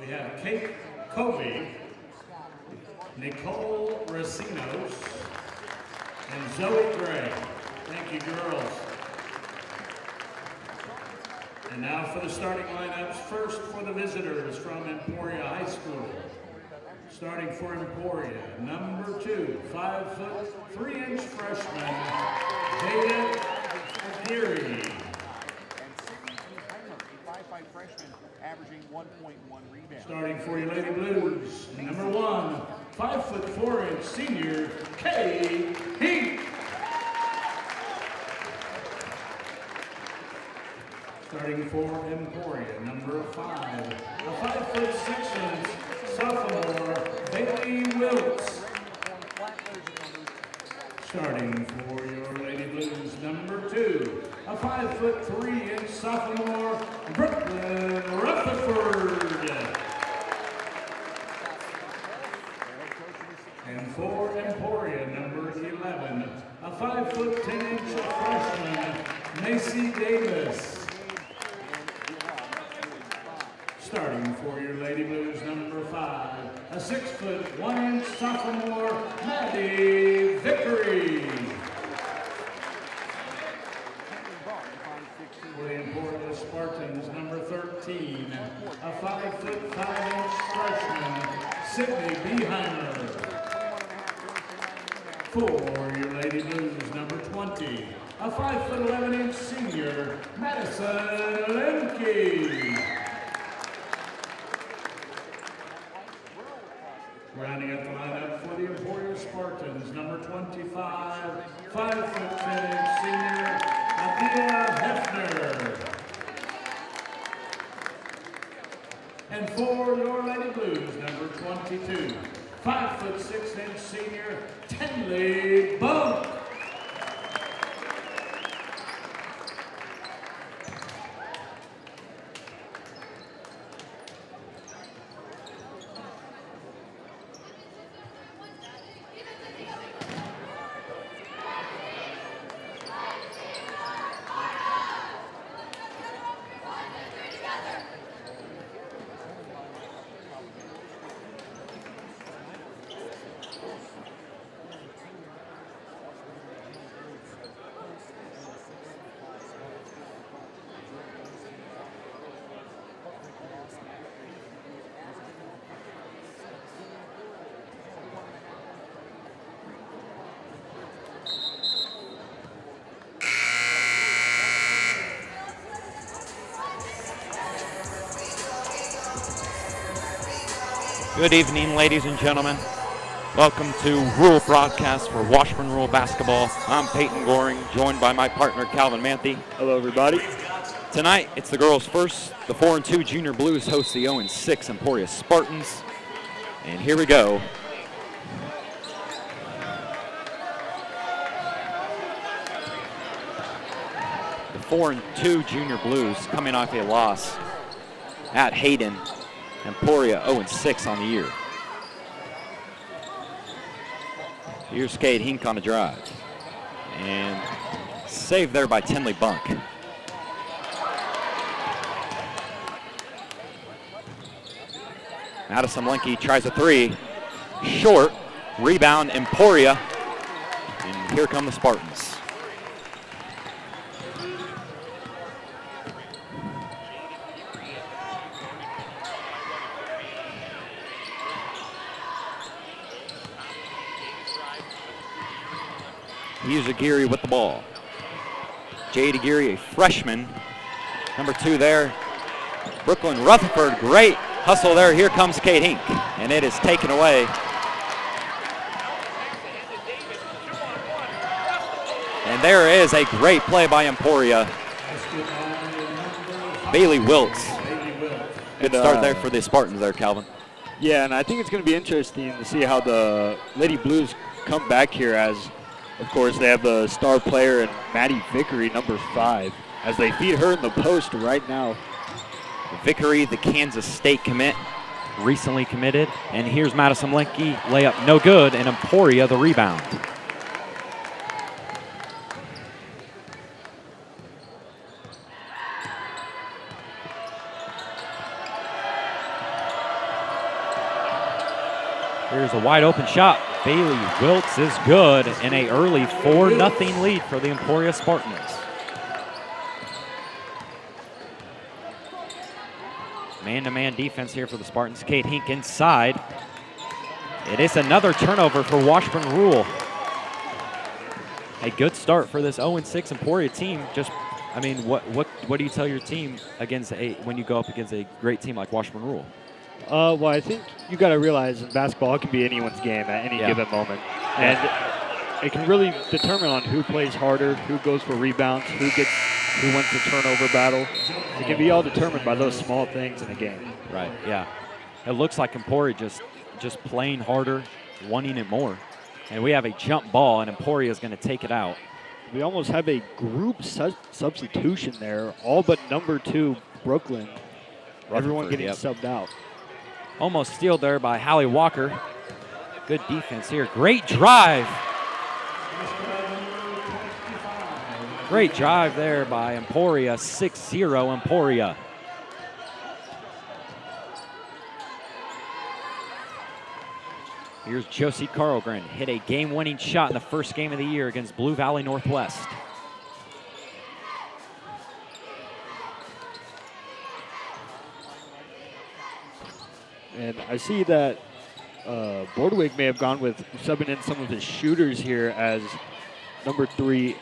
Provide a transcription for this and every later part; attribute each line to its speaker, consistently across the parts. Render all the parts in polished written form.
Speaker 1: We have Kate Covey, Nicole Racinos, and Zoe Gray. Thank you, girls. And now for the starting lineups. First for the visitors from Emporia High School. Starting for Emporia, number 2, 5'3" freshman, Peyton Goehring.
Speaker 2: Averaging 1.1 rebounds.
Speaker 1: Starting for your Lady Blues, number 1, 5'4" senior, Kay Hink. Starting for Emporia, number 5, a 5'6" sophomore, Bailey Wilkes. Starting for your Lady Blues, number 2, a 5'3" sophomore, Brooklyn Rutherford. And for Emporia, number 11, a 5'10" freshman, Macy Davis. Starting for your Lady Blues, number 5, a 6'1" sophomore, Maddie Vickery. For the Emporia Spartans, number 13, a 5'5" freshman, Sydney Beheimer. For your Lady Blues, number 20, a 5'11" senior, Maddison Bahr. Rounding up the lineup for the Emporia Spartans, number 25, 5'10" senior, Olivia Hefner. And for your Lady Blues, number 22, 5'6" senior, Tenley Bunk.
Speaker 3: Good evening, ladies and gentlemen. Welcome to Rural Broadcast for Washburn Rural Basketball. I'm Peyton Goehring, joined by my partner, Calvin Manthe.
Speaker 4: Hello, everybody.
Speaker 3: Tonight, it's the girls' first. The 4-2 Junior Blues host the 0-6 Emporia Spartans. And here we go. The 4-2 Junior Blues coming off a loss at Hayden. Emporia 0-6 on the year. Here's Kate Hink on the drive. And saved there by Tenley Bunk. Maddison Bahr tries a 3. Short. Rebound Emporia. And here come the Spartans. Here's Aguirre with the ball. Jade Aguirre, a freshman. Number 2 there. Brooklyn Rutherford, great hustle there. Here comes Kate Hink, and it is taken away. And there is a great play by Emporia. Bailey Wilkes. Good start there for the Spartans there, Calvin.
Speaker 4: Yeah, and I think it's going to be interesting to see how the Lady Blues come back here as, of course, they have the star player and Maddie Vickery, number 5, as they feed her in the post right now.
Speaker 3: Vickery, the Kansas State commit, recently committed. And here's Maddison Bahr, layup no good, and Emporia the rebound. Here's a wide open shot. Bailey Wiltz is good in a early 4-0 lead for the Emporia Spartans. Man-to-man defense here for the Spartans. Kate Hink inside. It is another turnover for Washburn Rural. A good start for this 0-6 Emporia team. Just, I mean, what do you tell your team against when you go up against a great team like Washburn Rural?
Speaker 4: Well, I think you got to realize in basketball it can be anyone's game at any given moment, and it can really determine on who plays harder, who goes for rebounds, who wins the turnover battle. It can be all determined by those small things in a game.
Speaker 3: Right. Yeah. It looks like Emporia just playing harder, wanting it more, and we have a jump ball, and Emporia is going to take it out.
Speaker 4: We almost have a group substitution there, all but number 2 Brooklyn. Everyone getting subbed out.
Speaker 3: Almost stealed there by Hallie Walker. Good defense here. Great drive. Great drive there by Emporia. 6-0 Emporia. Here's Josie Carlgren. Hit a game-winning shot in the first game of the year against Blue Valley Northwest.
Speaker 4: And I see that Bordwick may have gone with subbing in some of his shooters here as number 3,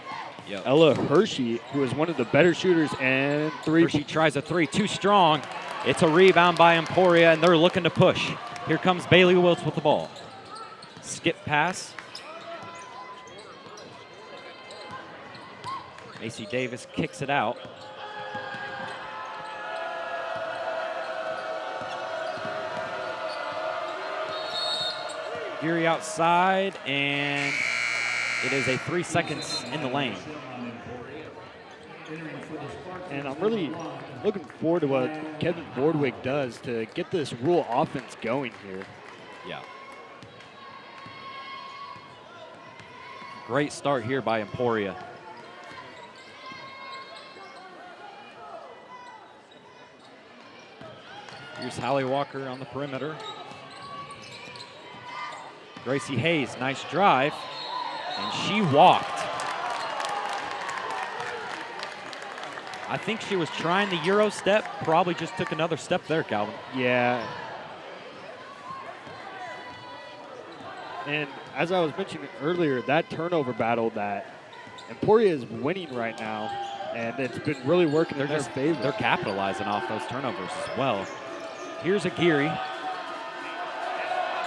Speaker 4: Ella Hershey, who is one of the better shooters, and 3.
Speaker 3: Hershey tries a 3, too strong. It's a rebound by Emporia, and they're looking to push. Here comes Bailey Wiltz with the ball. Skip pass. Macy Davis kicks it out. Geary outside, and it is a 3 seconds in the lane.
Speaker 4: And I'm really looking forward to what Kevin Bordwick does to get this Rural offense going here.
Speaker 3: Yeah. Great start here by Emporia. Here's Hallie Walker on the perimeter. Gracie Hayes, nice drive, and she walked. I think she was trying the Euro step, probably just took another step there, Calvin.
Speaker 4: Yeah. And as I was mentioning earlier, that turnover battle that Emporia is winning right now, and it's been really working in their favor.
Speaker 3: They're capitalizing off those turnovers as well. Here's a Geary.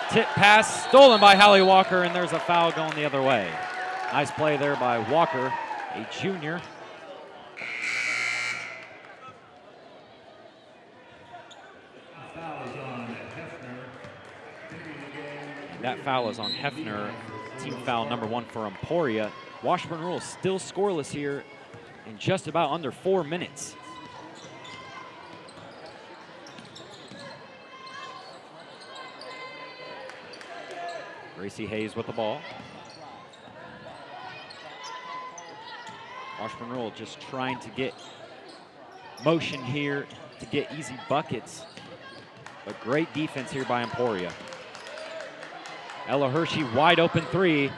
Speaker 3: Tip pass stolen by Hallie Walker, and there's a foul going the other way. Nice play there by Walker, a junior. That foul is on Hefner, team foul number 1 for Emporia. Washburn Rural still scoreless here in just about under 4 minutes. Gracie Hayes with the ball. Washburn Rural just trying to get motion here to get easy buckets. But great defense here by Emporia. Ella Hershey, wide open 3.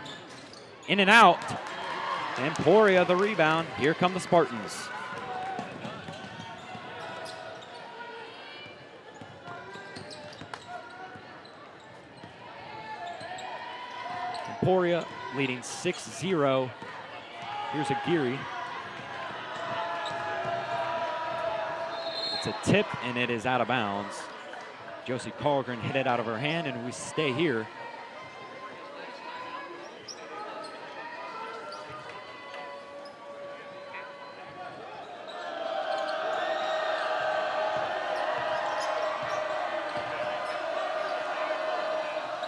Speaker 3: In and out. Emporia the rebound. Here come the Spartans. Emporia leading 6-0. Here's a Geary. It's a tip, and it is out of bounds. Josie Carlgren hit it out of her hand, and we stay here.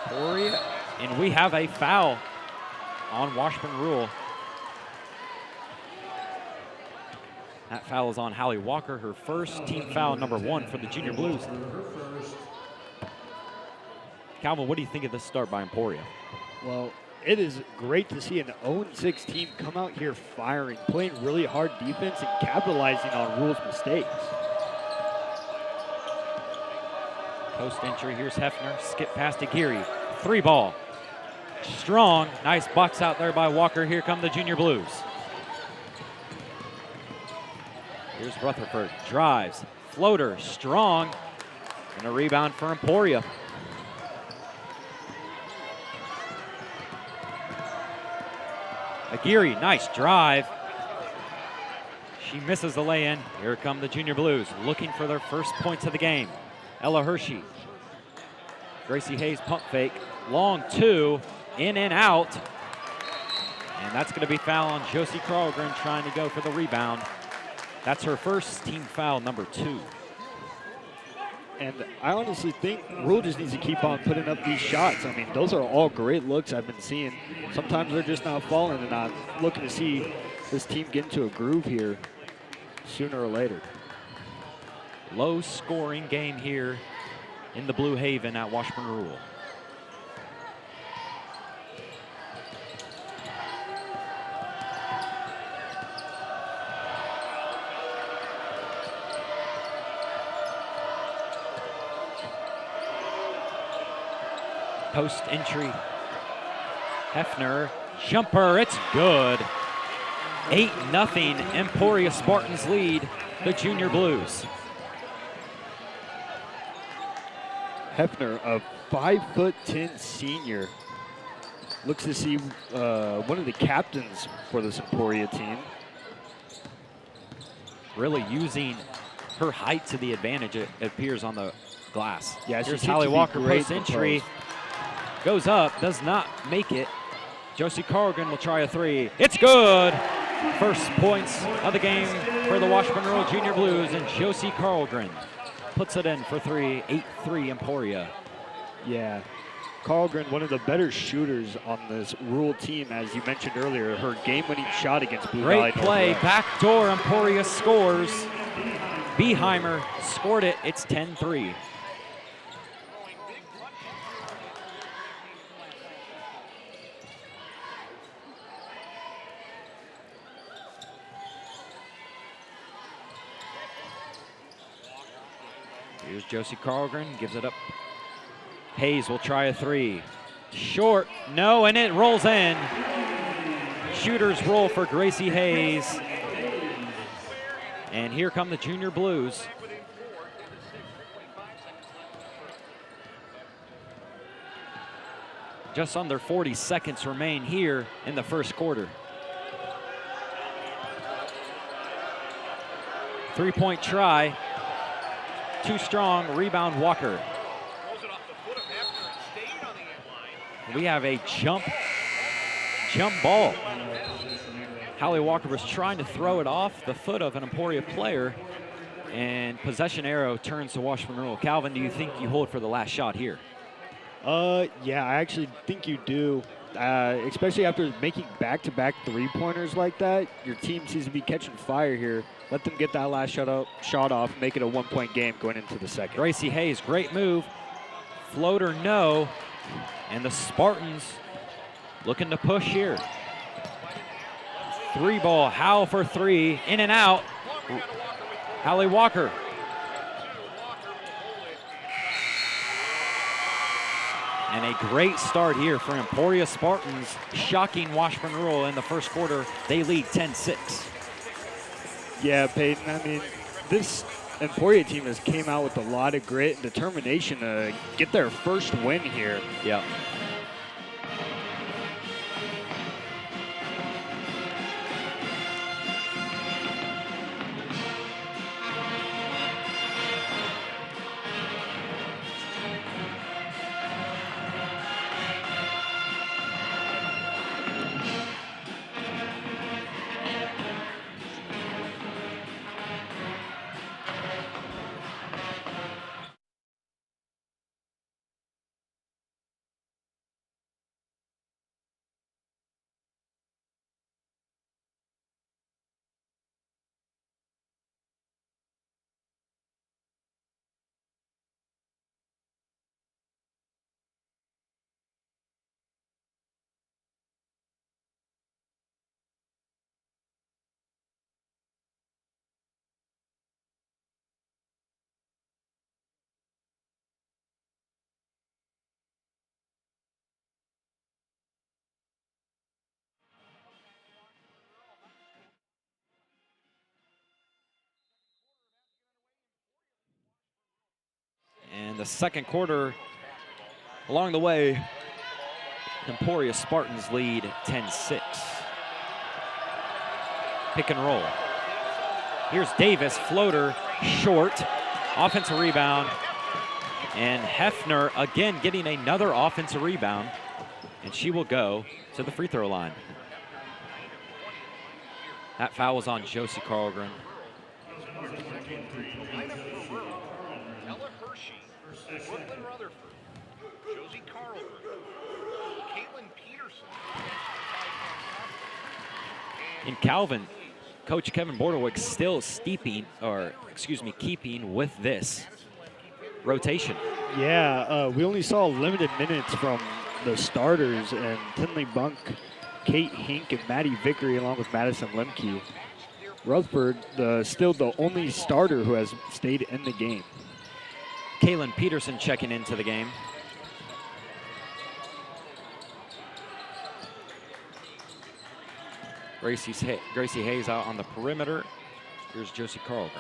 Speaker 3: Emporia, and we have a foul on Washburn Rural. That foul is on Hallie Walker, her first, team foul number 1 for the Junior Blues. Calvin, what do you think of this start by Emporia?
Speaker 4: Well, it is great to see an 0-6 team come out here firing, playing really hard defense and capitalizing on Rule's mistakes.
Speaker 3: Post entry, here's Hefner, skip pass to Geary. 3 ball. Strong, nice box out there by Walker. Here come the Junior Blues. Here's Rutherford, drives, floater, strong, and a rebound for Emporia. Aguirre, nice drive. She misses the lay-in. Here come the Junior Blues, looking for their first points of the game. Ella Hershey. Gracie Hayes pump fake, long 2, in and out. And that's gonna be foul on Josie Carlgren trying to go for the rebound. That's her first team foul, number 2.
Speaker 4: And I honestly think Rural just needs to keep on putting up these shots. I mean, those are all great looks I've been seeing. Sometimes they're just not falling, and I'm looking to see this team get into a groove here sooner or later.
Speaker 3: Low scoring game here in the Blue Haven at Washburn Rural. Post entry. Hefner, jumper, it's good. 8-0, Emporia Spartans lead the Junior Blues.
Speaker 4: Hefner, a 5'10" senior, looks to see one of the captains for this Emporia team.
Speaker 3: Really using her height to the advantage, it appears, on the glass.
Speaker 4: Yeah,
Speaker 3: here's Hallie Walker, post entry. Goes up, does not make it. Josie Carlgren will try a 3. It's good. First points of the game for the Washburn Rural Junior Blues, and Josie Carlgren puts it in for 3, 8-3 Emporia.
Speaker 4: Yeah, Carlgren, one of the better shooters on this Rural team, as you mentioned earlier. Her game-winning shot against Blue Valley.
Speaker 3: Great play, backdoor, Emporia scores. Beheimer scored it, it's 10-3. Here's Josie Carlgren, gives it up. Hayes will try a 3. Short, no, and it rolls in. Shooters roll for Gracie Hayes. And here come the Junior Blues. Just under 40 seconds remain here in the first quarter. 3-point try. Too strong, rebound Walker. We have a jump ball. Hallie Walker was trying to throw it off the foot of an Emporia player, and possession arrow turns to Washburn Rural. Calvin, do you think you hold for the last shot here?
Speaker 4: Yeah, I actually think you do. Especially after making back-to-back 3-pointers like that, your team seems to be catching fire here. Let them get that last shot off, make it a 1-point game going into the second.
Speaker 3: Gracie Hayes, great move. Floater, no. And the Spartans looking to push here. 3 ball, Howell for 3, in and out. Hallie Walker. And a great start here for Emporia Spartans, shocking Washburn Rural in the first quarter. They lead 10-6.
Speaker 4: Yeah, Peyton, I mean, this Emporia team has came out with a lot of grit and determination to get their first win here.
Speaker 3: Yeah. the second quarter. Along the way, Emporia Spartans lead 10-6. Pick and roll. Here's Davis, floater, short, offensive rebound. And Hefner again getting another offensive rebound. And she will go to the free throw line. That foul was on Josie Carlgren. In Calvin, Coach Kevin Borderwick still keeping with this rotation.
Speaker 4: Yeah, we only saw limited minutes from the starters, and Tinley Bunk, Kate Hink, and Maddie Vickery, along with Madison Lemke. Rutherford, still the only starter who has stayed in the game.
Speaker 3: Kaylin Peterson checking into the game. Gracie Hayes out on the perimeter. Here's Josie Carlgren.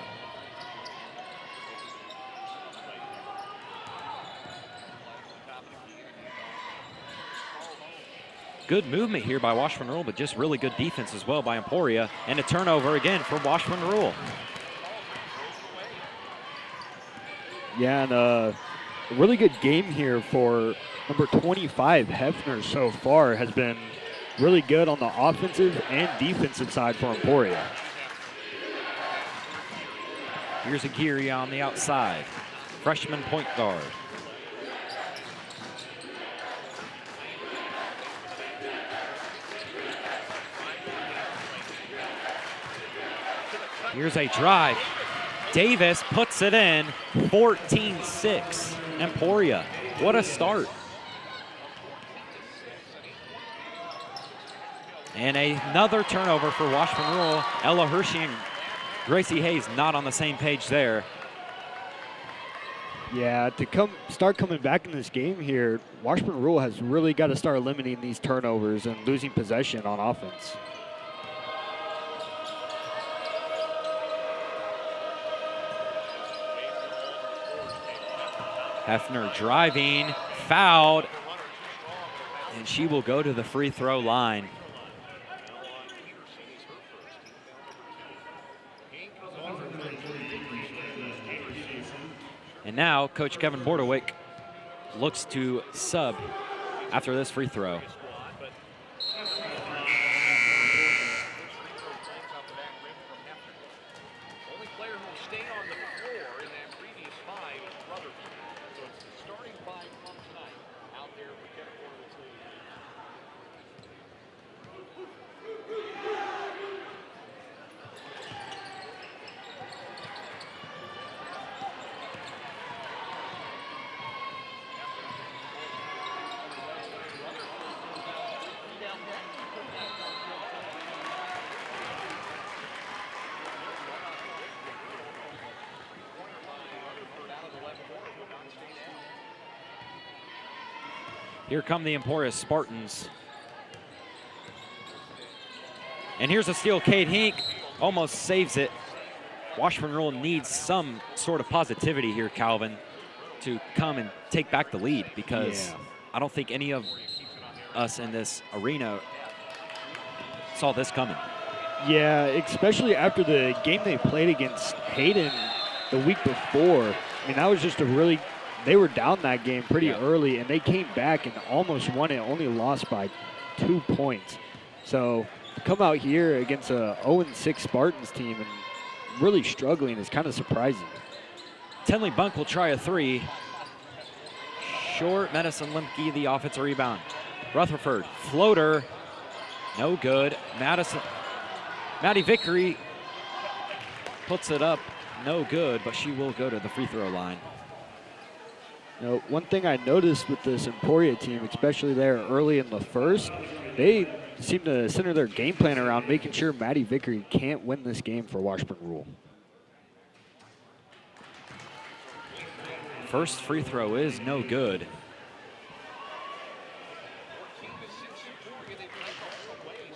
Speaker 3: Good movement here by Washburn Rural, but just really good defense as well by Emporia. And a turnover again for Washburn Rural.
Speaker 4: Yeah, and a really good game here for number 25, Hefner, so far. Has been really good on the offensive and defensive side for Emporia.
Speaker 3: Here's Aguirre on the outside. Freshman point guard. Here's a drive. Davis puts it in. 14-6. Emporia. What a start. And another turnover for Washburn Rural. Ella Hershey and Gracie Hayes not on the same page there.
Speaker 4: Yeah, to start coming back in this game here, Washburn Rural has really got to start eliminating these turnovers and losing possession on offense.
Speaker 3: Hefner driving, fouled, and she will go to the free throw line. And now Coach Kevin Borderwick looks to sub after this free throw. Here come the Emporia Spartans. And here's a steal. Kate Hink almost saves it. Washburn Rural needs some sort of positivity here, Calvin, to come and take back the lead, because I don't think any of us in this arena saw this coming.
Speaker 4: Yeah, especially after the game they played against Hayden the week before. I mean, that was just they were down that game pretty early, and they came back and almost won it, only lost by 2 points. So to come out here against a 0-6 Spartans team and really struggling is kind of surprising.
Speaker 3: Tenley Bunk will try a three. Short. Madison Lemke, the offensive rebound. Rutherford, floater, no good. Maddie Vickery puts it up, no good, but she will go to the free throw line.
Speaker 4: Now, one thing I noticed with this Emporia team, especially there early in the first, they seem to center their game plan around making sure Maddie Vickery can't win this game for Washburn Rural.
Speaker 3: First free throw is no good.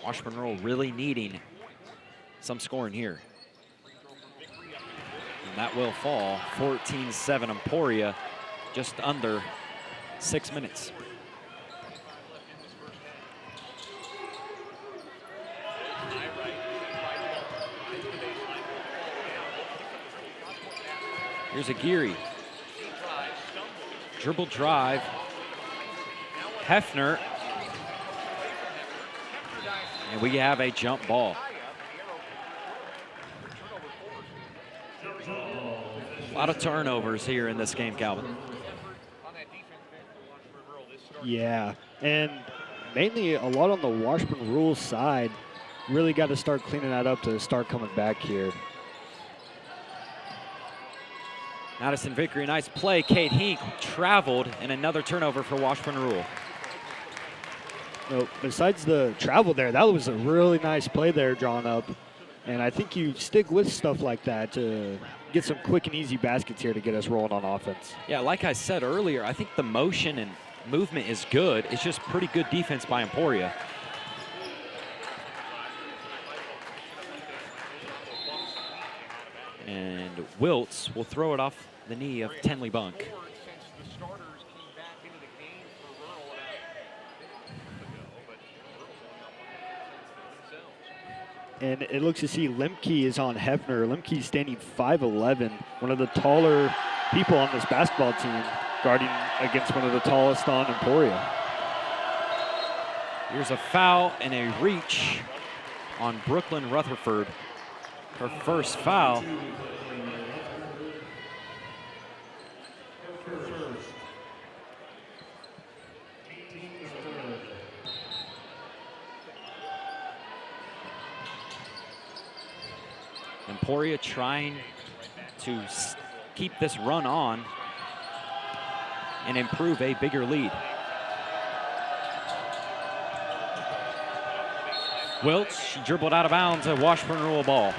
Speaker 3: Washburn Rural really needing some scoring here. And that will fall. 14-7 Emporia. just under 6 minutes. Here's a Geary. Dribble drive. Hefner. And we have a jump ball. A lot of turnovers here in this game, Calvin.
Speaker 4: Yeah, and mainly a lot on the Washburn Rural side. Really got to start cleaning that up to start coming back here.
Speaker 3: Maddison Vickery, nice play. Kate Hink traveled, and another turnover for Washburn Rural.
Speaker 4: No, besides the travel there, that was a really nice play there drawn up. And I think you stick with stuff like that to get some quick and easy baskets here to get us rolling on offense.
Speaker 3: Yeah, like I said earlier, I think the motion and movement is good. It's just pretty good defense by Emporia. And Wiltz will throw it off the knee of Tenley Bunk.
Speaker 4: And it looks to see Lemke is on Hefner. Lemke's standing 5'11", one of the taller people on this basketball team, guarding against one of the tallest on Emporia.
Speaker 3: Here's a foul and a reach on Brooklyn Rutherford. Her first foul. Emporia trying to keep this run on and improve a bigger lead. Wiltz, she dribbled out of bounds, a Washburn Rural ball.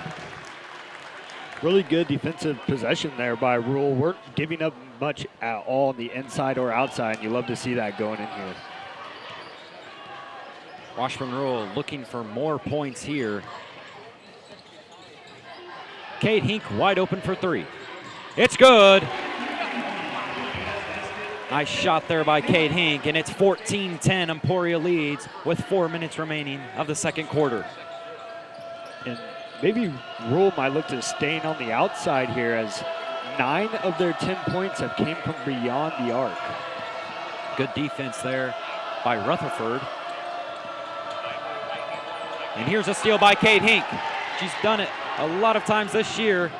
Speaker 4: Really good defensive possession there by Rural. Weren't giving up much at all on the inside or outside, and you love to see that going in here.
Speaker 3: Washburn Rural looking for more points here. Kate Hink wide open for three. It's good. Nice shot there by Kate Hink, and it's 14-10. Emporia leads with 4 minutes remaining of the second quarter.
Speaker 4: And maybe Rural might look to staying on the outside here, as 9 of their 10 points have came from beyond the arc.
Speaker 3: Good defense there by Rutherford. And here's a steal by Kate Hink. She's done it a lot of times this year.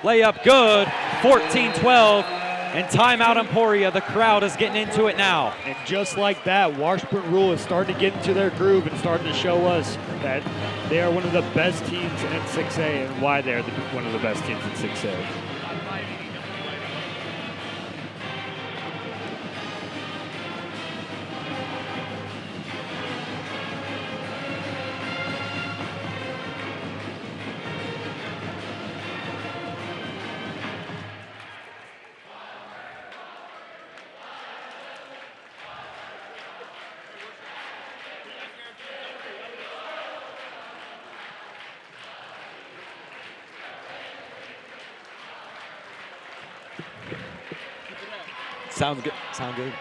Speaker 3: Layup good, 14-12, and timeout Emporia. The crowd is getting into it now.
Speaker 4: And just like that, Washburn Rural is starting to get into their groove and starting to show us that they are one of the best teams in 6A and why they're one of the best teams in 6A.
Speaker 3: Sounds good. Sound good.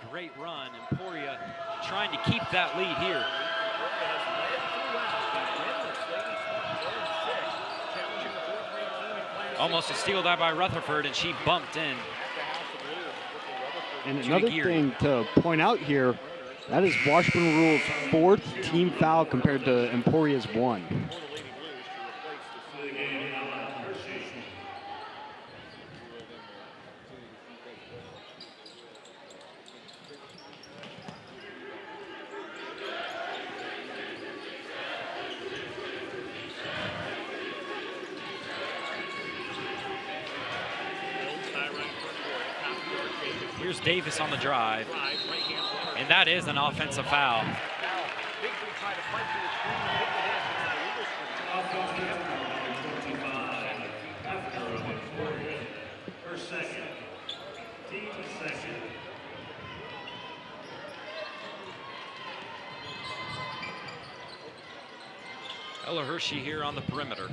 Speaker 3: Great run. Emporia trying to keep that lead here. Almost a steal there by Rutherford, and she bumped in.
Speaker 5: And another thing to point out here, that is Washburn Rural's 4th team foul compared to Emporia's 1.
Speaker 3: Here's Davis on the drive. And that is an offensive foul.
Speaker 1: First second. Team second.
Speaker 3: Ella Hershey here on the perimeter.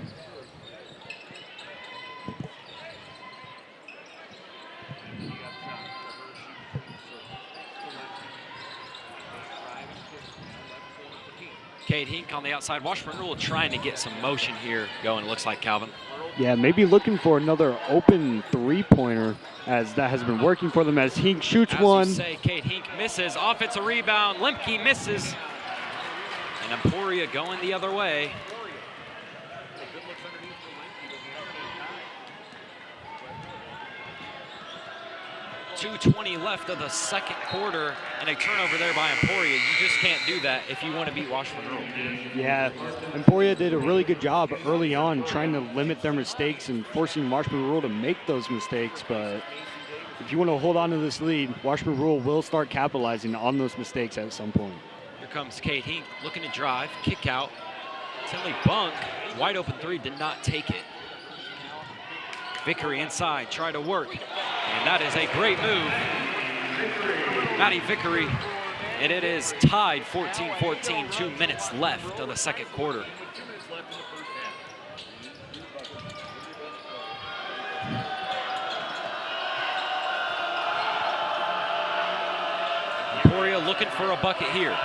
Speaker 3: Kate Hink on the outside. Washburn Rural trying to get some motion here going, it looks like, Calvin.
Speaker 5: Yeah, maybe looking for another open three-pointer, as that has been working for them as Hink shoots one.
Speaker 3: As you say, Kate Hink misses. Offensive rebound. Lemke misses. And Emporia going the other way. 2:20 left of the second quarter, and a turnover there by Emporia. You just can't do that if you want to beat Washburn Rural.
Speaker 5: Yeah, Emporia did a really good job early on trying to limit their mistakes and forcing Washburn Rural to make those mistakes, but if you want to hold on to this lead, Washburn Rural will start capitalizing on those mistakes at some point.
Speaker 3: Here comes Kate Hink looking to drive, kick out. Tinley Bunk, wide open three, did not take it. Vickery inside, try to work, and that is a great move. Maddie Vickery, and it is tied 14-14, 2 minutes left of the second quarter. Emporia looking for a bucket here.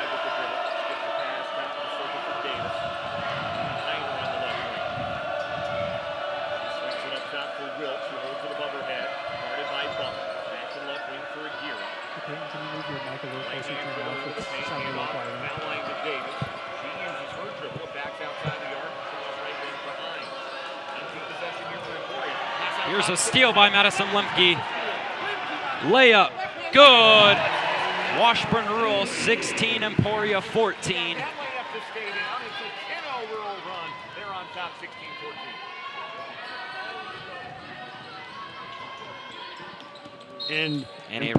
Speaker 3: Here's a steal by Maddison Lemke. Layup, good. Washburn Rural 16, Emporia 14.
Speaker 5: And
Speaker 3: a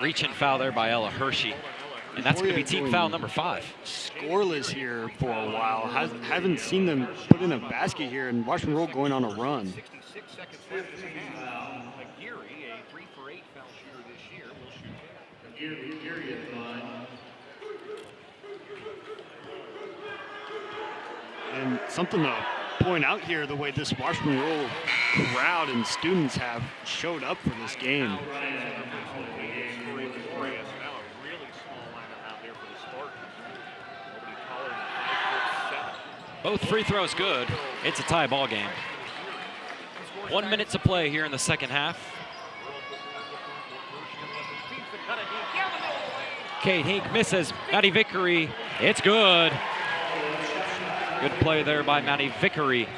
Speaker 3: reaching foul there by Ella Hershey. And that's going to be team foul number 5.
Speaker 5: Scoreless here for a while. Haven't seen them put in a basket here, and Washburn Rural going on a run.
Speaker 2: 66 seconds left in the half. Aguirre, a 3-for-8 foul shooter this year, will shoot.
Speaker 1: Aguirre at the line.
Speaker 5: And something to point out here, the way this Washburn Rural crowd and students have showed up for this game.
Speaker 3: Both free throws good. It's a tie ball game. 1 minute to play here in the second half. Kate Hink misses. Maddie Vickery, it's good. Good play there by Maddie Vickery.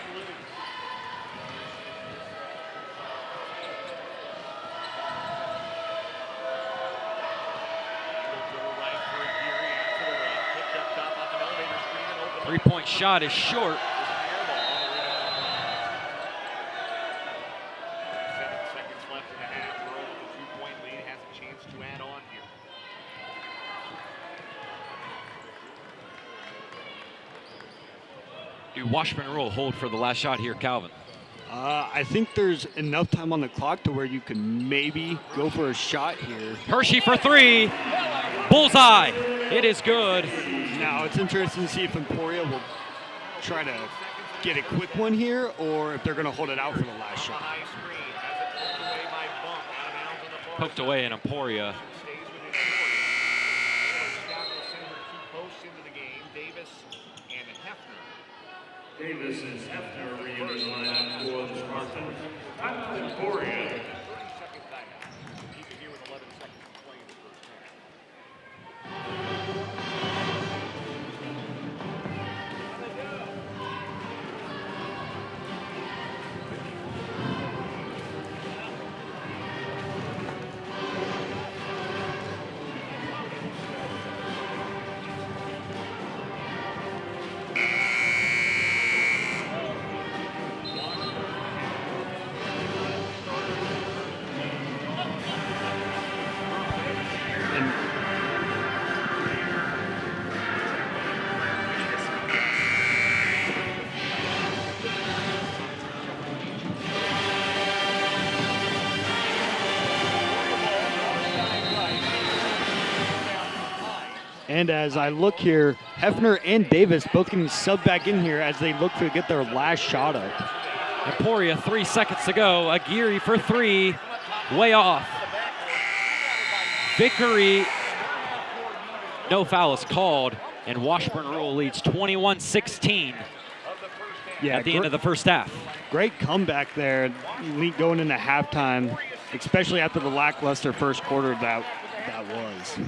Speaker 3: Three-point shot is short.
Speaker 2: 7 seconds left in the half. Rural with a 2-point lead has a chance to add on here.
Speaker 3: Do Washburn Rural hold for the last shot here, Calvin?
Speaker 5: I think there's enough time on the clock to where you can maybe go for a shot here.
Speaker 3: Hershey for three. Bullseye. It is good.
Speaker 5: Now, it's interesting to see if Emporia will try to get a quick one here or if they're going to hold it out for the last shot.
Speaker 3: Poked away in Emporia.
Speaker 1: Davis and Hefner re-entering the lineup for the Spartans. Time for Emporia.
Speaker 5: And as I look here, Hefner and Davis both getting subbed back in here as they look to get their last shot up.
Speaker 3: Emporia, 3 seconds to go. Aguirre for three, way off. Vickery, no foul is called, and Washburn Rural leads 21-16 at the end of the first half.
Speaker 5: Great comeback there, going into halftime, especially after the lackluster first quarter that was.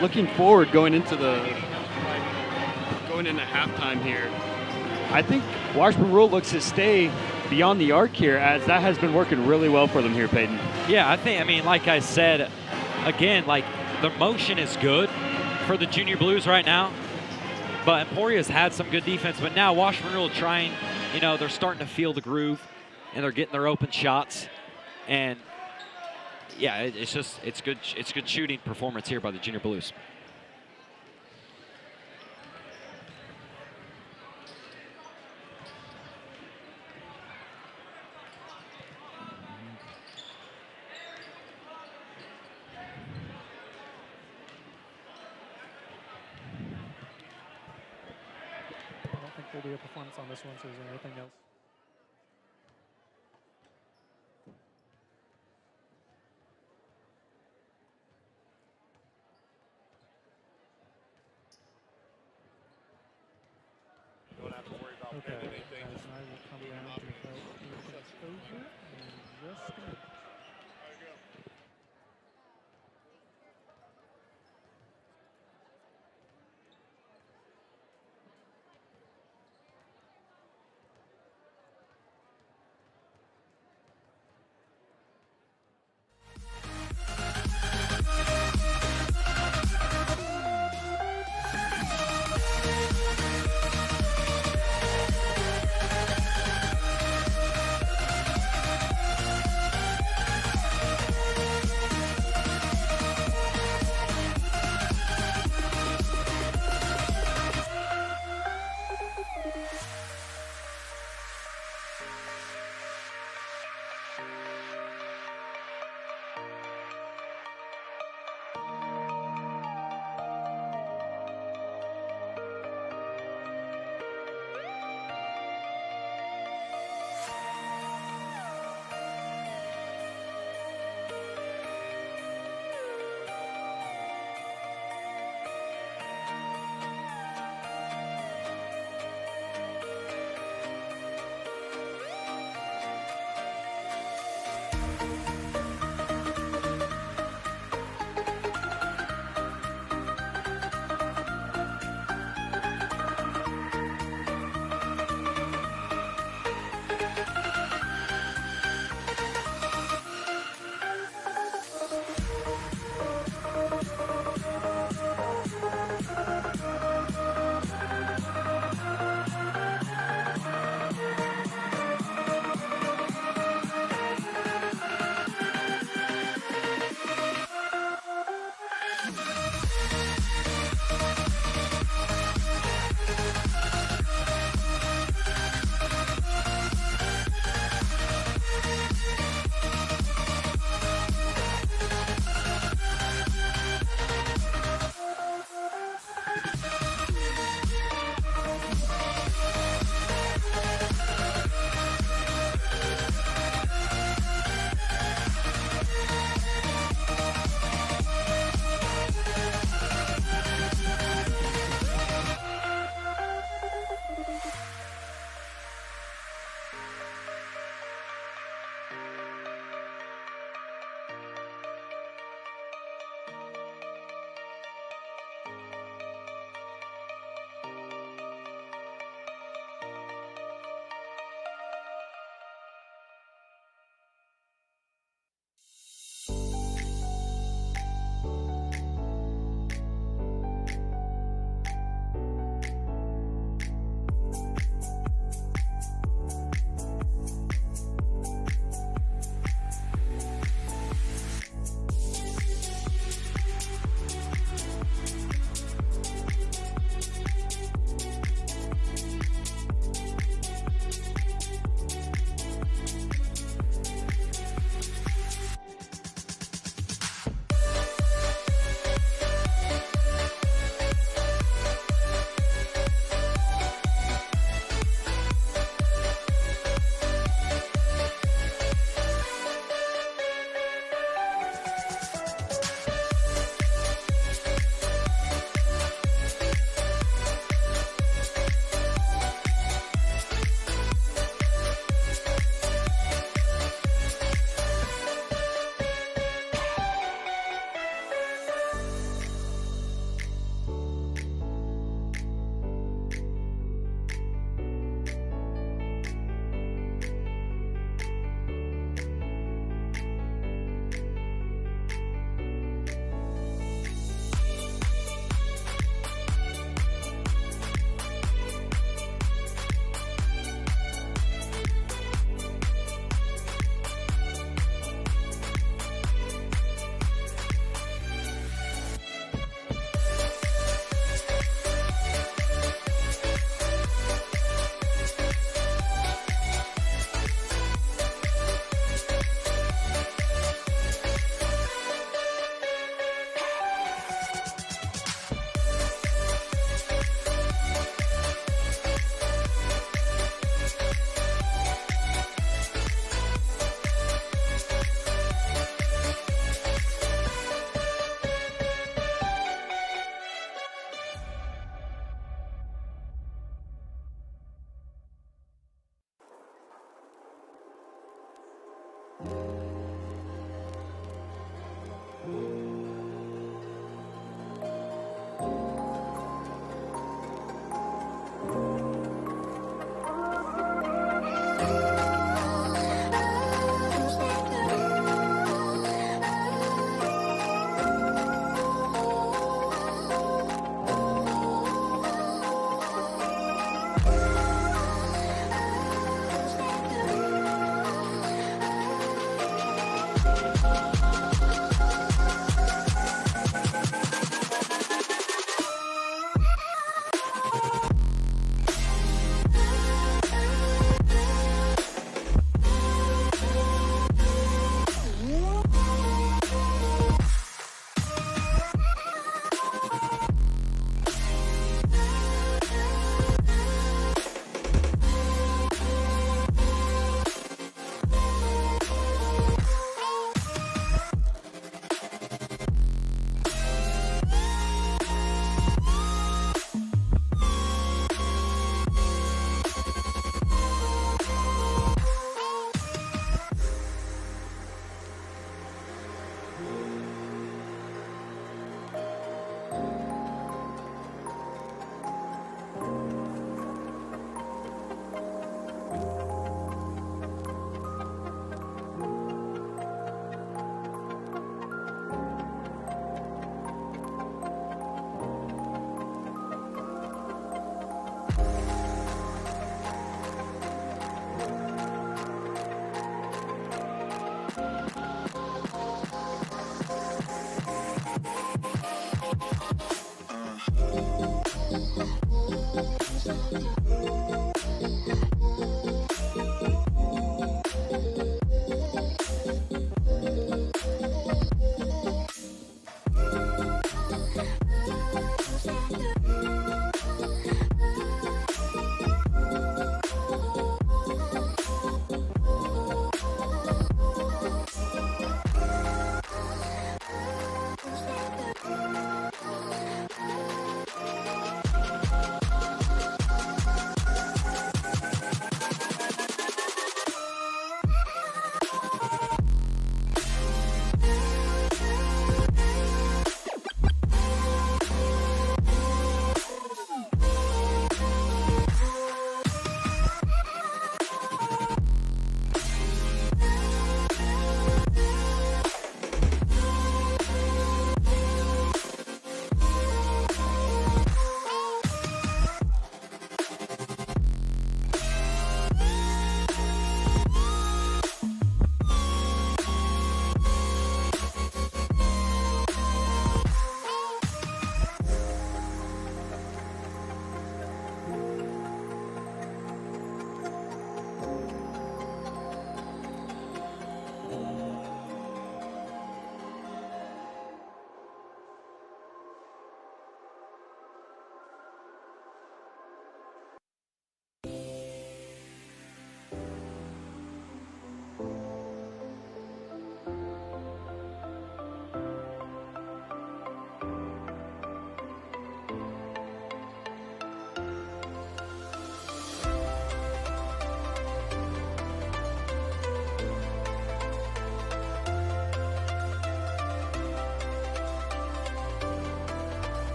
Speaker 5: Looking forward going into halftime here, I think Washburn Rural looks to stay beyond the arc here, as that has been working really well for them here, Peyton.
Speaker 3: Yeah, I mean, like I said, again, like the motion is good for the Junior Blues right now, but Emporia's had some good defense, but now Washburn Rural trying, they're starting to feel the groove, and they're getting their open shots, and yeah, it's good shooting performance here by the Junior Blues.
Speaker 6: There'll be a performance on this one, so is there anything else?
Speaker 2: You don't have to worry about anything.
Speaker 6: Guys, I will come down to help you guys over in just a minute.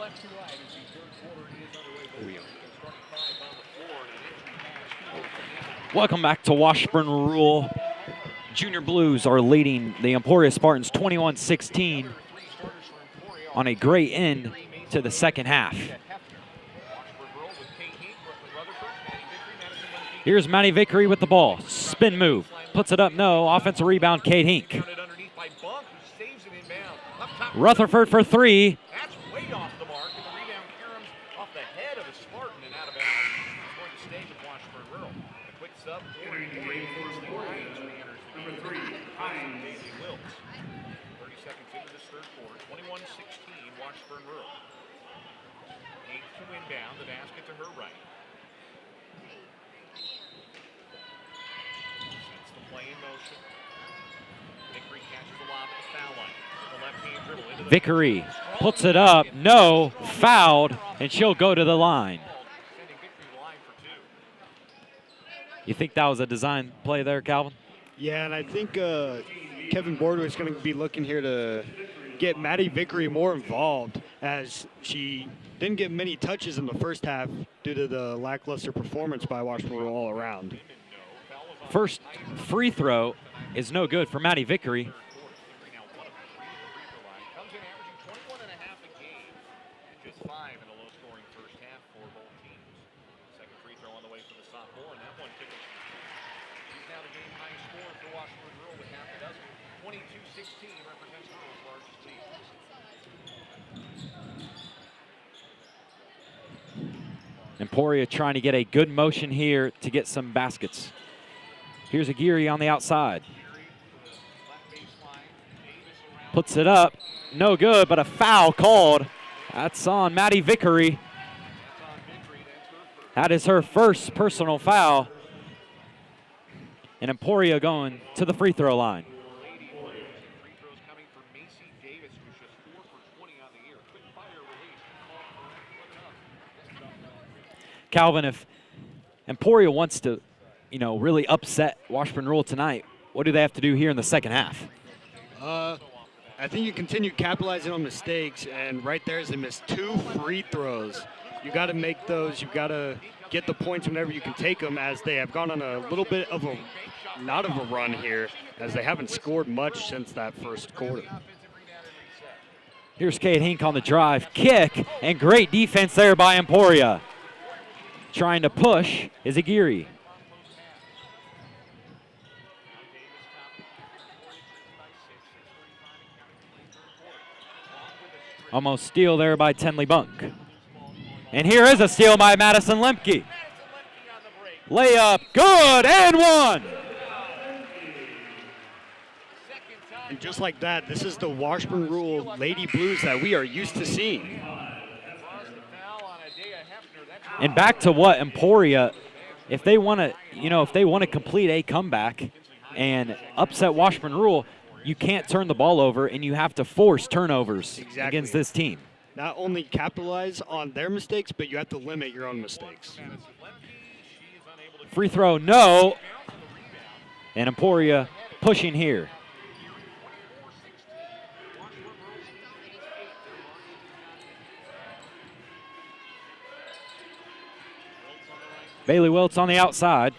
Speaker 2: left to right as the third quarter is underway. Starting five on the floor and an entry pass.
Speaker 3: Welcome back to Washburn Rural. Junior Blues are leading the Emporia Spartans 21-16 on a great end to the second half. Here's Maddie Vickery with the ball. Spin move. Puts it up, no. Offensive rebound, Kate Hink. Rutherford for three.
Speaker 2: That's way off the mark, and the rebound caroms off the head of the Spartan and out of bounds. It's going to stay with Washburn Rural. A quick sub.
Speaker 1: Number 3, Hines.
Speaker 2: 30 seconds into this third quarter. 21-16, Washburn Rural. 8 to inbound, the basket to her right. Sets the play in motion. Vickery catches the lob at the foul line. The left-hand dribble into the
Speaker 3: Vickery puts it up, no, fouled, and she'll go to the line. You think that was a design play there, Calvin?
Speaker 5: Yeah, and I think Kevin Bordwick's going to be looking here to get Maddie Vickery more involved, as she didn't get many touches in the first half due to the lackluster performance by Washburn all around.
Speaker 3: First free throw is no good for Maddie Vickery. Emporia trying to get a good motion here to get some baskets. Here's Aguirre on the outside. Puts it up, no good, but a foul called. That's on Maddie Vickery. That is her first personal foul. And Emporia going to the free throw line. Calvin, if Emporia wants to, really upset Washburn Rural tonight, what do they have to do here in the second half?
Speaker 5: I think you continue capitalizing on mistakes, and right there is they missed 2 free throws. You got to make those. You got to get the points whenever you can take them, as they have gone on a little bit of a, not of a run here, as they haven't scored much since that first quarter.
Speaker 3: Here's Kate Hink on the drive. Kick, and great defense there by Emporia. Trying to push is Aguirre. Almost steal there by Tenley Bunk. And here is a steal by Madison Lemke. Layup, good, and one.
Speaker 5: And just like that, this is the Washburn Rural Lady Blues that we are used to seeing.
Speaker 3: And back to what Emporia, if they want to, if they want to complete a comeback and upset Washburn Rural, you can't turn the ball over, and you have to force turnovers against this team.
Speaker 5: Not only capitalize on their mistakes, but you have to limit your own mistakes.
Speaker 3: Free throw, no. And Emporia pushing here. Bailey Wiltz on the outside.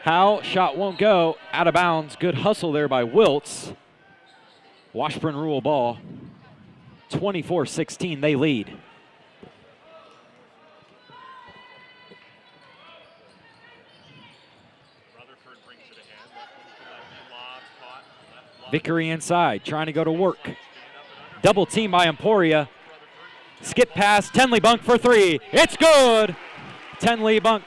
Speaker 3: Howe, shot won't go, out of bounds. Good hustle there by Wiltz. Washburn Rural ball, 24-16, they lead. Vickery inside, trying to go to work. Double team by Emporia. Skip pass, Tenley Bunk for three. It's good. Tenley Bunk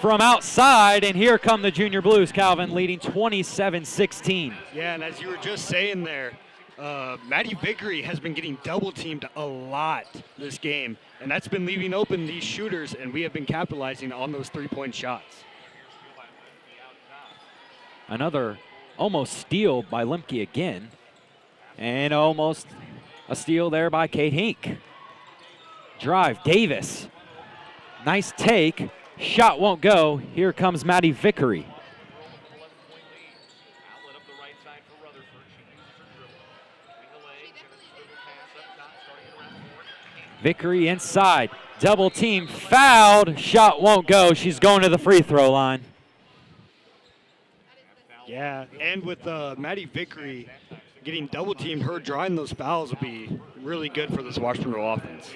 Speaker 3: from outside, and here come the Junior Blues, Calvin, leading 27-16.
Speaker 5: Yeah, and as you were just saying there, Maddie Vickery has been getting double teamed a lot this game, and that's been leaving open these shooters, and we have been capitalizing on those three-point shots.
Speaker 3: Another almost steal by Lemke again, and almost a steal there by Kate Hink. Drive, Davis. Nice take. Shot won't go. Here comes Maddie Vickery. Vickery inside. Double team, fouled. Shot won't go. She's going to the free throw line.
Speaker 5: Yeah, and with Maddie Vickery getting double teamed, her drawing those fouls will be really good for this Washburn Rural offense.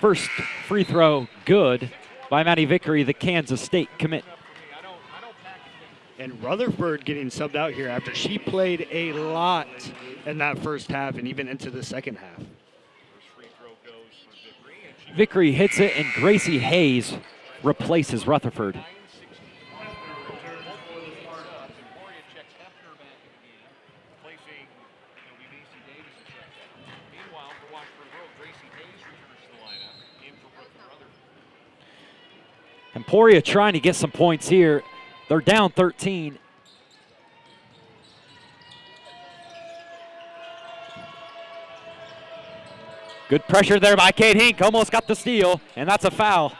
Speaker 3: First free throw good by Maddie Vickery, the Kansas State commit.
Speaker 5: And Rutherford getting subbed out here after she played a lot in that first half and even into the second half.
Speaker 3: Vickery hits it, and Gracie Hayes replaces Rutherford. Emporia trying to get some points here. They're down 13. Good pressure there by Kate Hink. Almost got the steal, and that's a foul.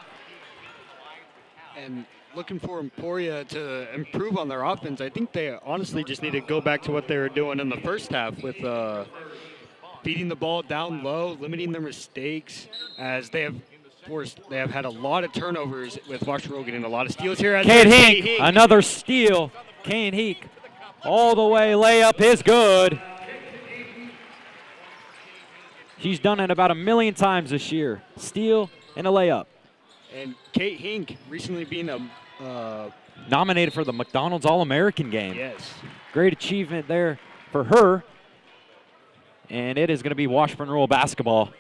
Speaker 5: And looking for Emporia to improve on their offense. I think they honestly just need to go back to what they were doing in the first half with feeding the ball down low, limiting their mistakes, as they have had a lot of turnovers with Washburn Rural getting a lot of steals here.
Speaker 3: Kate Hink, another steal. Kate Hink all the way, layup is good. She's done it about 1,000,000 times this year. Steal and a layup.
Speaker 5: And Kate Hink recently being
Speaker 3: nominated for the McDonald's All-American game.
Speaker 5: Yes.
Speaker 3: Great achievement there for her. And it is going to be Washburn Rural basketball.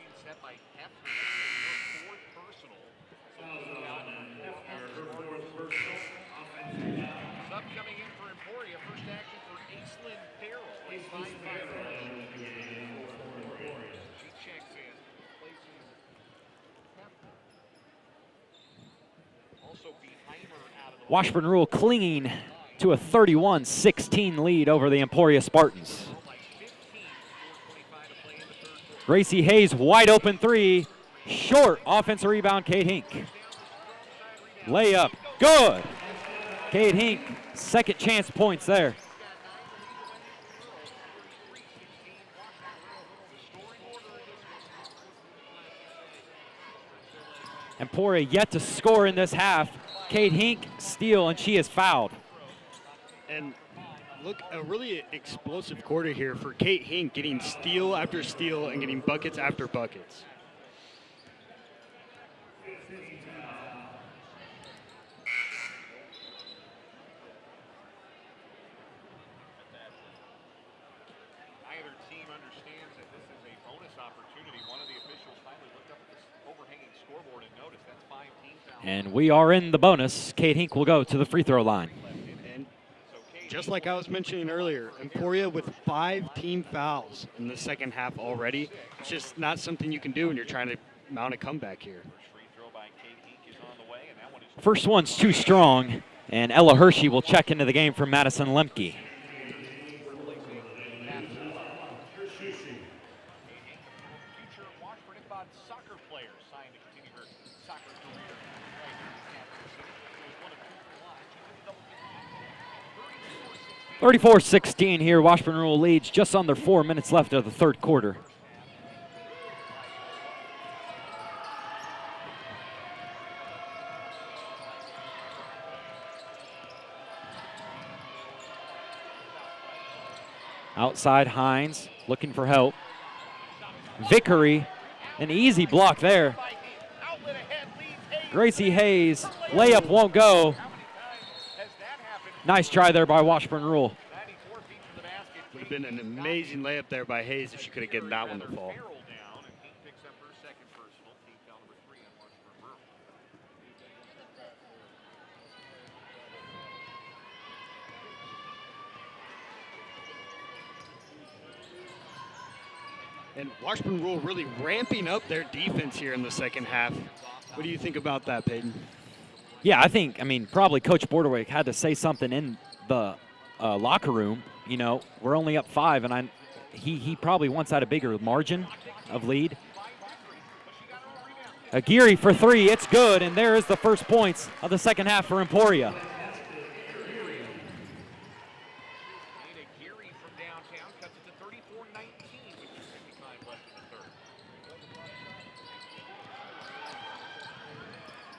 Speaker 3: Washburn Rural clinging to a 31-16 lead over the Emporia Spartans. Gracie Hayes, wide open three. Short, offensive rebound, Kate Hink. Layup, good. Kate Hink, second chance points there. Emporia yet to score in this half. Kate Hink, steal, and she is fouled.
Speaker 5: And Look, a really explosive quarter here for Kate Hink, getting steal after steal and getting buckets after buckets.
Speaker 2: Neither team understands that this is a bonus opportunity. One of the officials finally looked up at this overhanging scoreboard and noticed that's 5 team fouls.
Speaker 3: And we are in the bonus. Kate Hink will go to the free throw line.
Speaker 5: And just like I was mentioning earlier, Emporia with 5 team fouls in the second half already. It's just not something you can do when you're trying to mount a comeback here.
Speaker 3: First one's too strong, and Ella Hershey will check into the game from Madison Lemke.
Speaker 2: Soccer player signed to continue her soccer career.
Speaker 3: 34-16 here. Washburn Rural leads just under 4 minutes left of the third quarter. Outside Hines looking for help. Vickery, an easy block there. Gracie Hayes, layup won't go. Nice try there by Washburn Rural.
Speaker 5: Would have been an amazing layup there by Hayes if she could have given that one the fall. And Washburn Rural really ramping up their defense here in the second half. What do you think about that, Peyton?
Speaker 3: Yeah, I mean, probably Coach Borderwick had to say something in the locker room. You know, we're only up 5, and he probably wants that a bigger margin of lead. Aguirre for 3, it's good, and there is the first points of the second half for Emporia.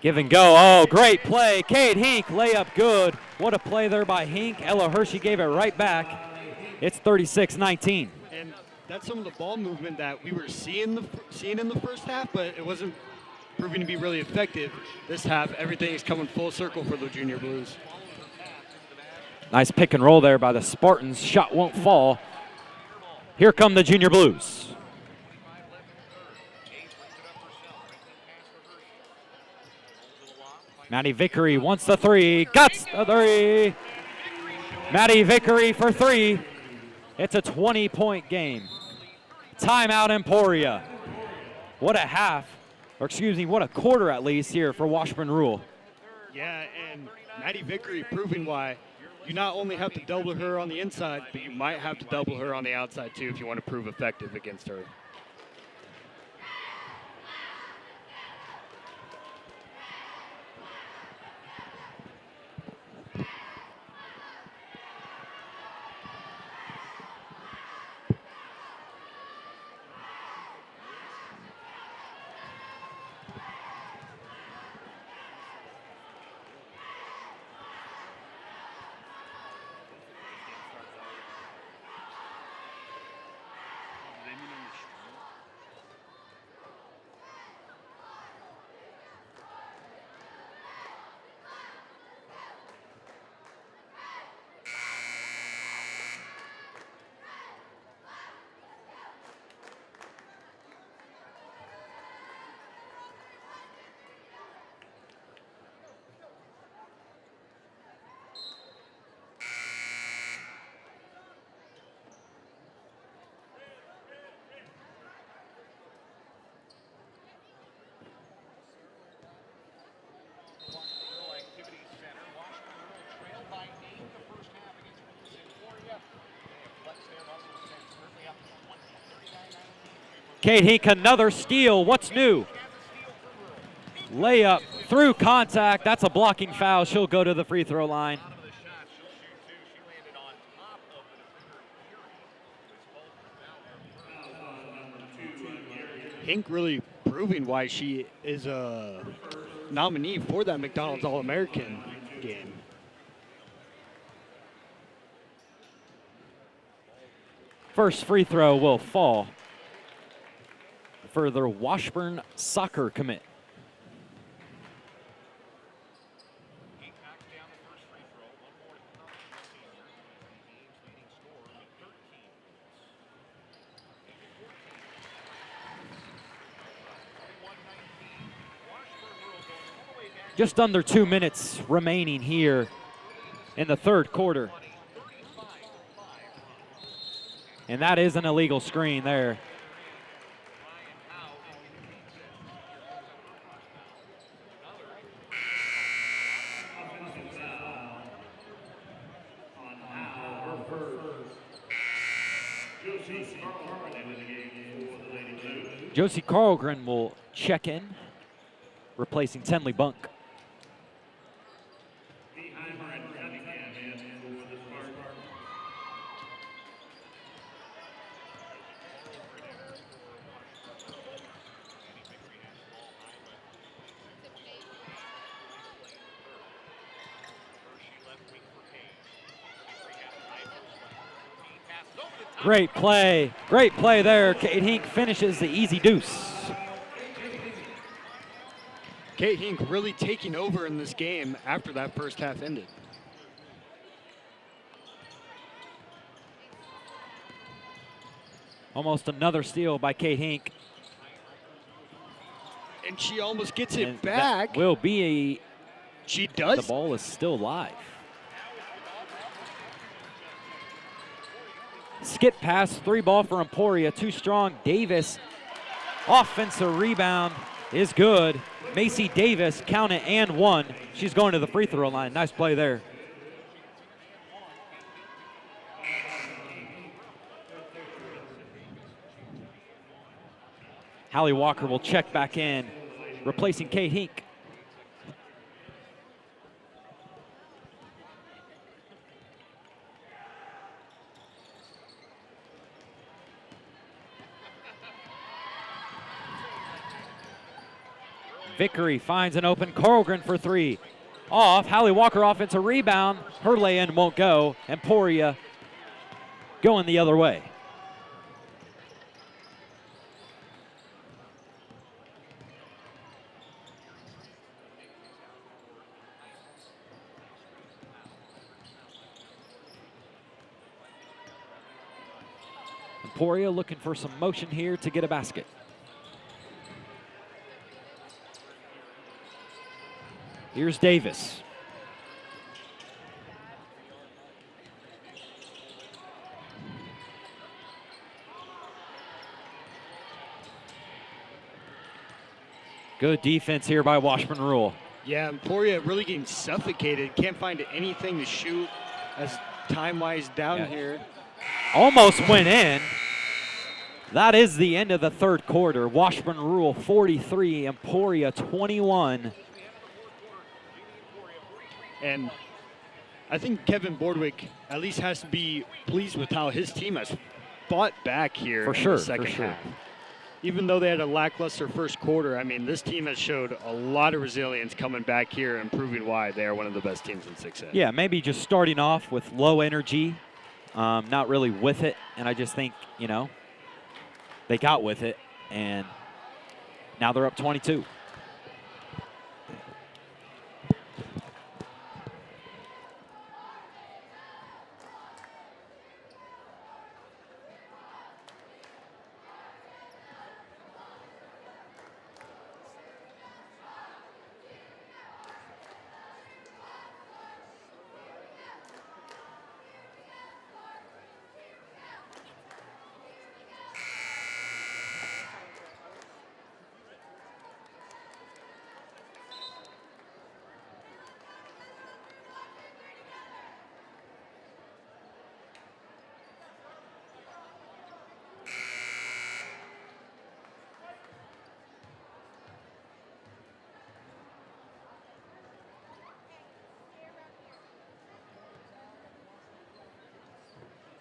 Speaker 3: Give and go. Oh, great play. Kate Hink, layup good. What a play there by Hink. Ella Hershey gave it right back. It's 36-19.
Speaker 5: And that's some of the ball movement that we were seeing in the first half, but it wasn't proving to be really effective. This half, everything is coming full circle for the Junior Blues.
Speaker 3: Nice pick and roll there by the Spartans. Shot won't fall. Here come the Junior Blues. Maddie Vickery wants the 3, got the 3. Maddie Vickery for 3. It's a 20-point game. Timeout Emporia. What a half, or excuse me, what a quarter at least here for Washburn Rural.
Speaker 5: Yeah, and Maddie Vickery proving why you not only have to double her on the inside, but you might have to double her on the outside too if you want to prove effective against her.
Speaker 3: Kate Hink, another steal. What's new? Layup through contact. That's a blocking foul. She'll go to the free throw line.
Speaker 5: Hink really proving why she is a nominee for that McDonald's All-American game.
Speaker 3: First free throw will fall for the Washburn soccer commit.
Speaker 2: He knocks down the first free throw. One more to come from the senior. The game's leading scorer with 13.
Speaker 3: Just under 2 minutes remaining here in the third quarter. And that is an illegal screen there. Josie Carlgren will check in, replacing Tenley Bunk. Great play there. Kate Hink finishes the easy deuce.
Speaker 5: Kate Hink really taking over in this game after that first half ended.
Speaker 3: Almost another steal by Kate Hink.
Speaker 5: And she almost gets it
Speaker 3: And
Speaker 5: back.
Speaker 3: that will be
Speaker 5: She does.
Speaker 3: the ball is still live. Skip pass, 3 ball for Emporia, too strong. Davis, offensive rebound is good. Macy Davis, count it and 1. She's going to the free throw line. Nice play there. Hallie Walker will check back in, replacing Kate Hink. Vickery finds an open Carlgren for 3. Off, Hallie Walker offensive rebound. Her lay-in won't go. Emporia going the other way. Emporia looking for some motion here to get a basket. Here's Davis. Good defense here by Washburn Rural.
Speaker 5: Yeah, Emporia really getting suffocated. Can't find anything to shoot as time-wise down here.
Speaker 3: Almost went in. That is the end of the third quarter. Washburn Rural 43, Emporia 21.
Speaker 5: And I think Kevin Bordwick at least has to be pleased with how his team has fought back here in the second half. Even though they had a lackluster first quarter, I mean, this team has showed a lot of resilience coming back here and proving why they are one of the best teams in 6A.
Speaker 3: Yeah, maybe just starting off with low energy, not really with it. And I just think, you know, they got with it, and now they're up 22.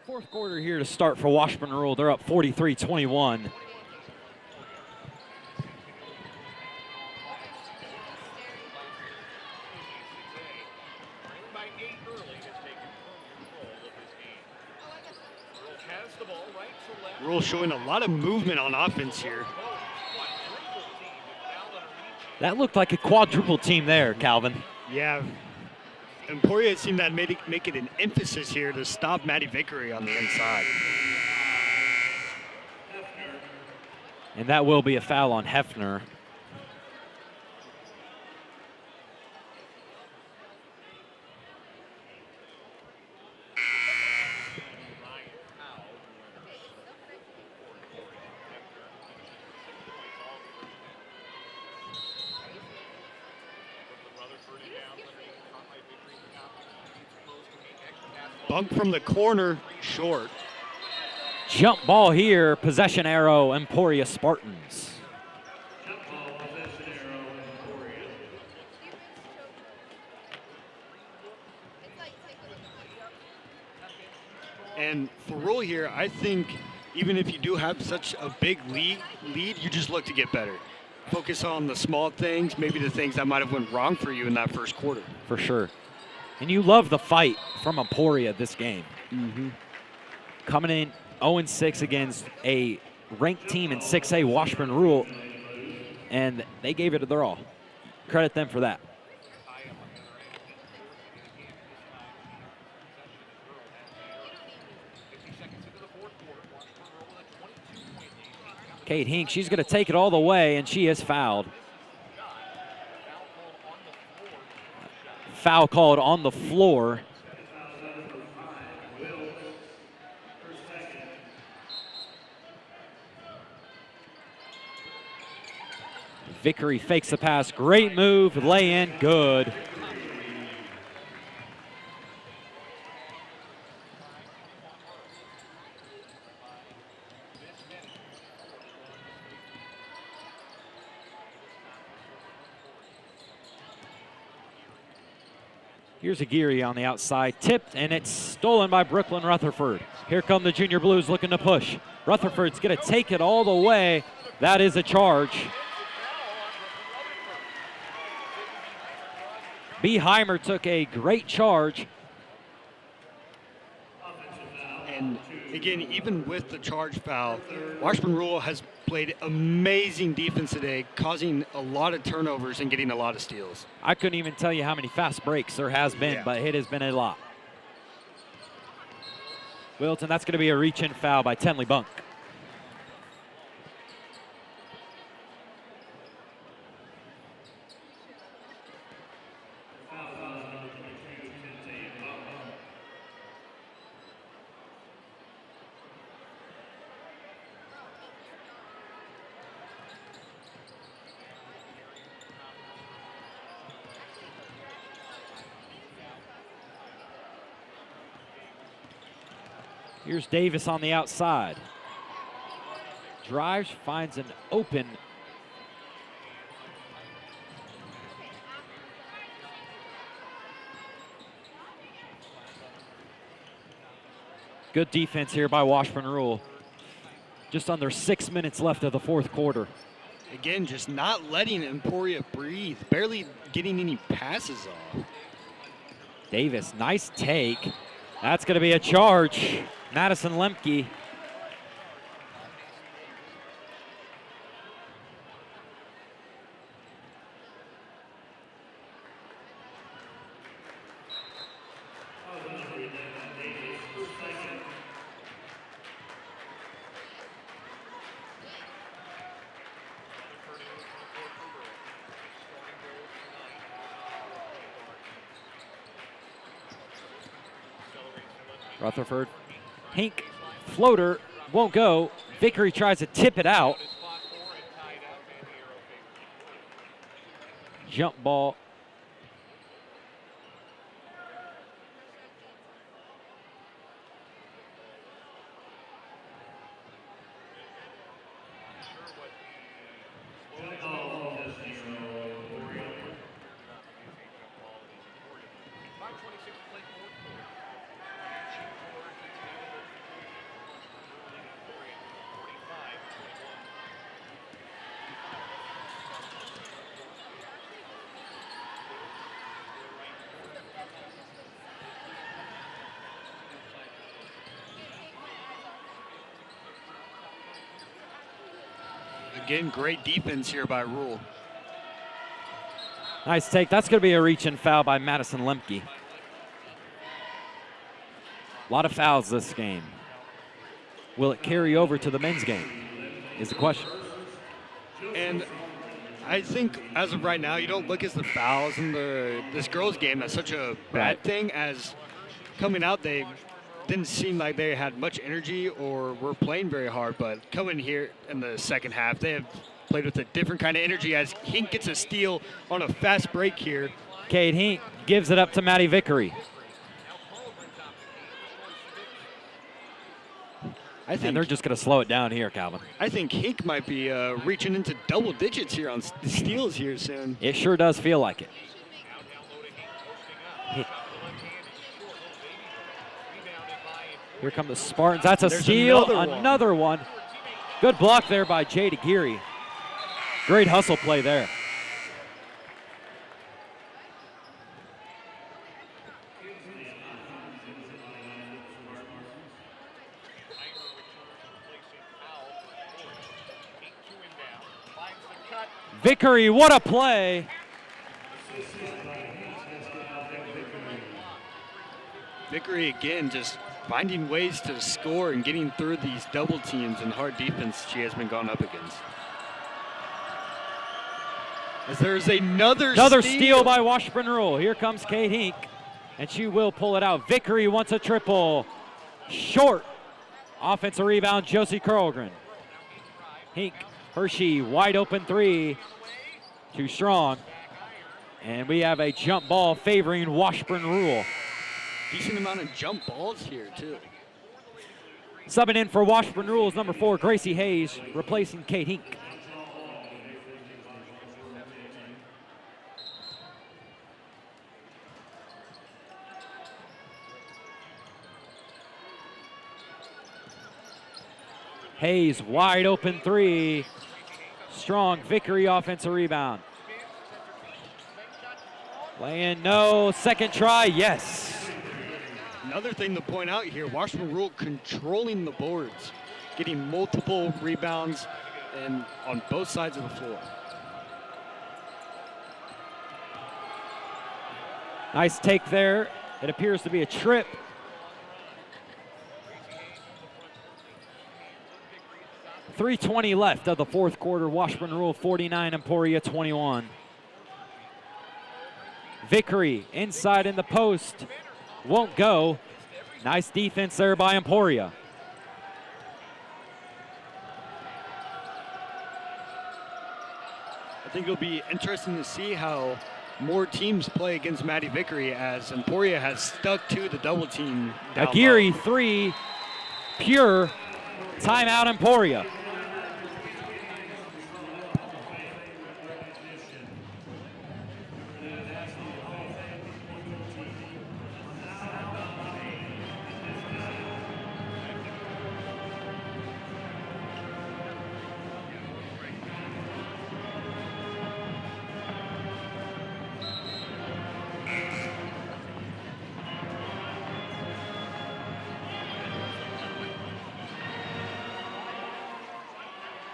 Speaker 3: Fourth quarter here to start for Washburn Rural. They're up 43-21.
Speaker 2: By 8 early has taken full control of this game. Rural has
Speaker 5: Rural showing a lot of movement on offense here.
Speaker 3: That looked like a quadruple team there, Calvin.
Speaker 5: Yeah. Emporia seemed to make it an emphasis here to stop Maddie Vickery on the inside.
Speaker 3: And that will be a foul on Hefner.
Speaker 5: Bunk from the corner, short.
Speaker 3: Jump ball here, possession arrow, Emporia Spartans.
Speaker 5: And for Rural here, I think even if you do have such a big lead, you just look to get better. Focus on the small things, maybe the things that might have went wrong for you in that first quarter.
Speaker 3: For sure. And you love the fight from Emporia this game. Coming in 0-6 against a ranked team in 6A, Washburn Rural, and they gave it their all. Credit them for that. Kate Hink, she's going to take it all the way, and she is fouled. Foul called on the floor. Vickery fakes the pass. Great move. Lay in. Good. Here's Aguirre on the outside, tipped, and it's stolen by Brooklyn Rutherford. Here come the Junior Blues looking to push. Rutherford's going to take it all the way. That is a charge. Beheimer took a great charge.
Speaker 5: And again, even with the charge foul, Washburn Rural has played amazing defense today, causing a lot of turnovers and getting a lot of steals.
Speaker 3: I couldn't even tell you how many fast breaks there has been, but it has been a lot. Wilton, that's going to be a reach-in foul by Tenley Bunk. Here's Davis on the outside. Drives, finds an open. Good defense here by Washburn Rural. Just under 6 minutes left of the fourth quarter.
Speaker 5: Again, just not letting Emporia breathe, barely getting any passes off.
Speaker 3: Davis, nice take. That's going to be a charge. Madison Lemke. Rutherford. Hink, floater, won't go. Vickery tries to tip it out. Jump ball.
Speaker 5: Again, great defense here by Rural.
Speaker 3: Nice take. That's going to be a reach-in foul by Madison Lemke. A lot of fouls this game. Will it carry over to the men's game is the question.
Speaker 5: And I think as of right now, you don't look at the fouls in this girls' game as such a bad thing, as coming out they didn't seem like they had much energy or were playing very hard, but coming here in the second half, they have played with a different kind of energy as Hink gets a steal on a fast break here.
Speaker 3: Cade Hink gives it up to Maddie Vickery. And they're just going to slow it down here, Calvin.
Speaker 5: I think Hink might be reaching into double digits here on steals here soon.
Speaker 3: It sure does feel like it. Here come the Spartans. That's a steal. Another one. Good block there by Jada Geary. Great hustle play there. Vickery, what a play.
Speaker 5: Vickery again just finding ways to score and getting through these double teams and hard defense she has been going up against. As there's another
Speaker 3: steal by Washburn Rural. Here comes Cade Hink, and she will pull it out. Vickery wants a triple. Short. Offensive rebound, Josie Kohlgren. Hink, Hershey, wide open three. Too strong. And we have a jump ball favoring Washburn Rural.
Speaker 5: Decent amount of jump balls here, too.
Speaker 3: Subbing in for Washburn Rural is number 4, Gracie Hayes, replacing Cade Hink. Hayes, wide open three. Strong. Vickery offensive rebound. Lay in, no. Second try, yes.
Speaker 5: Another thing to point out here, Washburn Rural controlling the boards, getting multiple rebounds and on both sides of the floor.
Speaker 3: Nice take there. It appears to be a trip. .320 left of the fourth quarter. Washburn Rural 49, Emporia 21. Vickery inside in the post. Won't go. Nice defense there by Emporia.
Speaker 5: I think it'll be interesting to see how more teams play against Maddie Vickery, as Emporia has stuck to the double team.
Speaker 3: Aguirre three, pure. Timeout Emporia.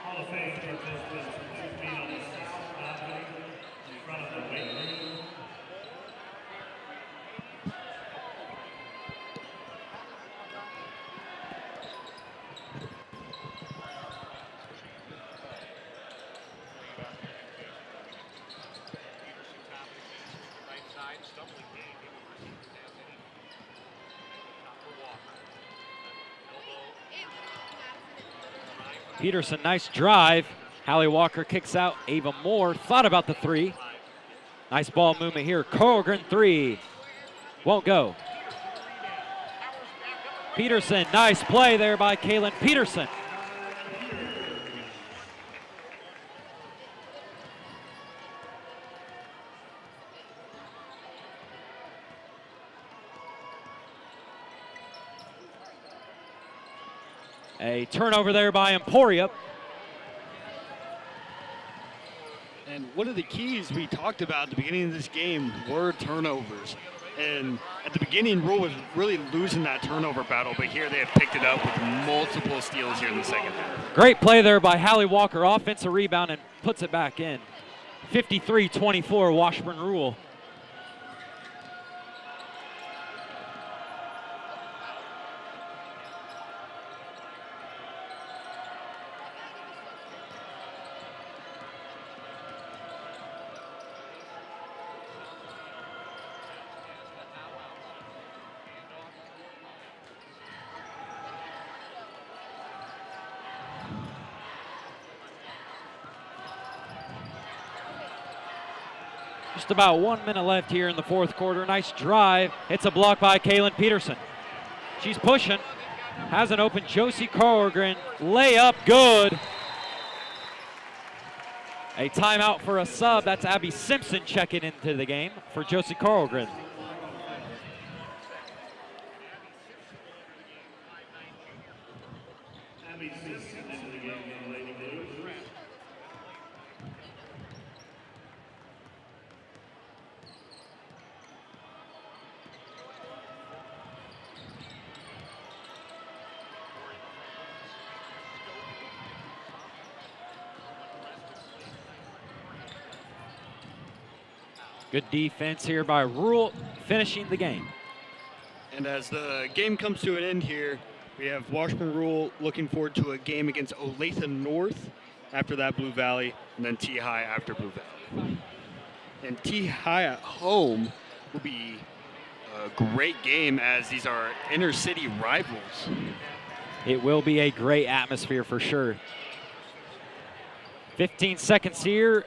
Speaker 1: Hall of Fame Inductees in front of the weight room.
Speaker 3: Peterson, nice drive. Hallie Walker kicks out. Ava Moore thought about the three. Nice ball movement here. Kohlgren three. Won't go. Peterson, nice play there by Kaylin Peterson. A turnover there by Emporia.
Speaker 5: And one of the keys we talked about at the beginning of this game were turnovers. And at the beginning, Rural was really losing that turnover battle, but here they have picked it up with multiple steals here in the second half.
Speaker 3: Great play there by Hallie Walker. Offensive rebound and puts it back in. 53-24, Washburn Rural. Just about 1 minute left here in the fourth quarter. Nice drive. It's a block by Kaylin Peterson. She's pushing. Has an open Josie Kohlgren. Layup good. A timeout for a sub. That's Abby Simpson checking into the game for Josie Kohlgren. Good defense here by Rural, finishing the game.
Speaker 5: And as the game comes to an end here, we have Washburn Rural looking forward to a game against Olathe North after that Blue Valley, and then T-High after Blue Valley. And T-High at home will be a great game as these are inner city rivals.
Speaker 3: It will be a great atmosphere for sure. 15 seconds here.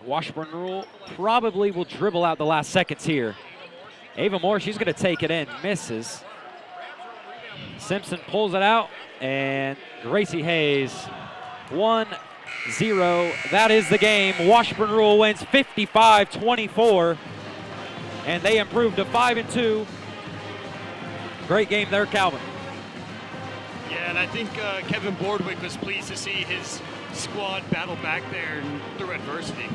Speaker 3: Washburn Rural probably will dribble out the last seconds here. Ava Moore, she's going to take it in, misses. Simpson pulls it out, and Gracie Hayes, 1-0. That is the game. Washburn Rural wins 55-24, and they improved to 5-2. Great game there, Calvin.
Speaker 5: Yeah, and I think Kevin Boardwick was pleased to see his squad battle back there through adversity.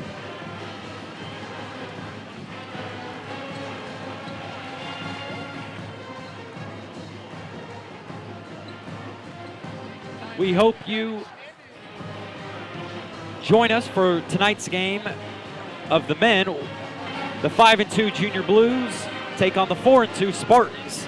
Speaker 3: We hope you join us for tonight's game of the men. The 5-2 Junior Blues take on the 4-2 Spartans.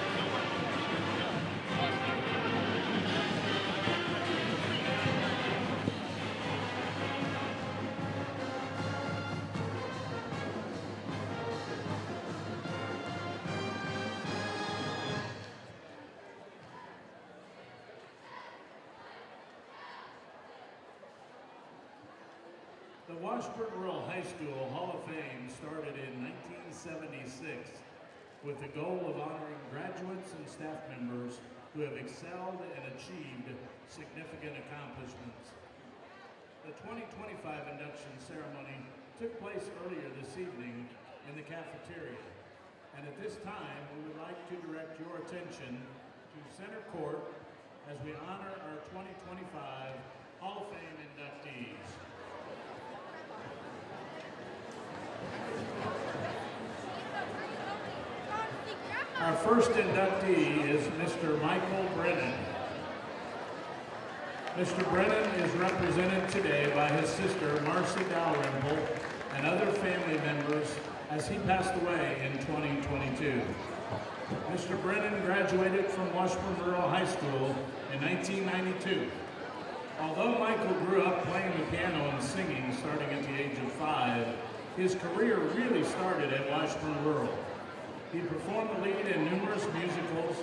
Speaker 1: The Washburn Rural High School Hall of Fame started in 1976 with the goal of honoring graduates and staff members who have excelled and achieved significant accomplishments. The 2025 induction ceremony took place earlier this evening in the cafeteria. And at this time, we would like to direct your attention to center court as we honor our 2025 Hall of Fame inductees. Our first inductee is Mr. Michael Brennan. Mr. Brennan is represented today by his sister, Marcy Dalrymple, and other family members as he passed away in 2022. Mr. Brennan graduated from Washburn Rural High School in 1992. Although Michael grew up playing the piano and singing starting at the age of 5, his career really started at Washburn Rural. He performed the lead in numerous musicals,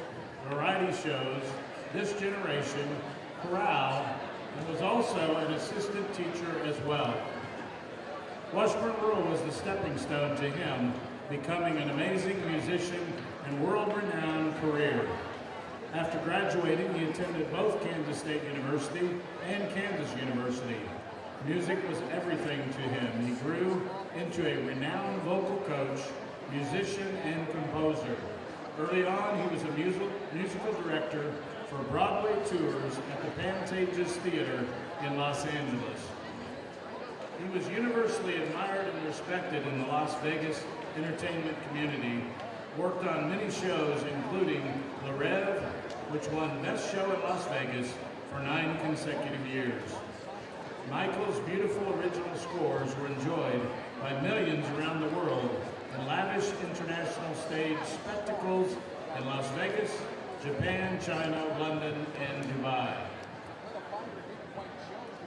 Speaker 1: variety shows, This Generation, chorale, and was also an assistant teacher as well. Washburn Rural was the stepping stone to him becoming an amazing musician and world-renowned career. After graduating, he attended both Kansas State University and Kansas University. Music was everything to him. He grew into a renowned vocal coach, musician, and composer. Early on, he was a musical director for Broadway tours at the Pantages Theater in Los Angeles. He was universally admired and respected in the Las Vegas entertainment community, worked on many shows including Le Rêve, which won Best Show in Las Vegas for 9 consecutive years. Michael's beautiful original scores were enjoyed by millions around the world in lavish international stage spectacles in Las Vegas, Japan, China, London, and Dubai.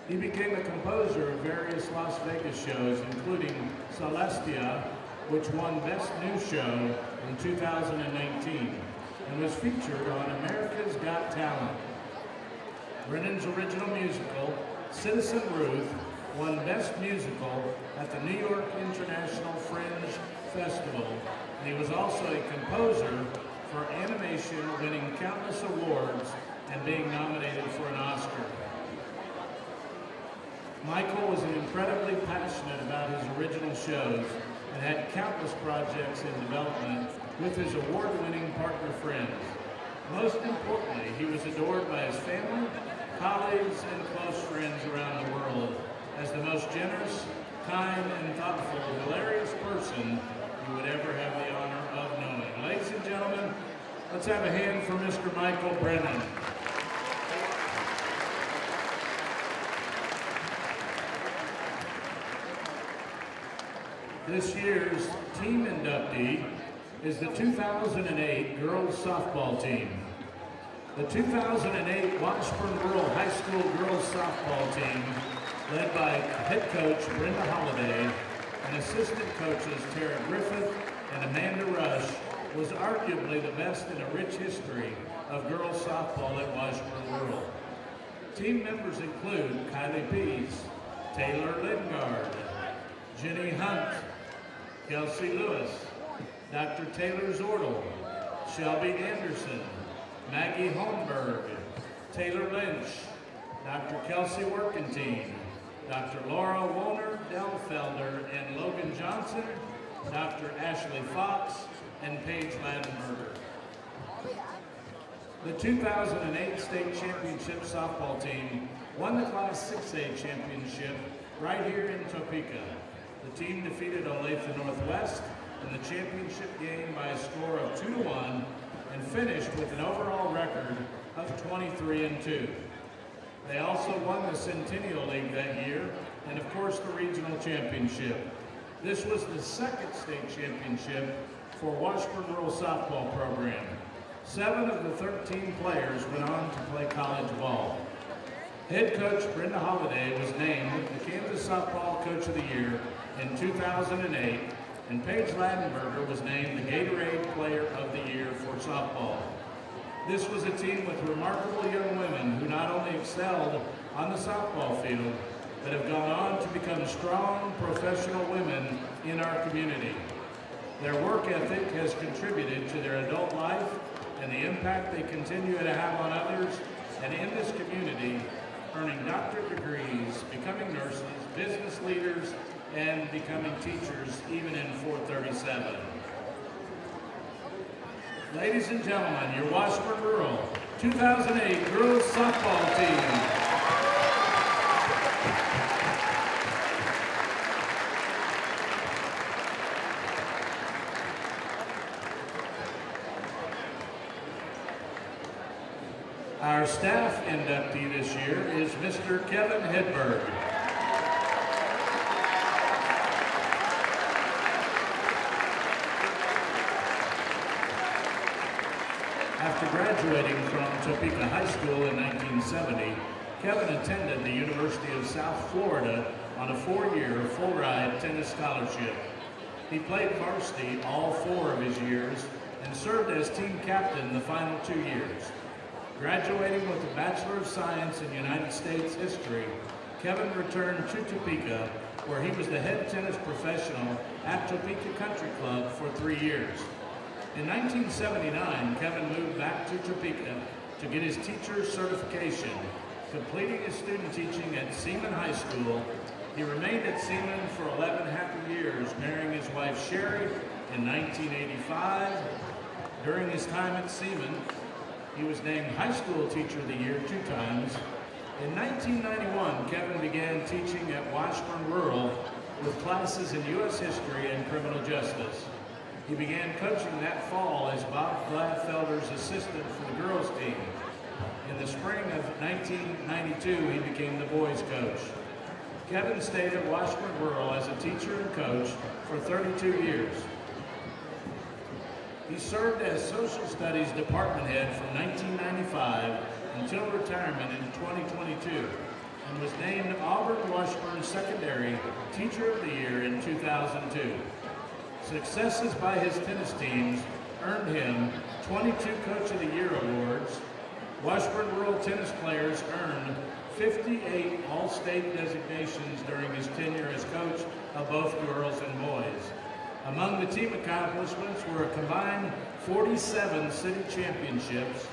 Speaker 1: He became a composer of various Las Vegas shows, including Celestia, which won Best New Show in 2018 and was featured on America's Got Talent. Brennan's original musical, Citizen Ruth, won Best Musical at the New York International Fringe Festival, and he was also a composer for animation, winning countless awards and being nominated for an Oscar. Michael was incredibly passionate about his original shows and had countless projects in development with his award-winning partner friends. Most importantly, he was adored by his family, colleagues, and close friends around the world as the most generous, kind, and thoughtful, hilarious person you would ever have the honor of knowing. Ladies and gentlemen, let's have a hand for Mr. Michael Brennan. This year's team inductee is the 2008 girls softball team. The 2008 Washburn Rural High School girls softball team, led by head coach Brenda Holliday and assistant coaches Tara Griffith and Amanda Rush, was arguably the best in a rich history of girls softball at Washburn Rural. Team members include Kylie Pease, Taylor Lingard, Jenny Hunt, Kelsey Lewis, Dr. Taylor Zordel, Shelby Anderson, Maggie Holmberg, Taylor Lynch, Dr. Kelsey Workentine, Dr. Laura Wohner Delfelder and Logan Johnson, Dr. Ashley Fox, and Paige Ladenberger. The 2008 state championship softball team won the Class 6A championship right here in Topeka. The team defeated Olathe Northwest in the championship game by a score of 2-1 and finished with an overall record of 23-2. They also won the Centennial League that year and of course the regional championship. This was the second state championship for Washburn Rural softball program. 7 of the 13 players went on to play college ball. Head coach Brenda Holliday was named the Kansas Softball Coach of the Year in 2008, and Paige Ladenberger was named the Gatorade Player of the Year for softball. This was a team with remarkable young women who not only excelled on the softball field, but have gone on to become strong professional women in our community. Their work ethic has contributed to their adult life and the impact they continue to have on others and in this community, earning doctorate degrees, becoming nurses, business leaders, and becoming teachers even in 437. Ladies and gentlemen, your Washburn Rural 2008 girls softball team. Our staff inductee this year is Mr. Kevin Hedberg. After graduating from Topeka High School in 1970, Kevin attended the University of South Florida on a 4-year full-ride tennis scholarship. He played varsity all 4 of his years and served as team captain the final 2 years. Graduating with a Bachelor of Science in United States History, Kevin returned to Topeka, where he was the head tennis professional at Topeka Country Club for 3 years. In 1979, Kevin moved back to Topeka to get his teacher's certification. Completing his student teaching at Seaman High School, he remained at Seaman for 11 happy years, marrying his wife Sherry in 1985. During his time at Seaman, he was named High School Teacher of the Year 2 times. In 1991, Kevin began teaching at Washburn Rural with classes in U.S. history and criminal justice. He began coaching that fall as Bob Gladfelder's assistant for the girls team. In the spring of 1992, he became the boys coach. Kevin stayed at Washburn Rural as a teacher and coach for 32 years. He served as social studies department head from 1995 until retirement in 2022 and was named Auburn-Washburn Secondary Teacher of the Year in 2002. Successes by his tennis teams earned him 22 Coach of the Year awards. Washburn Rural tennis players earned 58 All-State designations during his tenure as coach of both girls and boys. Among the team accomplishments were a combined 47 city championships,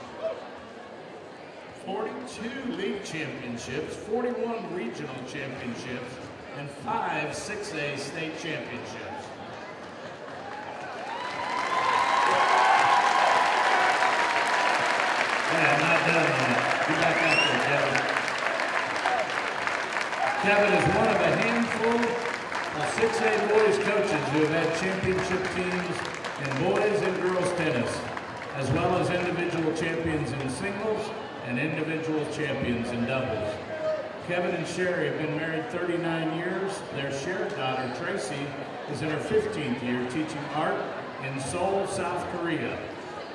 Speaker 1: 42 league championships, 41 regional championships, and 5 6A state championships. Yeah, I'm not done yet. Get back out there, Kevin. Kevin is one of a handful of 6A boys coaches who have had championship teams in boys and girls tennis, as well as individual champions in singles and individual champions in doubles. Kevin and Sherry have been married 39 years. Their shared daughter, Tracy, is in her 15th year teaching art in Seoul, South Korea.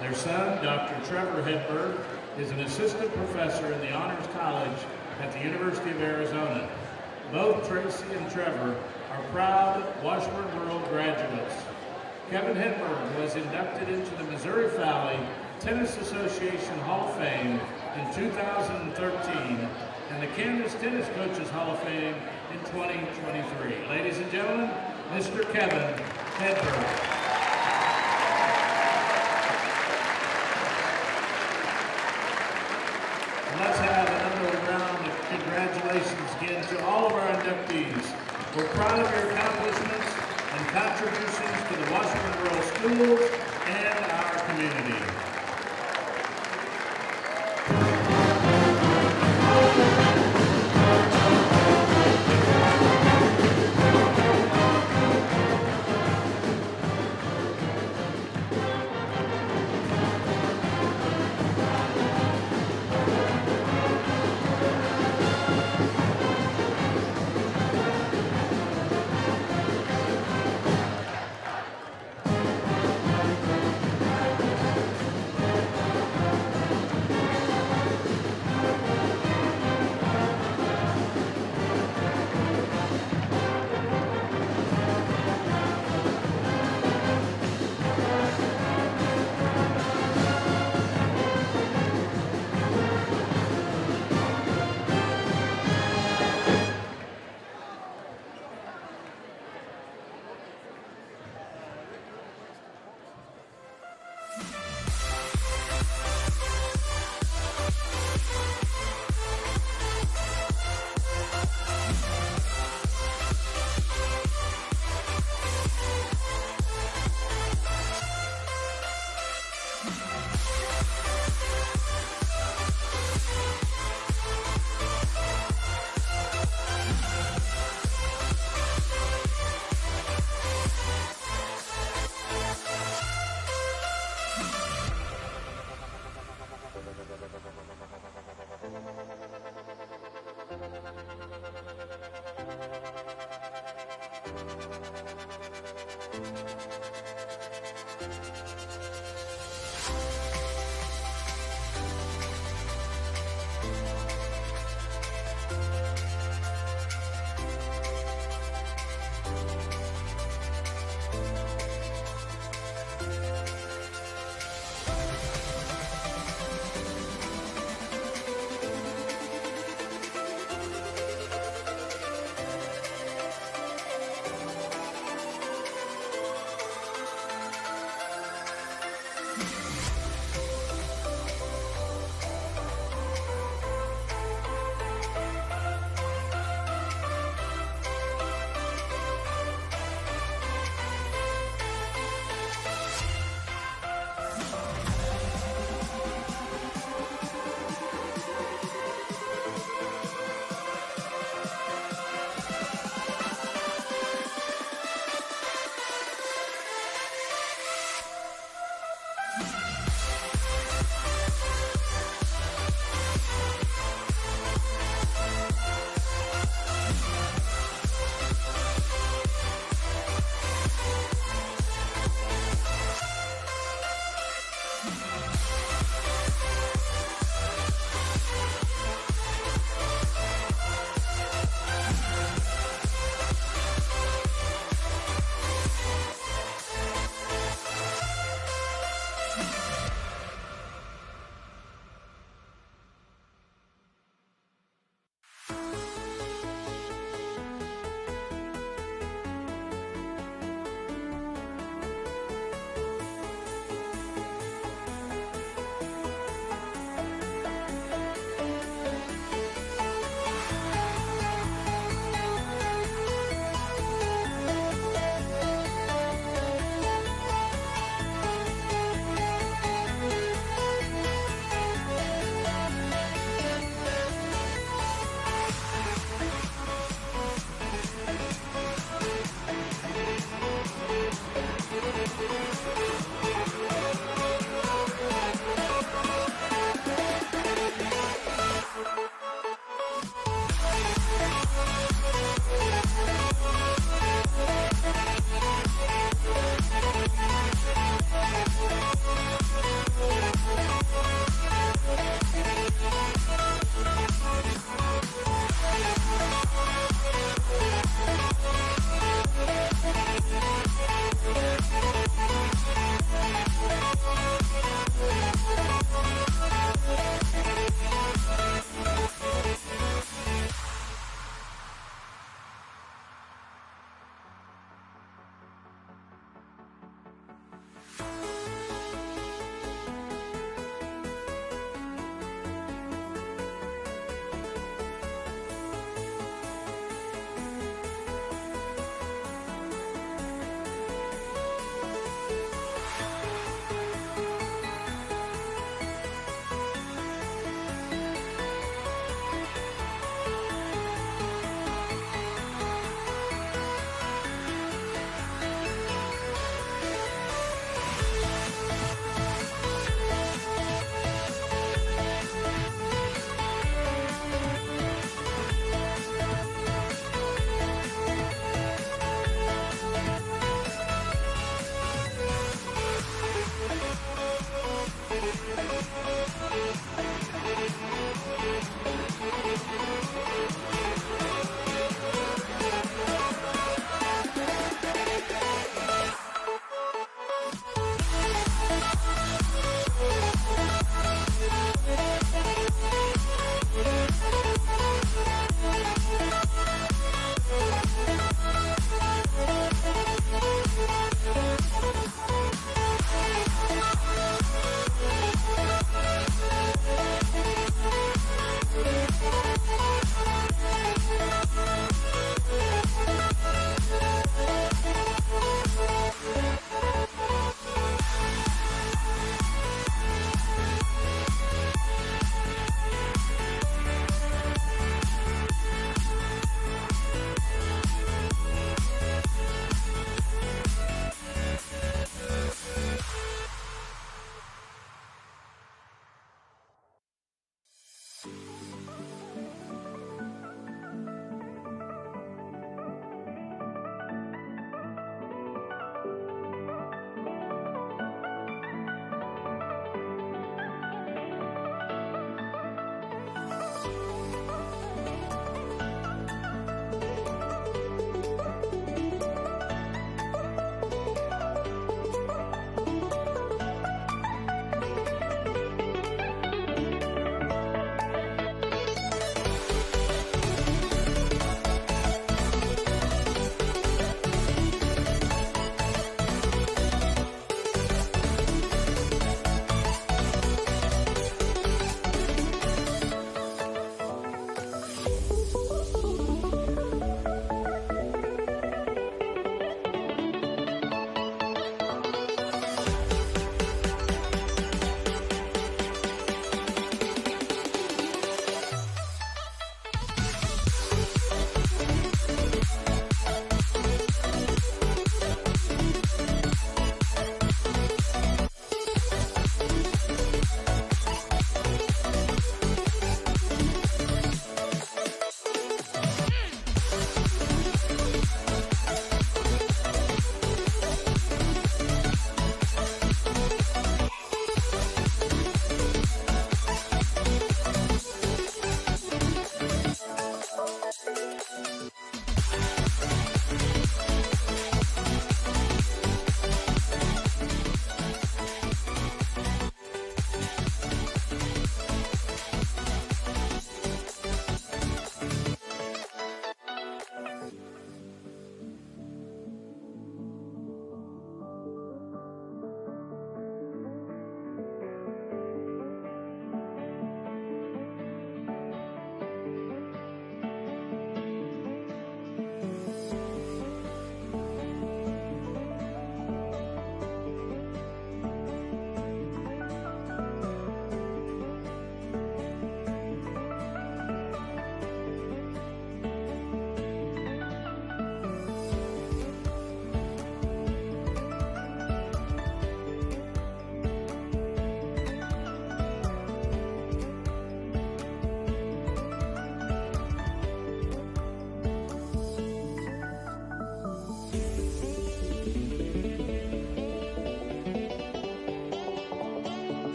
Speaker 1: Their son, Dr. Trevor Hedberg, is an assistant professor in the Honors College at the University of Arizona. Both Tracy and Trevor are proud Washburn Rural graduates. Kevin Hedberg was inducted into the Missouri Valley Tennis Association Hall of Fame in 2013 and the Kansas Tennis Coaches Hall of Fame in 2023. Ladies and gentlemen, Mr. Kevin Hedberg. Let's have another round of congratulations again to all of our inductees. We're proud of your accomplishments and contributions to the Washburn Rural Schools and our community.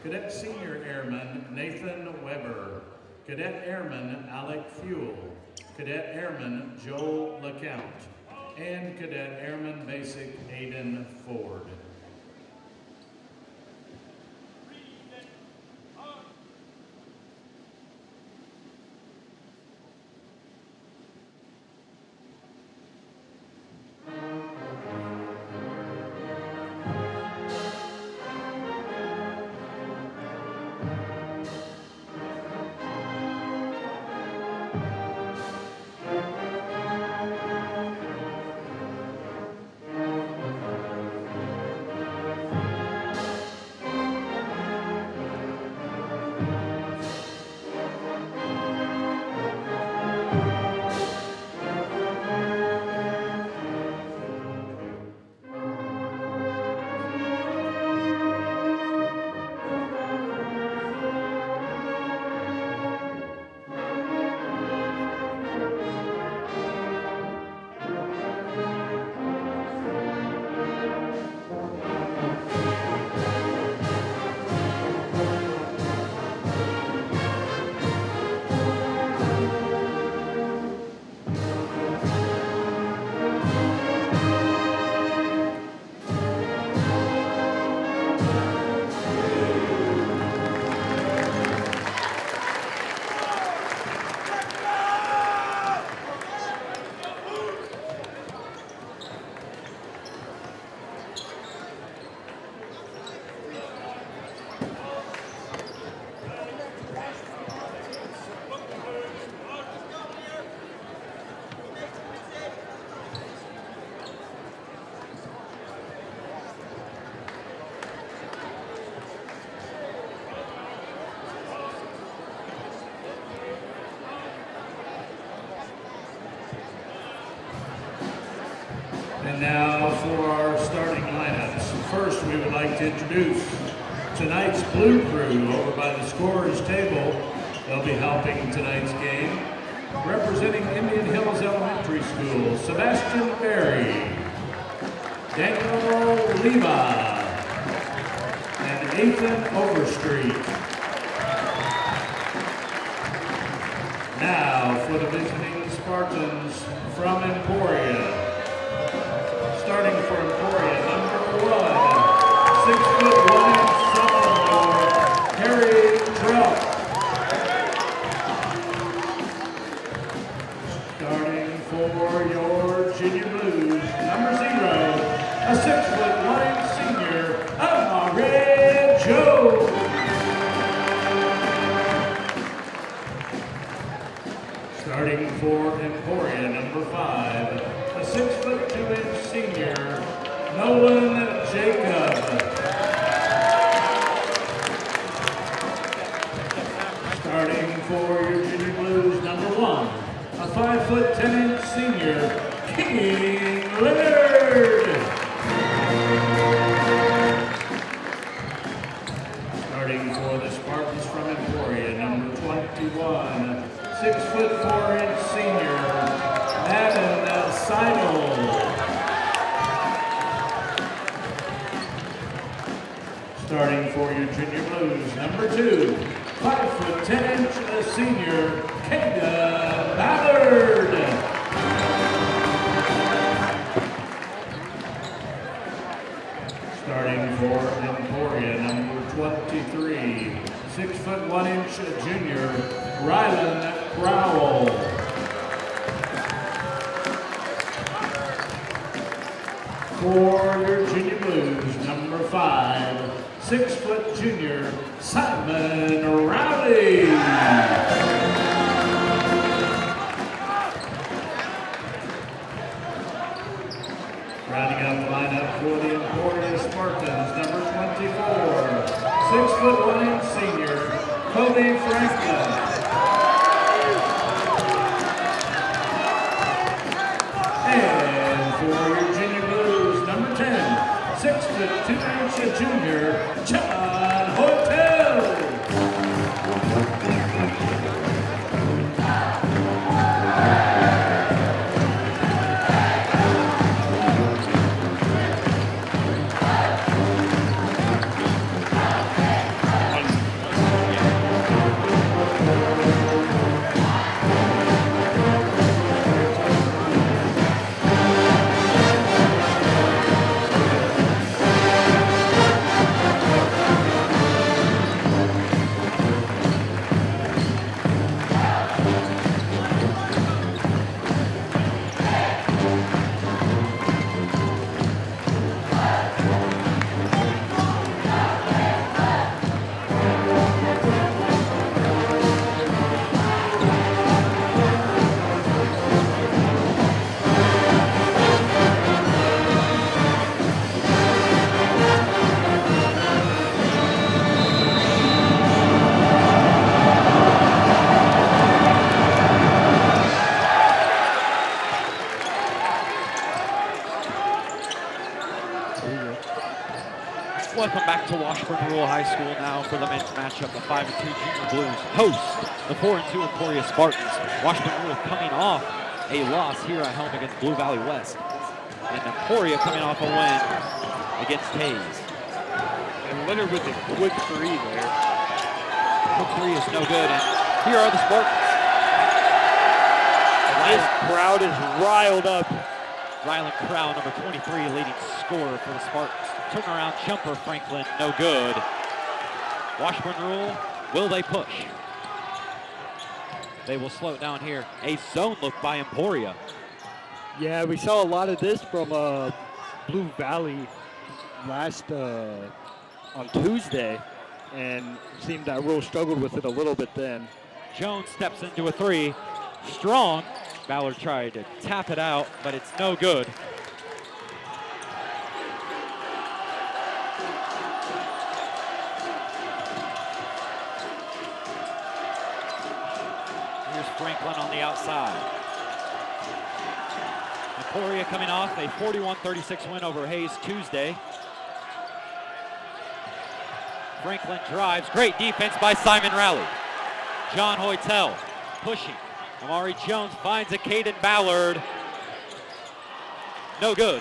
Speaker 1: Cadet Senior Airman Nathan Weber, Cadet Airman Alec Fuel, Cadet Airman Joel LeCount, and Cadet Airman Basic Aiden Ford. And now for our starting lineups. First, we would like to introduce tonight's Blue Crew over by the scorer's table. They'll be helping tonight's game. Representing Indian Hills Elementary School, Sebastian Berry, Daniel Leva, and Ethan Overstreet. Now for the visiting Spartans from Emporia. Starting for Emporia, number 1, 6'1" sophomore, Harry Trout. Starting for your Junior Blues, number 0, a 6'1" senior, Amare Joe. Starting for Emporia, number 5, a 6'2" senior, Nolan Jacob. Starting for your Junior Blues, number 1, a 5'10" senior, King Leonard. Starting for the Spartans from Emporia, number 21, 6'4" senior, Maddison Bahr. Starting for your Junior Blues, number 2, 5'10" senior, Kenda Ballard. Starting for Emporia, number 23, 6'1" junior, Rylan Crowell. For your Junior Blues, number 5, 6' junior, Simon Rowley. Rounding out the lineup for the Emporia Spartans, number 24, 6'1" senior, Cody Franklin. And for your Junior Blues, number 10, 6'2" junior, John Hotel.
Speaker 3: for the men's matchup. The 5-2 Junior Blues host the 4-2 Emporia Spartans. Washburn Rural coming off a loss here at home against Blue Valley West. And Emporia coming off a win against Hayes.
Speaker 4: And Leonard with a quick three there.
Speaker 3: Quick three is no good, and here are the Spartans.
Speaker 4: This crowd is riled up.
Speaker 3: Rylan Crow, number 23, leading scorer for the Spartans. Turnaround jumper, Franklin, no good. Washburn Rural, will they push? They will slow it down here. A zone look by Emporia.
Speaker 4: Yeah, we saw a lot of this from Blue Valley last on Tuesday, and it seemed that Rural struggled with it a little bit then.
Speaker 3: Jones steps into a three. Strong. Ballard tried to tap it out, but it's no good. Here's Franklin on the outside. Emporia coming off a 41-36 win over Hayes Tuesday. Franklin drives. Great defense by Simon Rowley. John Hoytel pushing. Amari Jones finds a Caden Ballard. No good.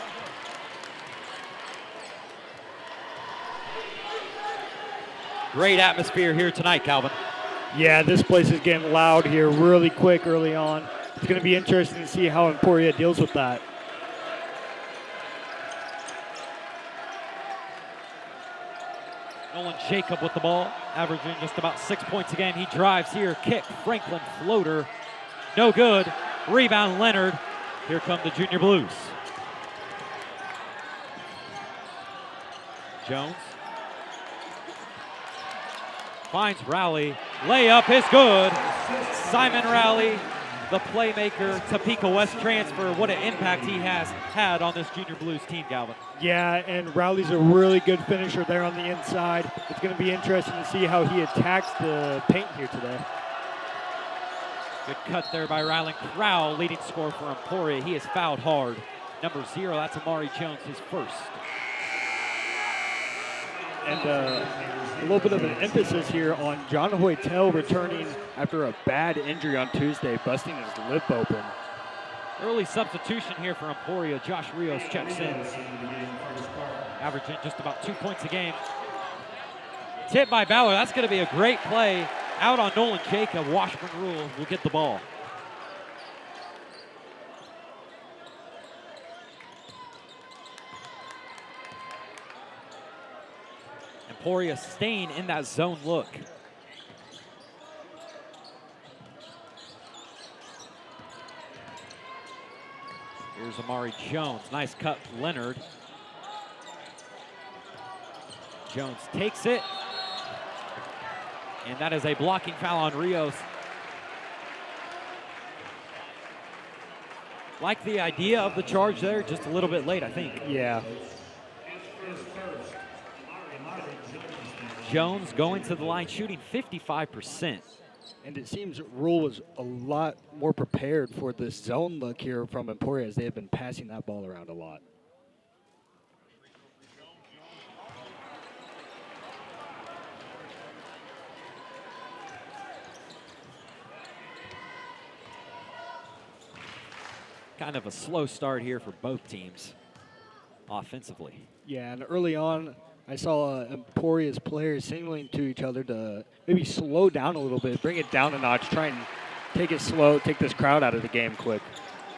Speaker 3: Great atmosphere here tonight, Calvin.
Speaker 5: Yeah, this place is getting loud here really quick early on. It's going to be interesting to see how Emporia deals with that.
Speaker 3: Nolan Jacob with the ball, averaging just about 6 points a game. He drives here, kick, Franklin floater. No good. Rebound, Leonard. Here come the Junior Blues. Jones finds Rowley. Layup is good. Simon Rowley, the playmaker, Topeka West transfer. What an impact he has had on this Junior Blues team, Galvin.
Speaker 5: Yeah, and Rowley's a really good finisher there on the inside. It's going to be interesting to see how he attacks the paint here today.
Speaker 3: Good cut there by Rylan Crow, leading scorer for Emporia. He is fouled hard. Number 0, that's Amari Jones, his first.
Speaker 5: And a little bit of an emphasis here on John Hoytel returning after a bad injury on Tuesday, busting his lip open.
Speaker 3: Early substitution here for Emporia. Josh Rios checks in, averaging just about 2 points a game. Tip by Ballard. That's going to be a great play. Out on Nolan Jacob. Washburn Rural will get the ball. Emporia staying in that zone look. Here's Amari Jones. Nice cut, Leonard. Jones takes it. And that is a blocking foul on Rios. Like the idea of the charge there, just a little bit late, I think.
Speaker 5: Yeah.
Speaker 3: Jones going to the line, shooting 55%.
Speaker 5: And it seems Rural was a lot more prepared for this zone look here from Emporia, as they have been passing that ball around a lot.
Speaker 3: Kind of a slow start here for both teams offensively.
Speaker 5: Yeah, and early on, I saw Emporia's players signaling to each other to maybe slow down a little bit, bring it down a notch, try and take it slow, take this crowd out of the game quick.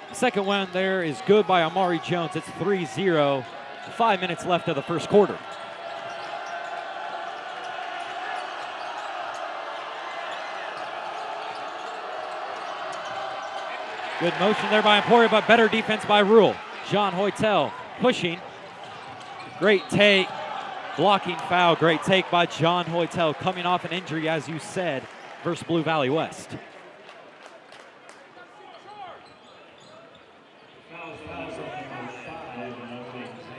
Speaker 3: The second one there is good by Amari Jones. It's 3-0, 5 minutes left of the first quarter. Good motion there by Emporia, but better defense by Rural. John Hoytel pushing. Great take. Blocking foul. Great take by John Hoytel, coming off an injury, as you said, versus Blue Valley West.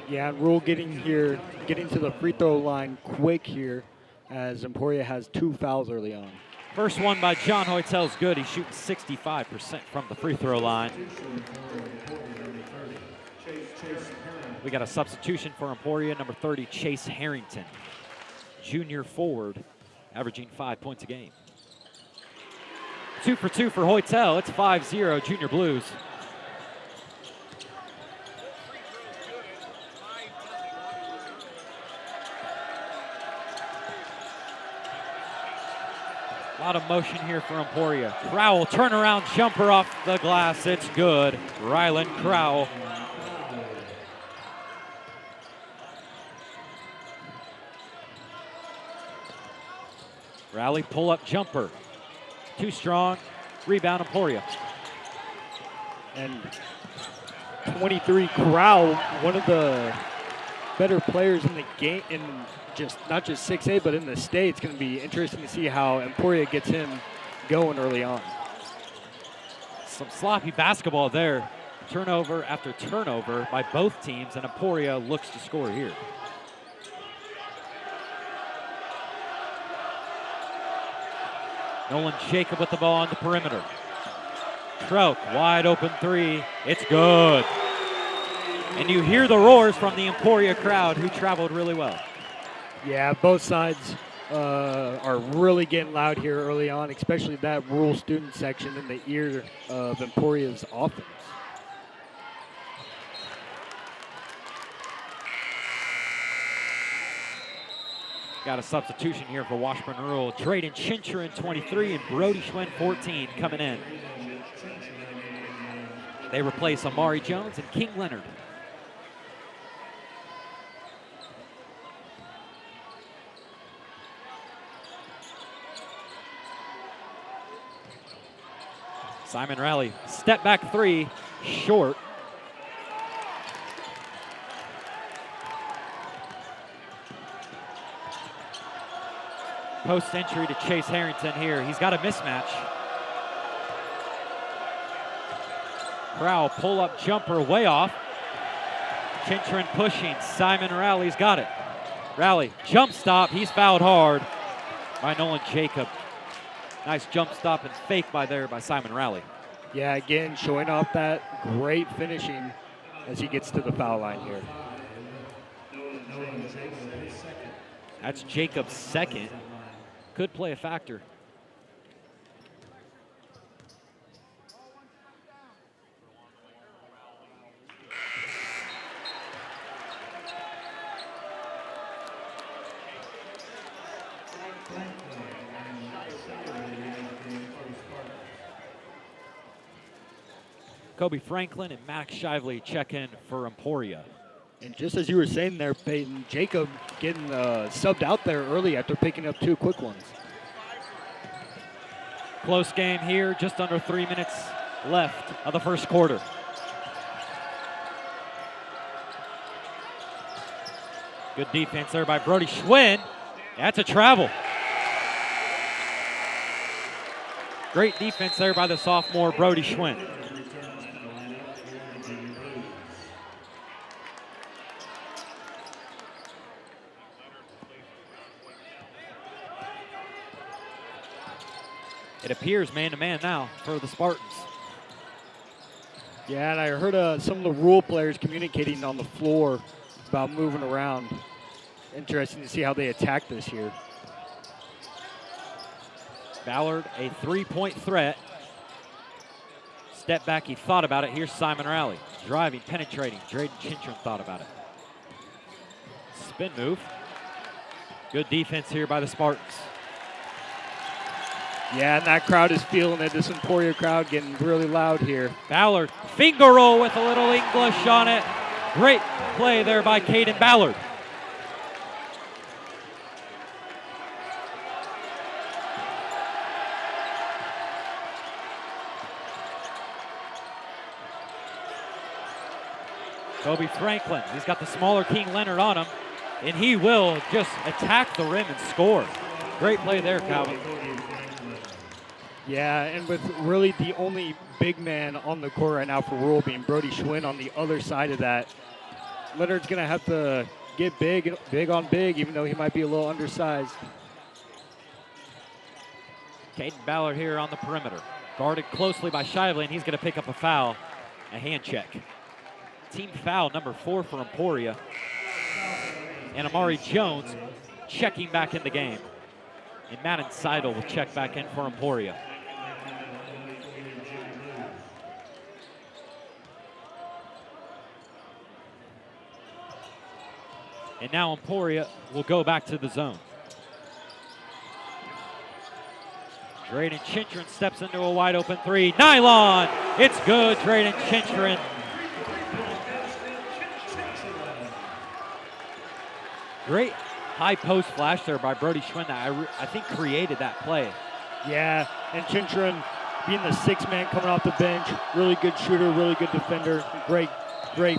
Speaker 5: Yeah, and Rural getting to the free throw line quick here, as Emporia has 2 fouls early on.
Speaker 3: First one by John Hoytel is good. He's shooting 65% from the free throw line. We got a substitution for Emporia, number 30, Chase Harrington. Junior forward averaging 5 points a game. 2 for 2 for Hoytel. It's 5-0 Junior Blues. A lot of motion here for Emporia. Crowell, turnaround jumper off the glass. It's good. Rylan Crowell. Rally pull-up jumper. Too strong. Rebound Emporia.
Speaker 4: And 23 Crowell, one of the better players in the game, in just not just 6A, but in the state. It's going to be interesting to see how Emporia gets him going early on.
Speaker 3: Some sloppy basketball there. Turnover after turnover by both teams, and Emporia looks to score here. Nolan Jacob with the ball on the perimeter. Trout, wide open three. It's good. And you hear the roars from the Emporia crowd, who traveled really well.
Speaker 4: Yeah, both sides are really getting loud here early on, especially that rural student section in the ear of Emporia's offense.
Speaker 3: Got a substitution here for Washburn Rural. Drayden Chincherin, 23, and Brody Schwinn, 14, coming in. They replace Amari Jones and King Leonard. Simon Rally, step back three, short. Post entry to Chase Harrington here. He's got a mismatch. Crowell pull-up jumper way off. Chincherin pushing. Simon Rally's got it. Rally, jump stop. He's fouled hard by Nolan Jacob. Nice jump stop and fake by Simon Rally.
Speaker 4: Yeah, again, showing off that great finishing as he gets to the foul line here.
Speaker 3: That's Jacob's second. Could play a factor. Kobe Franklin and Max Shively check in for Emporia.
Speaker 4: And just as you were saying there, Peyton, Jacob getting subbed out there early after picking up two quick ones.
Speaker 3: Close game here, just under 3 minutes left of the first quarter. Good defense there by Brody Schwinn. That's a travel. Great defense there by the sophomore Brody Schwinn. It appears man-to-man now for the Spartans.
Speaker 4: Yeah, and I heard some of the rural players communicating on the floor about moving around. Interesting to see how they attack this here.
Speaker 3: Ballard, a three-point threat. Step back, he thought about it. Here's Simon Rally. Driving, penetrating. Drayden Chincherin thought about it. Spin move. Good defense here by the Spartans.
Speaker 4: Yeah, and that crowd is feeling it. This Emporia crowd getting really loud here.
Speaker 3: Ballard, finger roll with a little English on it. Great play there by Caden Ballard. Kobe Franklin, he's got the smaller King Leonard on him, and he will just attack the rim and score. Great play there, Calvin.
Speaker 4: Yeah, and with really the only big man on the court right now for Rural being Brody Schwinn on the other side of that, Leonard's going to have to get big on big, even though he might be a little undersized.
Speaker 3: Caden Ballard here on the perimeter. Guarded closely by Shively, and he's going to pick up a foul, a hand check. Team foul number 4 for Emporia. And Amari Jones checking back in the game. And Madden Seidel will check back in for Emporia. And now Emporia will go back to the zone. Drayden Chintren steps into a wide open three. Nylon! It's good, Drayden Chintren. Great high post flash there by Brody Schwinn that I think created that play.
Speaker 5: Yeah, and Chintren being the sixth man coming off the bench, really good shooter, really good defender, great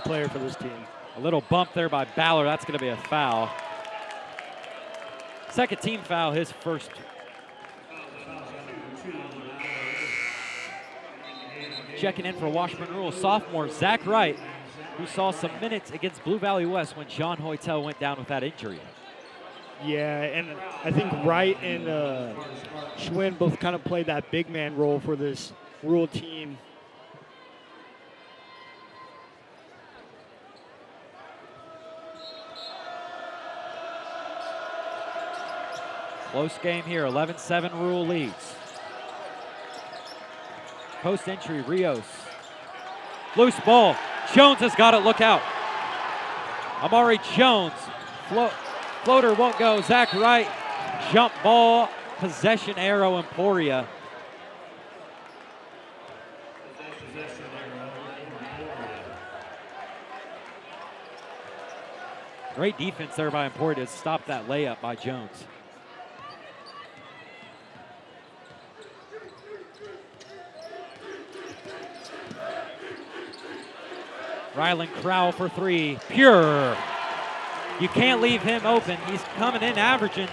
Speaker 5: player for this team.
Speaker 3: A little bump there by Ballard. That's going to be a foul. Second team foul, his first. Checking in for Washburn Rural sophomore Zach Wright, who saw some minutes against Blue Valley West when John Hoytel went down with that injury.
Speaker 5: Yeah, and I think Wright and Schwinn both kind of played that big man role for this Rural team.
Speaker 3: Close game here, 11-7 Rural leads. Post entry, Rios. Loose ball. Jones has got it, look out. Amari Jones. Floater won't go. Zach Wright. Jump ball. Possession arrow, Emporia. Great defense there by Emporia to stop that layup by Jones. Rylan Crowell for three, pure. You can't leave him open. He's coming in averaging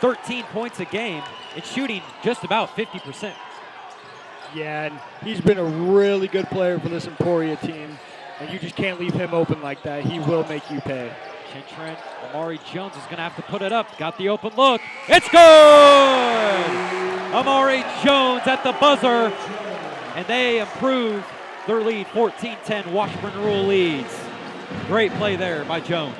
Speaker 3: 13 points a game and shooting just about 50%.
Speaker 5: Yeah, and he's been a really good player for this Emporia team, and you just can't leave him open like that. He will make you pay.
Speaker 3: Chintren, Amari Jones is gonna have to put it up. Got the open look, it's good! Amari Jones at the buzzer, and they improve their lead, 14-10, Washburn Rural leads. Great play there by Jones.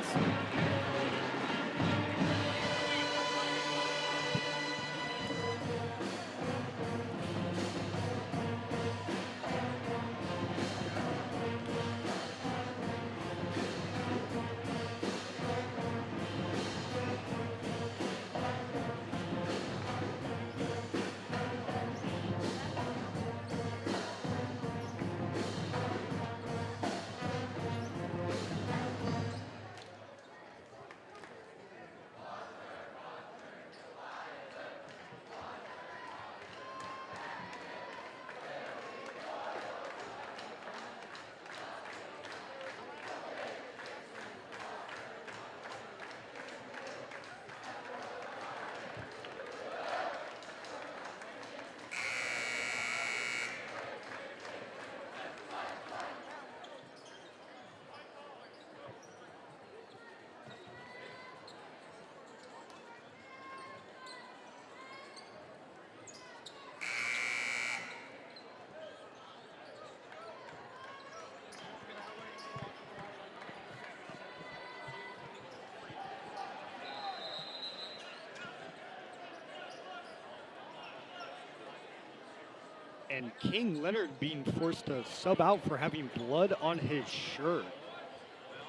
Speaker 5: And King Leonard being forced to sub out for having blood on his shirt.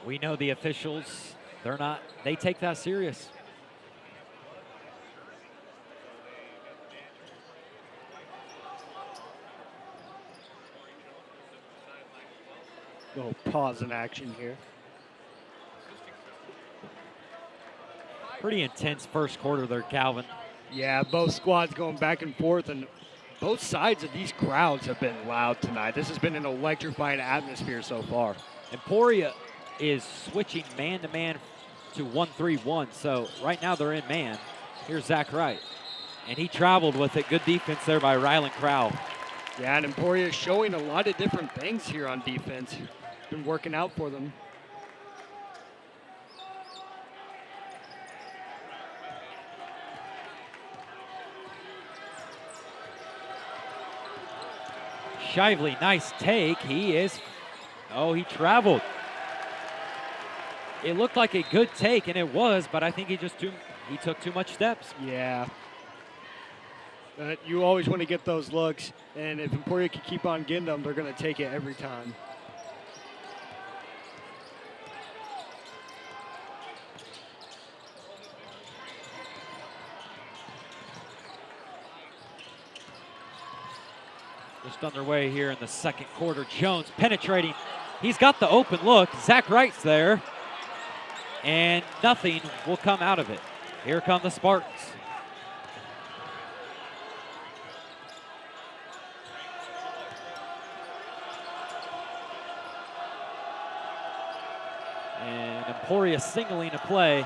Speaker 3: We know the officials, they take that serious.
Speaker 5: Little pause in action here.
Speaker 3: Pretty intense first quarter there, Calvin.
Speaker 5: Yeah, both squads going back and forth, and both sides of these crowds have been loud tonight. This has been an electrifying atmosphere so far.
Speaker 3: Emporia is switching man-to-man to 1-3-1, so right now they're in man. Here's Zach Wright, and he traveled with it. Good defense there by Rylan Crowell.
Speaker 5: Yeah, and Emporia is showing a lot of different things here on defense. Been working out for them.
Speaker 3: Shively, nice take. He traveled. It looked like a good take, and it was, but I think he took too much steps.
Speaker 5: Yeah. You always want to get those looks, and if Emporia can keep on getting them, they're going to take it every time.
Speaker 3: Just underway here in the second quarter. Jones penetrating. He's got the open look. Zach Wright's there. And nothing will come out of it. Here come the Spartans. And Emporia singling a play.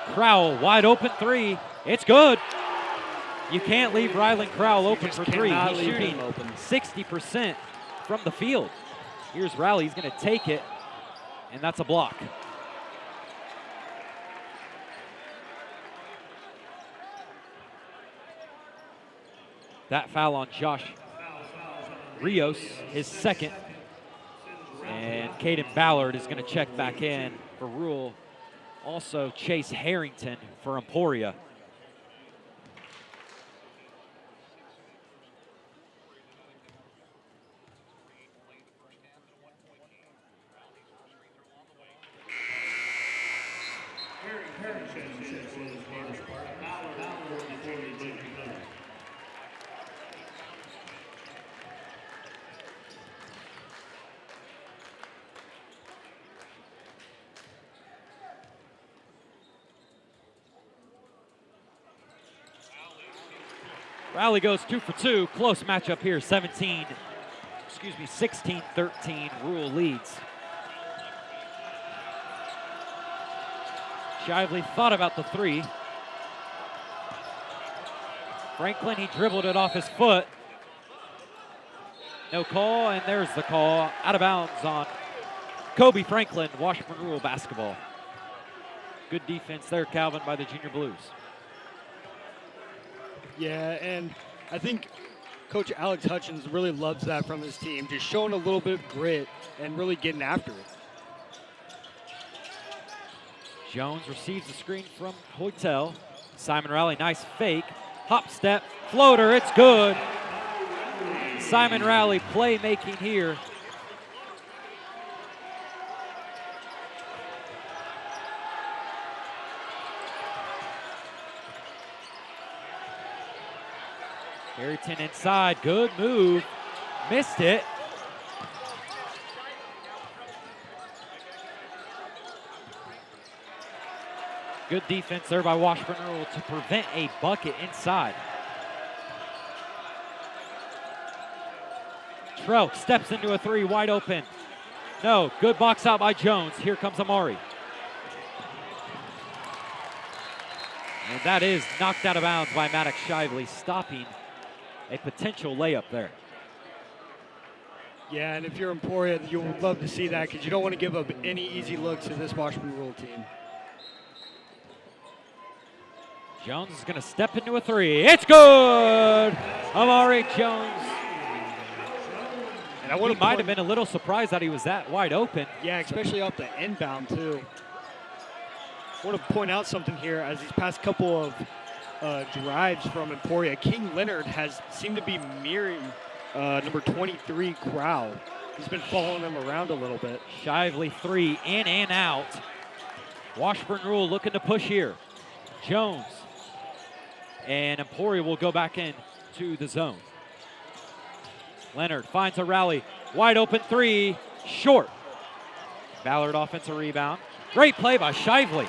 Speaker 3: Crowell, wide open three. It's good. You can't leave Rylan Crowell open for three. He's shooting 60% from the field. Here's Rowley. He's going to take it, and that's a block. That foul on Josh Rios, his second. And Caden Ballard is going to check back in for Rural. Also Chase Harrington for Emporia. Rowley goes 2 for 2. Close matchup here. 16-13. Rural leads. Shively thought about the three. Franklin, he dribbled it off his foot. No call, and there's the call. Out of bounds on Kobe Franklin, Washburn Rural basketball. Good defense there, Calvin, by the Junior Blues.
Speaker 5: Yeah, and I think Coach Alex Hutchins really loves that from his team, just showing a little bit of grit and really getting after it.
Speaker 3: Jones receives the screen from Hoytel. Simon Rowley, nice fake. Hop step, floater, it's good. Simon Rowley playmaking here. Harrington inside, good move. Missed it. Good defense there by Washburn Rural to prevent a bucket inside. Trelk steps into a three, wide open. No, good box out by Jones. Here comes Amari. And that is knocked out of bounds by Maddox Shively, stopping a potential layup there.
Speaker 5: Yeah, and if you're Emporia, you would love to see that because you don't want to give up any easy looks to this Washburn Rural team.
Speaker 3: Jones is going to step into a three. It's good! Amari Jones. And he might have been a little surprised that he was that wide open.
Speaker 5: Yeah, especially off the inbound, too. I want to point out something here. As these past couple of drives from Emporia, King Leonard has seemed to be mirroring number 23, Crowell. He's been following him around a little bit.
Speaker 3: Shively three, in and out. Washburn Rural looking to push here. Jones. And Emporia will go back in to the zone. Leonard finds a rally. Wide open three, short. Ballard offensive rebound. Great play by Shively.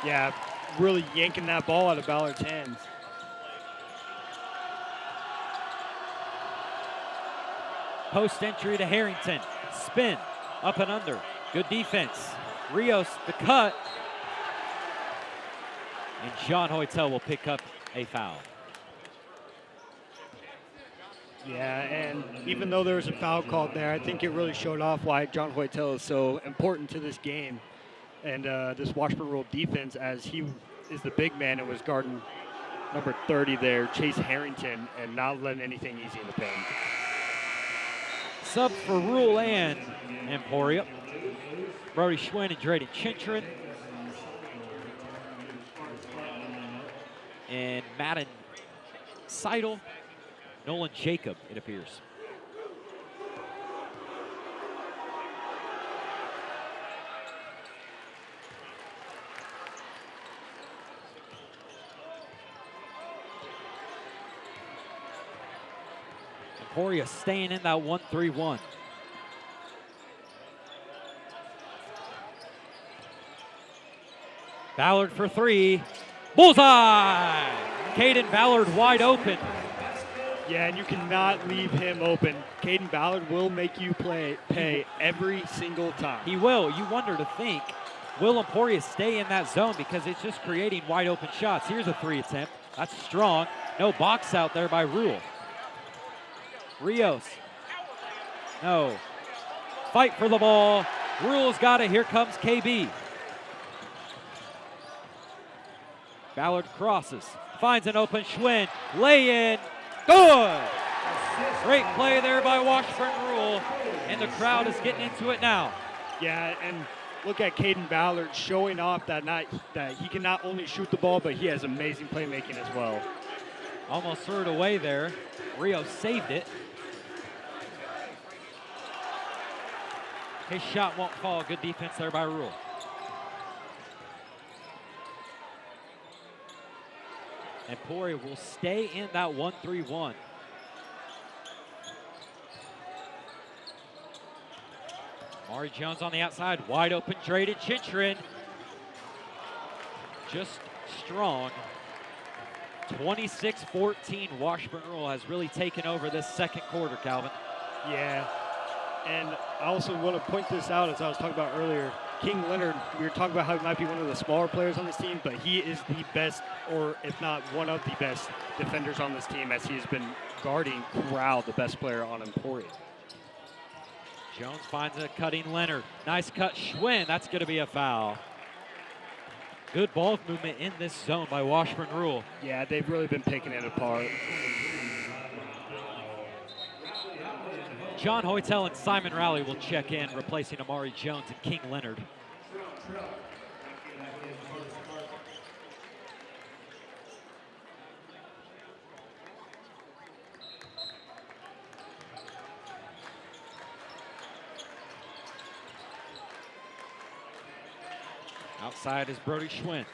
Speaker 5: Yeah, really yanking that ball out of Ballard's hands.
Speaker 3: Post entry to Harrington. Spin, up and under. Good defense. Rios, the cut. And John Hoytel will pick up a foul.
Speaker 5: Yeah, and even though there was a foul called there, I think it really showed off why John Hoytel is so important to this game and this Washburn Rural defense, as he is the big man and was guarding number 30 there, Chase Harrington, and not letting anything easy in the paint.
Speaker 3: Sub for Rural and Emporia. Brody Schwinn and Drayden Chintrin. and Madden Seidel, Nolan Jacob, it appears. Emporia staying in that 1-3-1. Ballard for three. Bullseye! Caden Ballard wide open.
Speaker 5: Yeah, and you cannot leave him open. Caden Ballard will make you pay every single time.
Speaker 3: He will. You wonder to think, will Emporia stay in that zone because it's just creating wide open shots. Here's a three attempt. That's strong. No box out there by Rule. Rios. No. Fight for the ball. Rule's got it. Here comes KB. Ballard crosses. Finds an open Schwinn. Lay in. Good. Great play there by Washburn Rural. And the crowd is getting into it now.
Speaker 5: Yeah, and look at Caden Ballard showing off that he can not only shoot the ball, but he has amazing playmaking as well.
Speaker 3: Almost threw it away there. Rios saved it. His shot won't fall. Good defense there by Rule. Emporia will stay in that 1-3-1. Mari Jones on the outside, wide open, Drayden Chincharin. Just strong. 26-14, Washburn Rural has really taken over this second quarter, Calvin.
Speaker 5: Yeah, and I also want to point this out, as I was talking about earlier. King Leonard, we were talking about how he might be one of the smaller players on this team, but he is the best, or if not one of the best defenders on this team, as he has been guarding Corral, the best player on Emporia.
Speaker 3: Jones finds a cutting Leonard. Nice cut, Schwinn. That's going to be a foul. Good ball movement in this zone by Washburn Rural.
Speaker 5: Yeah, they've really been picking it apart.
Speaker 3: John Hoytel and Simon Rowley will check in, replacing Amari Jones and King Leonard. Outside is Brody Schwinn.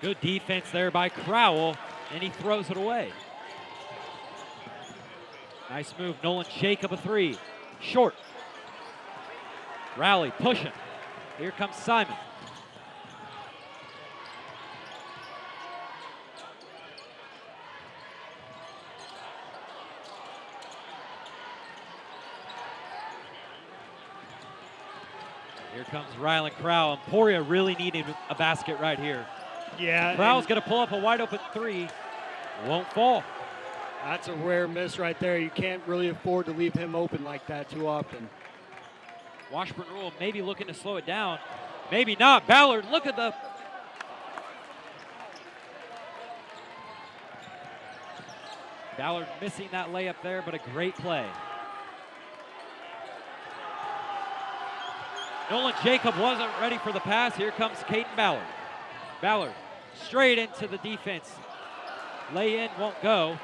Speaker 3: Good defense there by Crowell, and he throws it away. Nice move, Nolan Jacob a three. Short. Rowley pushing. Here comes Simon. Here comes Rylan Crowell. Emporia really needed a basket right here.
Speaker 5: Yeah.
Speaker 3: Crowell's going to pull up a wide open three. Won't fall.
Speaker 5: That's a rare miss right there. You can't really afford to leave him open like that too often.
Speaker 3: Washburn Rural maybe looking to slow it down. Maybe not. Ballard, look at the... Ballard missing that layup there, but a great play. Nolan Jacob wasn't ready for the pass. Here comes Caden Ballard. Ballard straight into the defense. Lay in, won't go.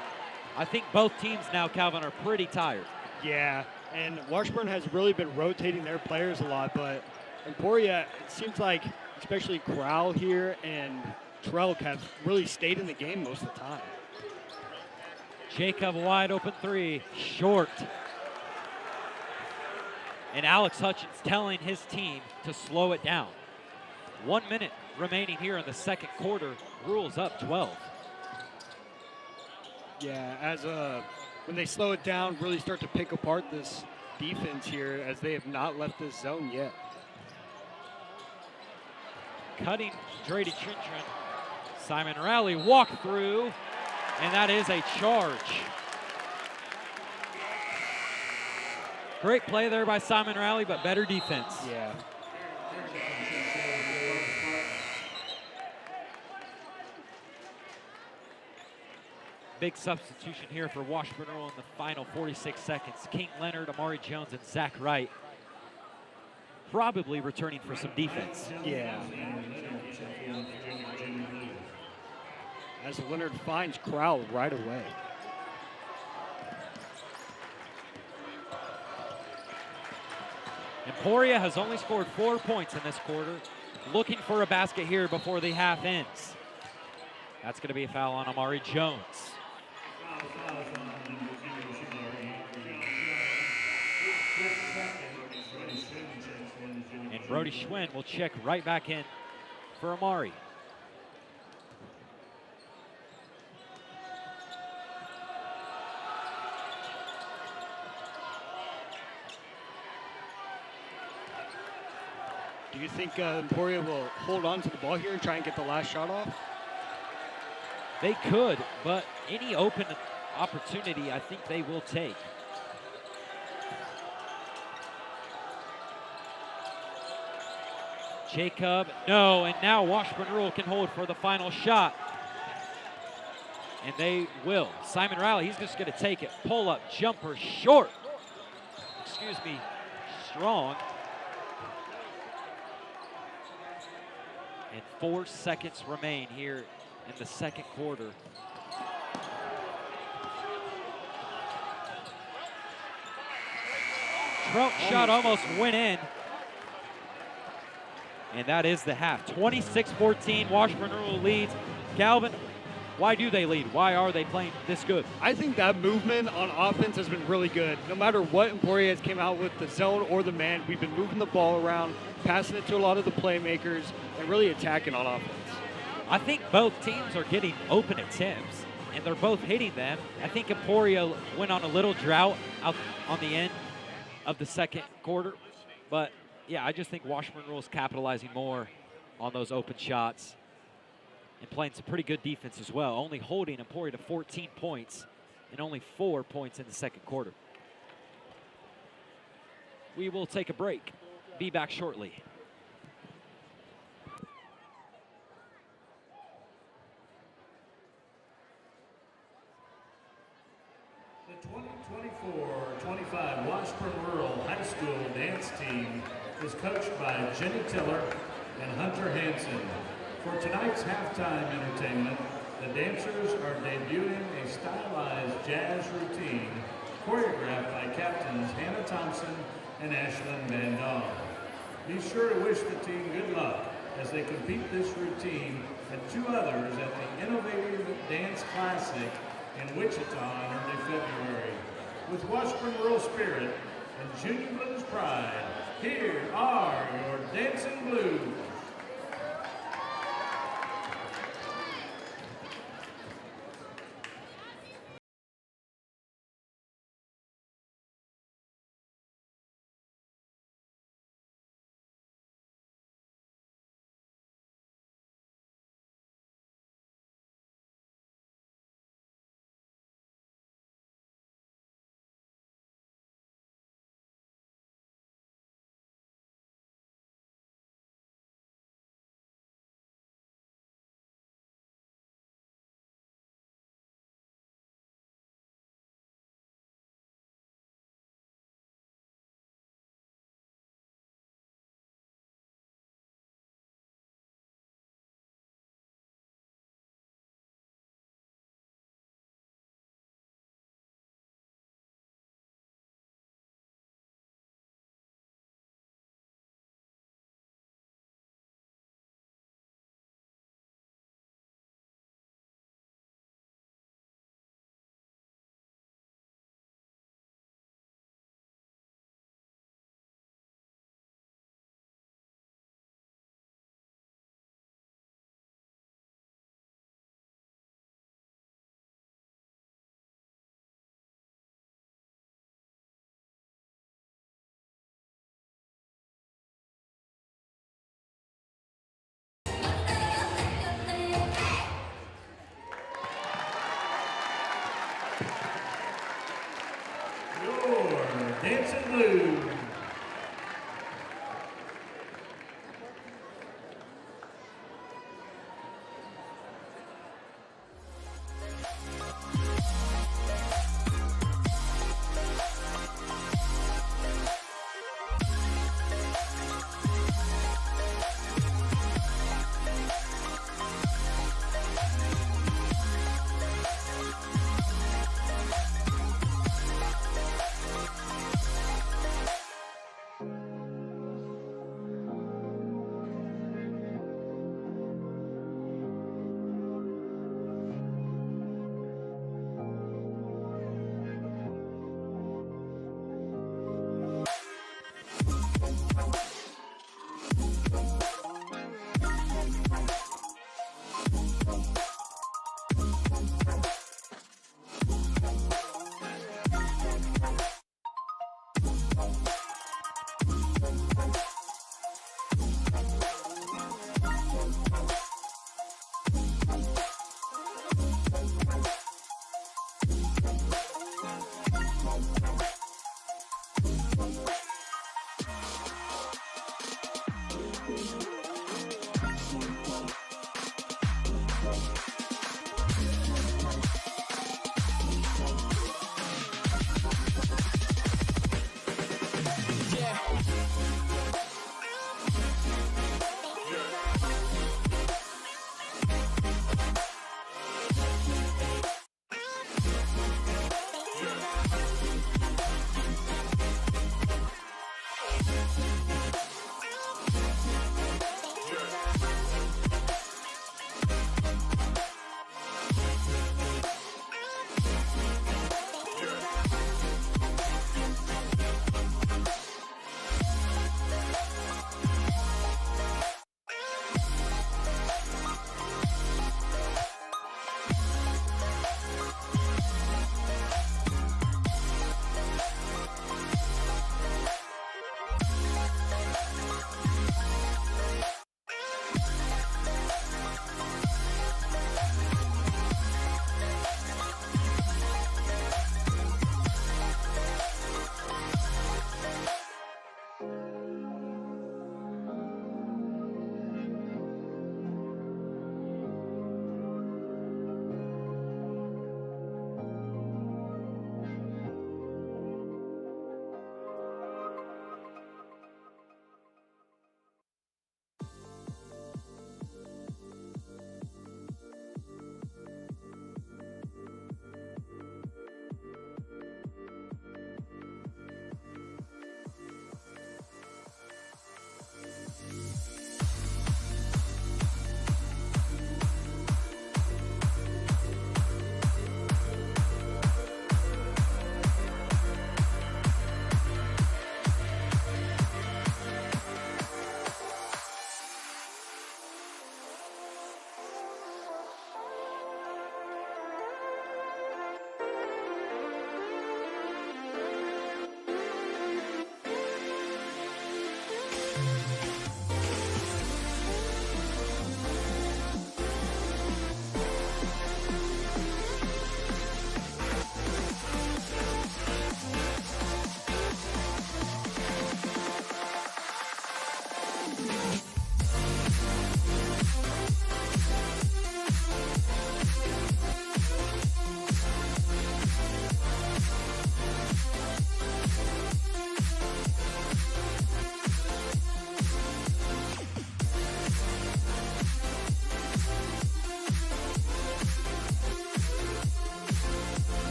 Speaker 3: I think both teams now, Calvin, are pretty tired.
Speaker 5: Yeah, and Washburn has really been rotating their players a lot, but Emporia, it seems like, especially Corral here and Trelk, have really stayed in the game most of the time.
Speaker 3: Jacob wide open three, short. And Alex Hutchins telling his team to slow it down. 1 minute remaining here in the second quarter. Rules up 12.
Speaker 5: Yeah, as when they slow it down, really start to pick apart this defense here, as they have not left this zone yet.
Speaker 3: Cutting Drady Chincharin. Simon Rowley walk through, and that is a charge. Great play there by Simon Rowley, but better defense.
Speaker 5: Yeah.
Speaker 3: Big substitution here for Washburn Rural in the final 46 seconds. King Leonard, Amari Jones, and Zach Wright probably returning for some defense.
Speaker 5: Yeah. as Leonard finds Crowell right away.
Speaker 3: Emporia has only scored 4 points in this quarter. Looking for a basket here before the half ends. That's going to be a foul on Amari Jones. And Brody Schwinn will check right back in for Amari.
Speaker 5: Do you think Emporia will hold on to the ball here and try and get the last shot off?
Speaker 3: They could, but any open opportunity I think they will take. Jacob, no, and now Washburn Rural can hold for the final shot. And they will. Simon Riley, he's just going to take it. Pull up, jumper, short. Excuse me, strong. And 4 seconds remain here in the second quarter. Trump shot almost went in. And that is the half. 26-14, Washburn Rural leads. Galvin, why do they lead? Why are they playing this good?
Speaker 5: I think that movement on offense has been really good. No matter what Emporia has came out with, the zone or the man, we've been moving the ball around, passing it to a lot of the playmakers, and really attacking on offense.
Speaker 3: I think both teams are getting open attempts, and they're both hitting them. I think Emporia went on a little drought out on the end of the second quarter, but yeah, I just think Washburn Rural is capitalizing more on those open shots and playing some pretty good defense as well, only holding Emporia to 14 points and only 4 points in the second quarter. We will take a break. Be back shortly.
Speaker 1: The 2024-25 Washburn Rural High School dance team is coached by Jenny Tiller and Hunter Hansen. For tonight's halftime entertainment, the dancers are debuting a stylized jazz routine choreographed by captains Hannah Thompson and Ashlyn Van Dahl. Be sure to wish the team good luck as they compete this routine and 2 others at the Innovative Dance Classic in Wichita in early February. With Washburn Rural spirit and Junior Blues pride, here are your Dancin Blues. Dancin Blues.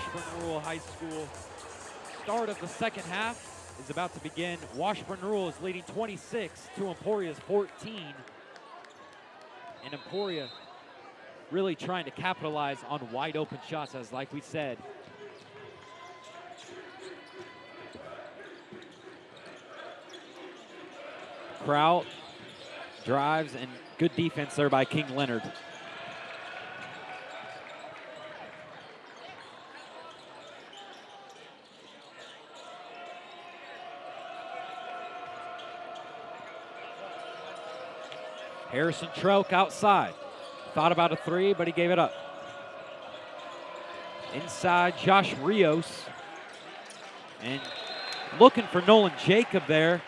Speaker 3: Washburn Rural High School. Start of the second half is about to begin. Washburn Rural is leading 26 to Emporia's 14. And Emporia really trying to capitalize on wide open shots, as like we said. Kraut drives, and good defense there by King Leonard. Harrison Troke outside. Thought about a three, but he gave it up. Inside, Josh Rios. And looking for Nolan Jacob there.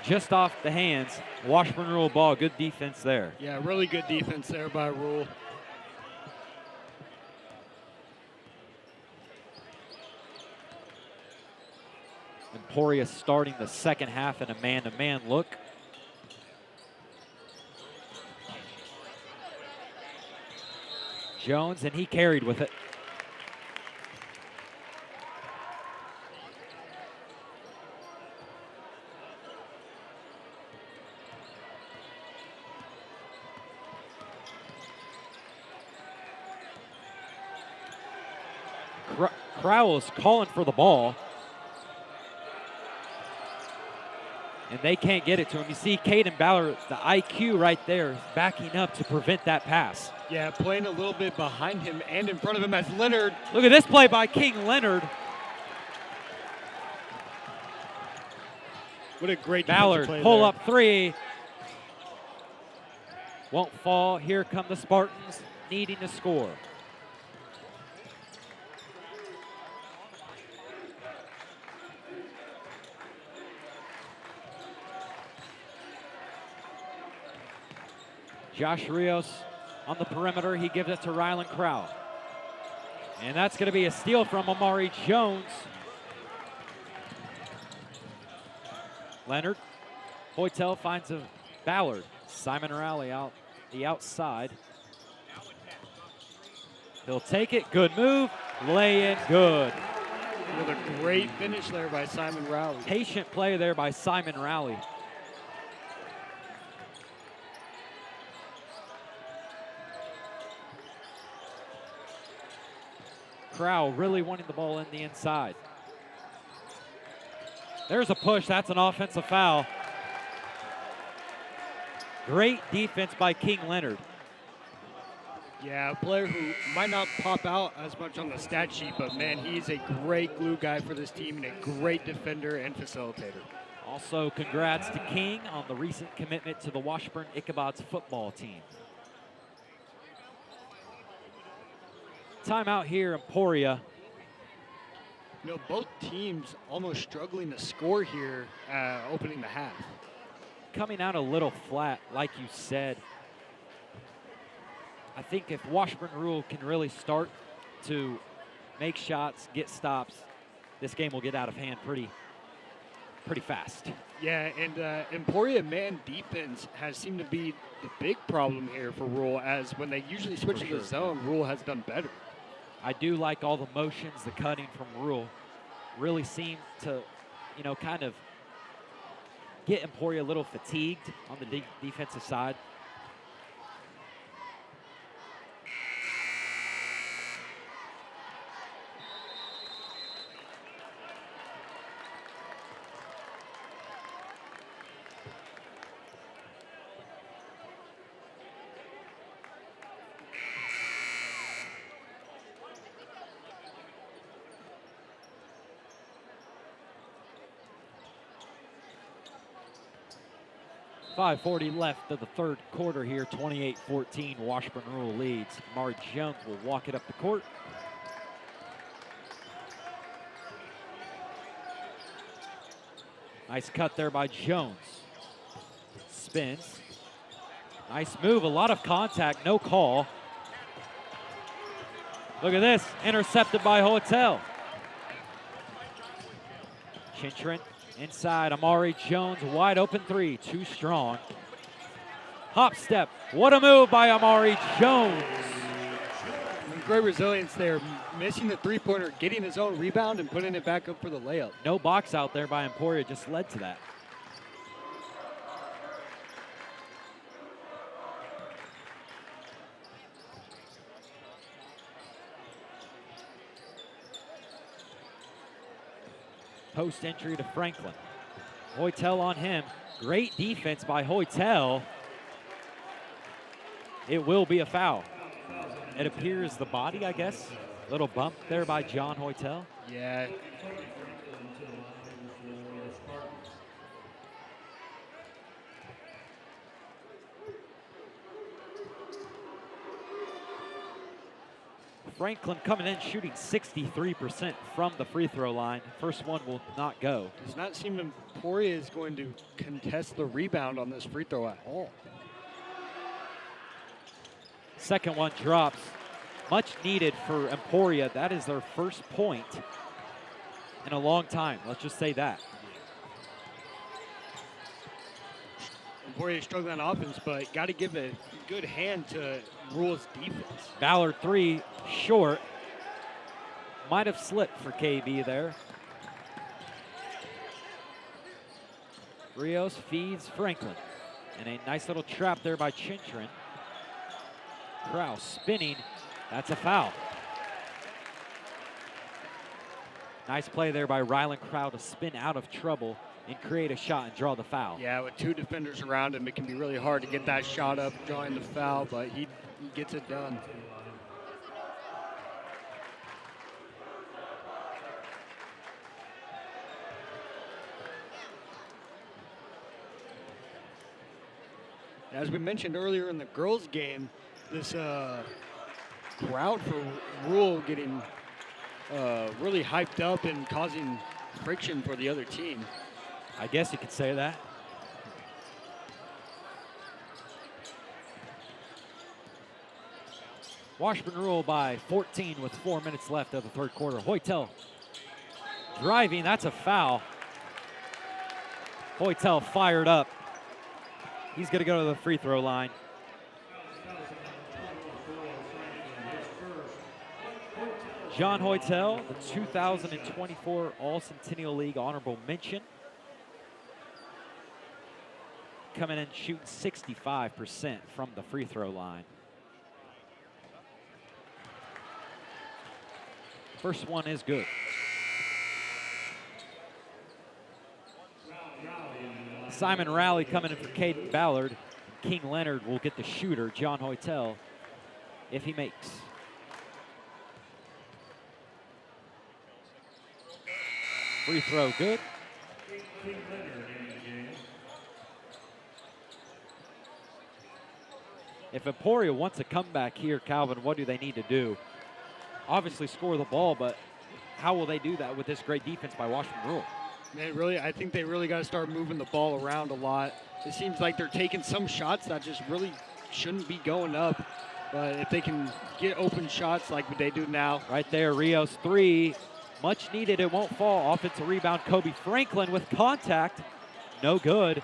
Speaker 3: Just off the hands. Washburn Rural ball. Good defense there.
Speaker 5: Yeah, really good defense there by Rural.
Speaker 3: Emporia starting the second half in a man-to-man look. Jones, and he carried with it. Crowell's calling for the ball. And they can't get it to him. You see Caden Ballard, the IQ right there, is backing up to prevent that pass.
Speaker 5: Yeah, playing a little bit behind him and in front of him as Leonard.
Speaker 3: Look at this play by King Leonard.
Speaker 5: What a great
Speaker 3: Ballard,
Speaker 5: play
Speaker 3: pull
Speaker 5: there.
Speaker 3: up three. Won't fall. Here come the Spartans needing to score. Josh Rios on the perimeter. He gives it to Rylan Crowell. And that's going to be a steal from Amari Jones. Leonard. Hoytel finds a Ballard. Simon Rowley out the outside. He'll take it. Good move. Lay in good.
Speaker 5: Another great finish there by Simon Rowley.
Speaker 3: Patient play there by Simon Rowley. Crowell really wanting the ball in the inside. There's a push. That's an offensive foul. Great defense by King Leonard.
Speaker 5: Yeah, a player who might not pop out as much on the stat sheet, but man, he's a great glue guy for this team and a great defender and facilitator.
Speaker 3: Also, congrats to King on the recent commitment to the Washburn Ichabods football team. Timeout here, Emporia.
Speaker 5: You know, both teams almost struggling to score here opening the half.
Speaker 3: Coming out a little flat, like you said. I think if Washburn Rural can really start to make shots, get stops, this game will get out of hand pretty fast.
Speaker 5: Yeah, and Emporia man defense has seemed to be the big problem here for Rural, as when they usually switch to the zone, Rural has done better.
Speaker 3: I do like all the motions, the cutting from Rural. Really seem to, you know, kind of get Emporia a little fatigued on the defensive side. .540 left of the third quarter here, 28-14, Washburn Rural leads. Amari Jones will walk it up the court. Nice cut there by Jones. Spins. Nice move, a lot of contact, no call. Look at this, intercepted by Hotel. Chintrin inside, Amari Jones, wide open three, too strong. Hop step, what a move by Amari Jones.
Speaker 5: great resilience there, missing the three-pointer, getting his own rebound, and putting it back up for the layup.
Speaker 3: No box out there by Emporia just led to that. Post entry to Franklin. Hoytel on him. Great defense by Hoytel. It will be a foul. It appears the body, I guess. Little bump there by John Hoytel.
Speaker 5: Yeah.
Speaker 3: Franklin coming in shooting 63% from the free throw line. First one will not go.
Speaker 5: Does not seem Emporia is going to contest the rebound on this free throw at all.
Speaker 3: Second one drops. Much needed for Emporia. That is their first point in a long time. Let's just say that.
Speaker 5: Emporia struggling on offense, but got to give a good hand to Rule's defense.
Speaker 3: Ballard three, short. Might have slipped for KB there. Rios feeds Franklin. And a nice little trap there by Chintrin. Kraus spinning. That's a foul. Nice play there by Rylan Crow to spin out of trouble and create a shot and draw the foul.
Speaker 5: Yeah, with two defenders around him, it can be really hard to get that shot up, drawing the foul, but he gets it done. As we mentioned earlier in the girls' game, this crowd for Rural getting really hyped up and causing friction for the other team.
Speaker 3: I guess you could say that. Washburn Rural by 14 with 4 minutes left of the third quarter. Hoytel driving, that's a foul. Hoytel fired up. He's gonna go to the free throw line. John Hoytel, the 2024 All-Centennial League honorable mention. Coming in shooting 65% from the free throw line. First one is good. Simon Rowley coming in for Caden Ballard. King Leonard will get the shooter, John Hoytel, if he makes. Free throw good. If Emporia wants a comeback here, Calvin, what do they need to do? Obviously score the ball, but how will they do that with this great defense by Washburn Rural?
Speaker 5: I think they really got to start moving the ball around a lot. It seems like they're taking some shots that just really shouldn't be going up. But if they can get open shots like they do now.
Speaker 3: Right there, Rios three. Much needed, it won't fall. Offensive rebound, Kobe Franklin with contact. No good.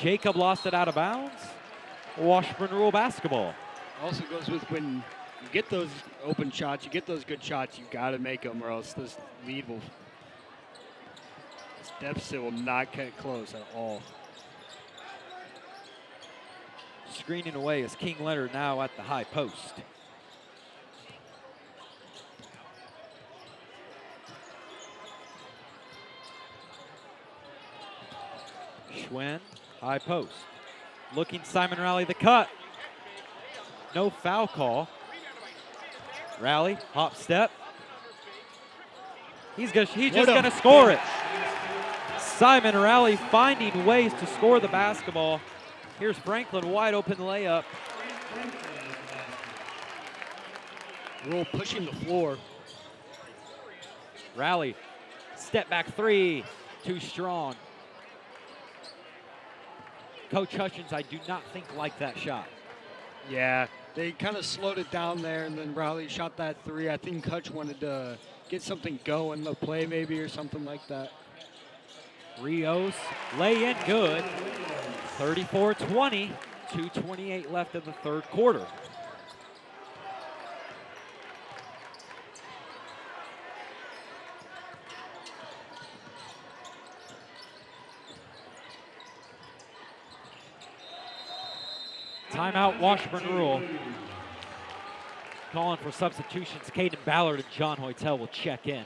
Speaker 3: Jacob lost it out of bounds. Washburn Rural basketball.
Speaker 5: Also goes with when you get those open shots, you get those good shots, you got to make them or else this deficit will not get close at all.
Speaker 3: Screening away is King Leonard now at the high post. Schwen, high post. Looking Simon Rowley, the cut. No foul call. Rowley, hop step. He's just gonna score it. Simon Rowley finding ways to score the basketball. Here's Franklin, wide open layup.
Speaker 5: Rural pushing the floor.
Speaker 3: Rowley, step back three, too strong. Coach Hutchins, I do not think like that shot.
Speaker 5: Yeah, they kind of slowed it down there, and then Rowley shot that three. I think Hutch wanted to get something going, the play maybe or something like that.
Speaker 3: Rios, lay in good. 34-20, 2:28 left in the third quarter. Timeout, Washburn Rural. Calling for substitutions. Caden Ballard and John Hoytel will check in.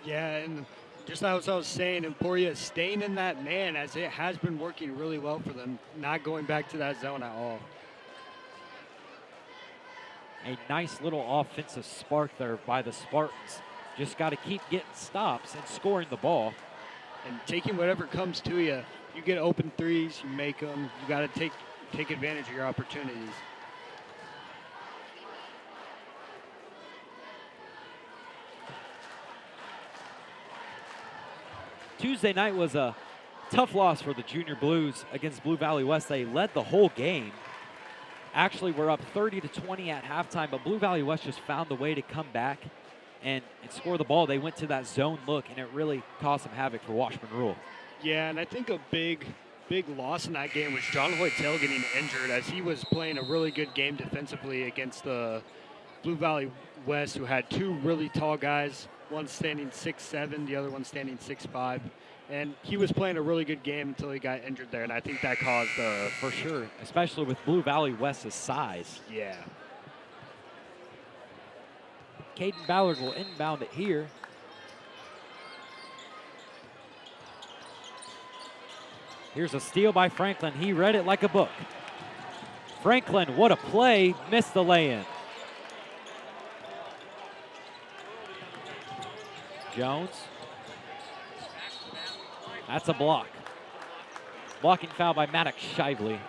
Speaker 5: Yeah, and just as I was saying, Emporia is staying in that man as it has been working really well for them, not going back to that zone at all.
Speaker 3: A nice little offensive spark there by the Spartans. Just got to keep getting stops and scoring the ball.
Speaker 5: And taking whatever comes to you. You get open threes, you make them. You got to take advantage of your opportunities.
Speaker 3: Tuesday night was a tough loss for the Junior Blues against Blue Valley West. They led the whole game. Actually, we're up 30-20 at halftime, but Blue Valley West just found a way to come back and score the ball. They went to that zone look, and it really caused some havoc for Washburn Rural.
Speaker 5: Yeah, and I think a big loss in that game was John Hoytel getting injured, as he was playing a really good game defensively against the Blue Valley West, who had two really tall guys, one standing 6'7", the other one standing 6'5". And he was playing a really good game until he got injured there, and I think that caused
Speaker 3: for sure, especially with Blue Valley West's size.
Speaker 5: Yeah.
Speaker 3: Caden Ballard will inbound it here. Here's a steal by Franklin. He read it like a book. Franklin, what a play, missed the lay-in. Jones. That's a block. Blocking foul by Maddox Shively.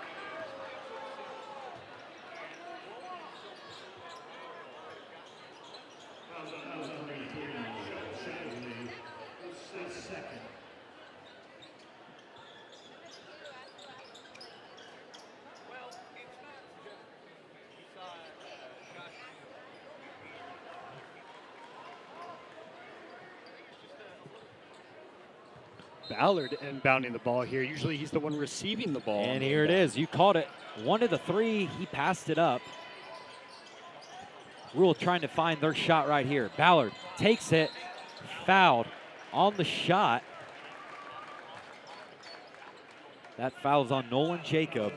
Speaker 5: Ballard inbounding the ball here. Usually he's the one receiving the ball.
Speaker 3: And here it is. You caught it. Wanted the three. He passed it up. Rural trying to find their shot right here. Ballard takes it. Fouled on the shot. That foul's on Nolan Jacob.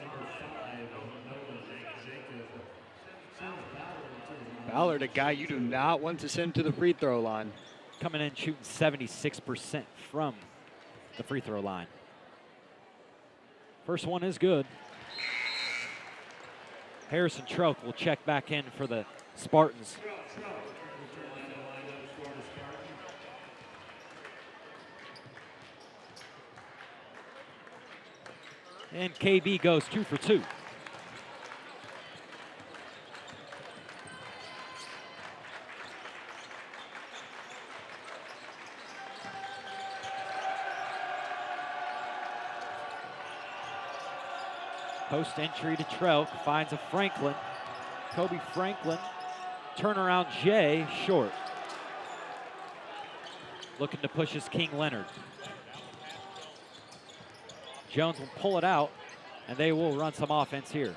Speaker 5: Ballard, a guy you do not want to send to the free throw line.
Speaker 3: Coming in shooting 76% from the free throw line. First one is good. Harrison Troke will check back in for the Spartans. And KB goes 2 for 2. Post entry to Trelk, finds a Franklin. Kobe Franklin, turnaround Jay, short. Looking to push his King Leonard. Jones will pull it out, and they will run some offense here.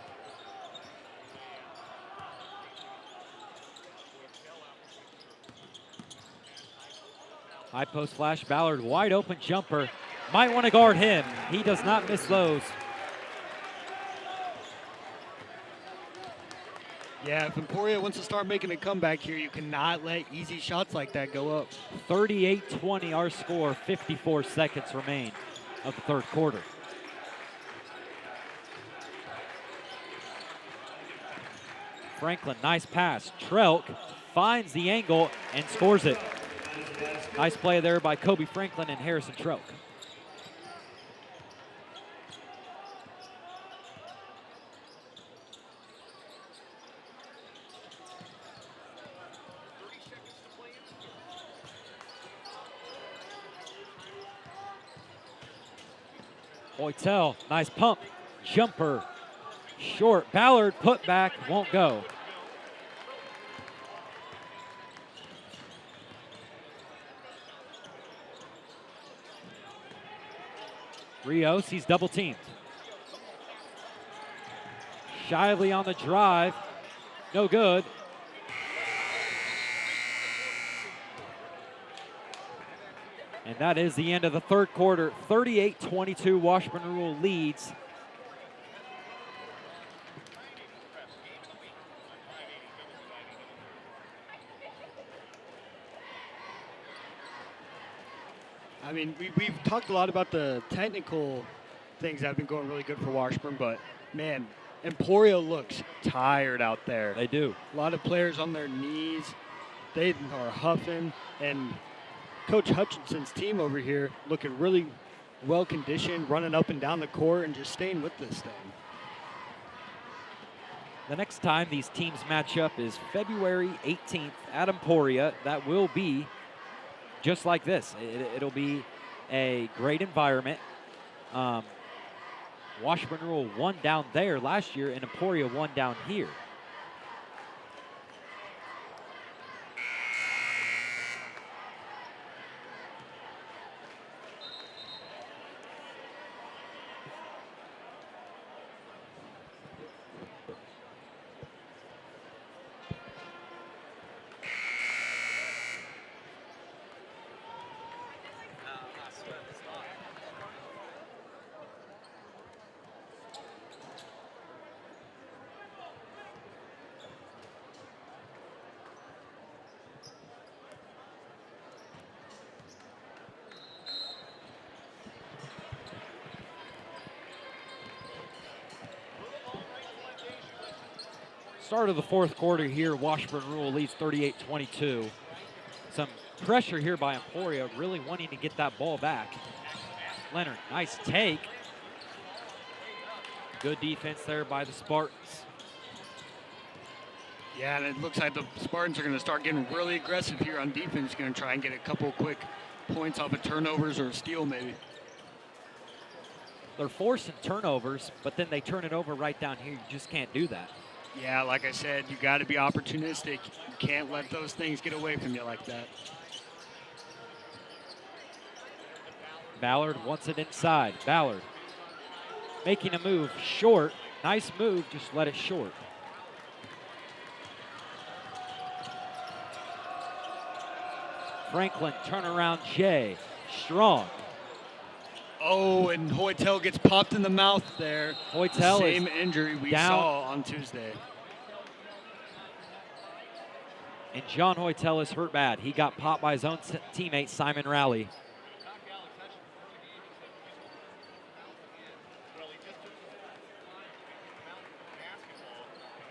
Speaker 3: High post flash, Ballard, wide open jumper. Might want to guard him. He does not miss those.
Speaker 5: Yeah, if Emporia wants to start making a comeback here, you cannot let easy shots like that go up.
Speaker 3: 38-20 our score, 54 seconds remain of the third quarter. Franklin, nice pass. Trelk finds the angle and scores it. Nice play there by Kobe Franklin and Harrison Trelk. Hoytel, nice pump, jumper, short. Ballard, put back, won't go. Rios, he's double teamed. Shively on the drive, no good. And that is the end of the third quarter. 38-22, Washburn Rural leads
Speaker 5: I mean, we've talked a lot about the technical things that have been going really good for Washburn, but, man, Emporia looks tired out there.
Speaker 3: They do.
Speaker 5: A lot of players on their knees. They are huffing, and Coach Hutchinson's team over here looking really well-conditioned, running up and down the court and just staying with this thing.
Speaker 3: The next time these teams match up is February 18th at Emporia. That will be just like this. It'll be a great environment. Washburn Rural won down there last year, and Emporia won down here. Start of the fourth quarter here, Washburn Rural leads 38-22. Some pressure here by Emporia, really wanting to get that ball back. Leonard, nice take. Good defense there by the Spartans.
Speaker 5: Yeah, and it looks like the Spartans are going to start getting really aggressive here on defense. Going to try and get a couple quick points off of turnovers or a steal maybe.
Speaker 3: They're forcing turnovers, but then they turn it over right down here. You just can't do that.
Speaker 5: Yeah, like I said, you got to be opportunistic. You can't let those things get away from you like that.
Speaker 3: Ballard wants it inside. Ballard making a move short. Nice move, just let it short. Franklin, turnaround Jay. Strong.
Speaker 5: Oh, and Hoytel gets popped in the mouth there.
Speaker 3: Hoytel
Speaker 5: the same
Speaker 3: is
Speaker 5: injury we
Speaker 3: down.
Speaker 5: saw on Tuesday.
Speaker 3: And John Hoytel is hurt bad. He got popped by his own teammate, Simon Rowley.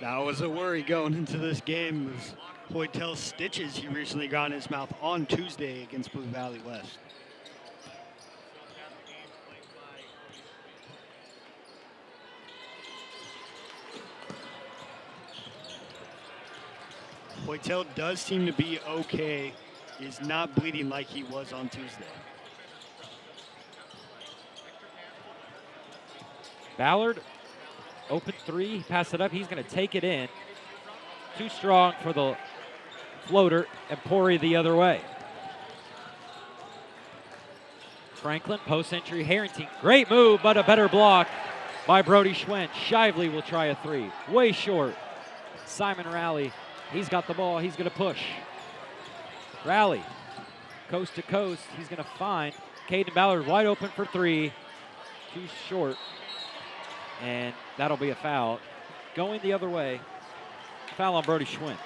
Speaker 5: That was a worry going into this game. Was Hoytel's stitches he recently got in his mouth on Tuesday against Blue Valley West. Hoytel does seem to be okay. He's not bleeding like he was on Tuesday.
Speaker 3: Ballard, open three, pass it up. He's going to take it in. Too strong for the floater. Emporia the other way. Franklin, post entry. Harrington, great move, but a better block by Brody Schwinn. Shively will try a three. Way short. Simon Rowley. He's got the ball. He's going to push. Rally, coast to coast. He's going to find Caden Ballard wide open for three. Too short. And that'll be a foul. Going the other way. Foul on Brody Schwinn.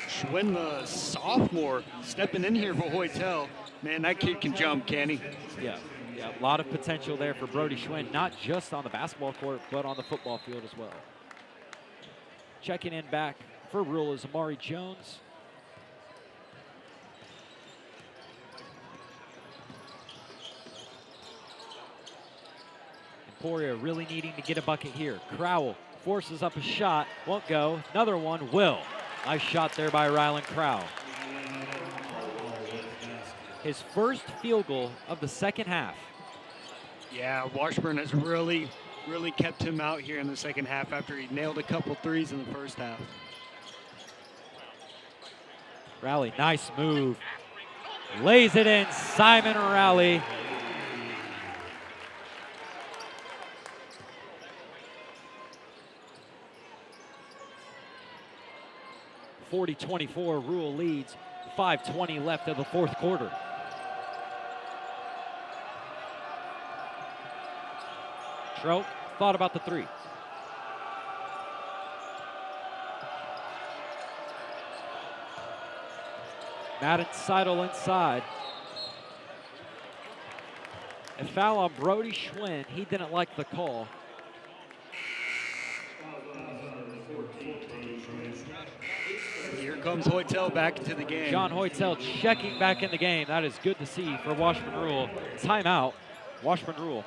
Speaker 5: Schwinn, the sophomore, stepping in here for Hoytel. Man, that kid can jump, can he?
Speaker 3: Yeah, a lot of potential there for Brody Schwinn, not just on the basketball court, but on the football field as well. Checking in back for Rural is Amari Jones. Emporia really needing to get a bucket here. Crowell forces up a shot, won't go. Another one will. Nice shot there by Rylan Crowell. His first field goal of the second half.
Speaker 5: Yeah, Washburn has really kept him out here in the second half after he nailed a couple threes in the first half.
Speaker 3: Rowley, nice move. Lays it in, Simon Rowley. (40-24) Rural leads. 5:20 left of the fourth quarter. Trout thought about the three.
Speaker 7: Maddison Seidel inside. A foul on Brody Schwinn. He didn't like the call.
Speaker 5: Here comes Hoytel back into the game.
Speaker 7: John Hoytel checking back in the game. That is good to see for Washburn Rural. Timeout, Washburn Rural.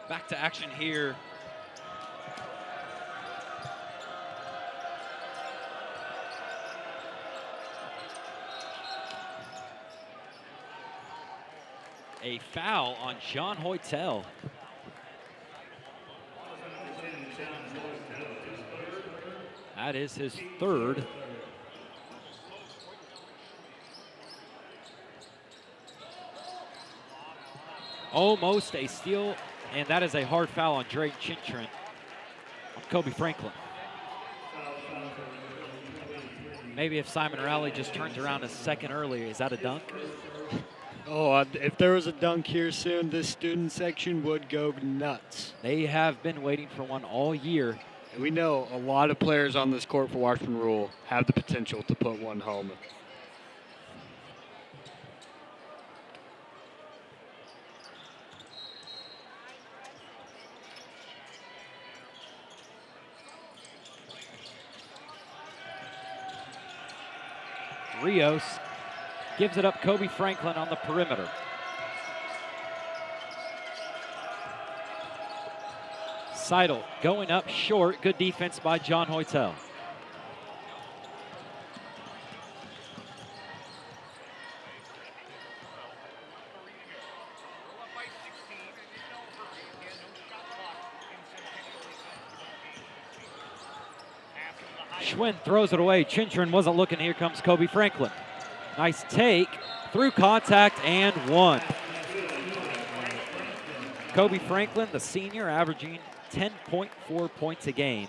Speaker 7: Back to action here. A foul on John Hoytel. That is his third. Almost a steal, and that is a hard foul on Drake Chintron on Kobe Franklin. Maybe if Simon Rowley just turns around a second earlier, is that a dunk?
Speaker 5: Oh, if there was a dunk here soon, this student section would go nuts.
Speaker 7: They have been waiting for one all year.
Speaker 5: And we know a lot of players on this court for Washburn Rural have the potential to put one home.
Speaker 7: Rios gives it up. Kobe Franklin on the perimeter. Seidel going up short. Good defense by John Hoytel. Schwinn throws it away. Chintron wasn't looking. Here comes Kobe Franklin. Nice take through contact and one. Kobe Franklin, the senior, averaging 10.4 points a game.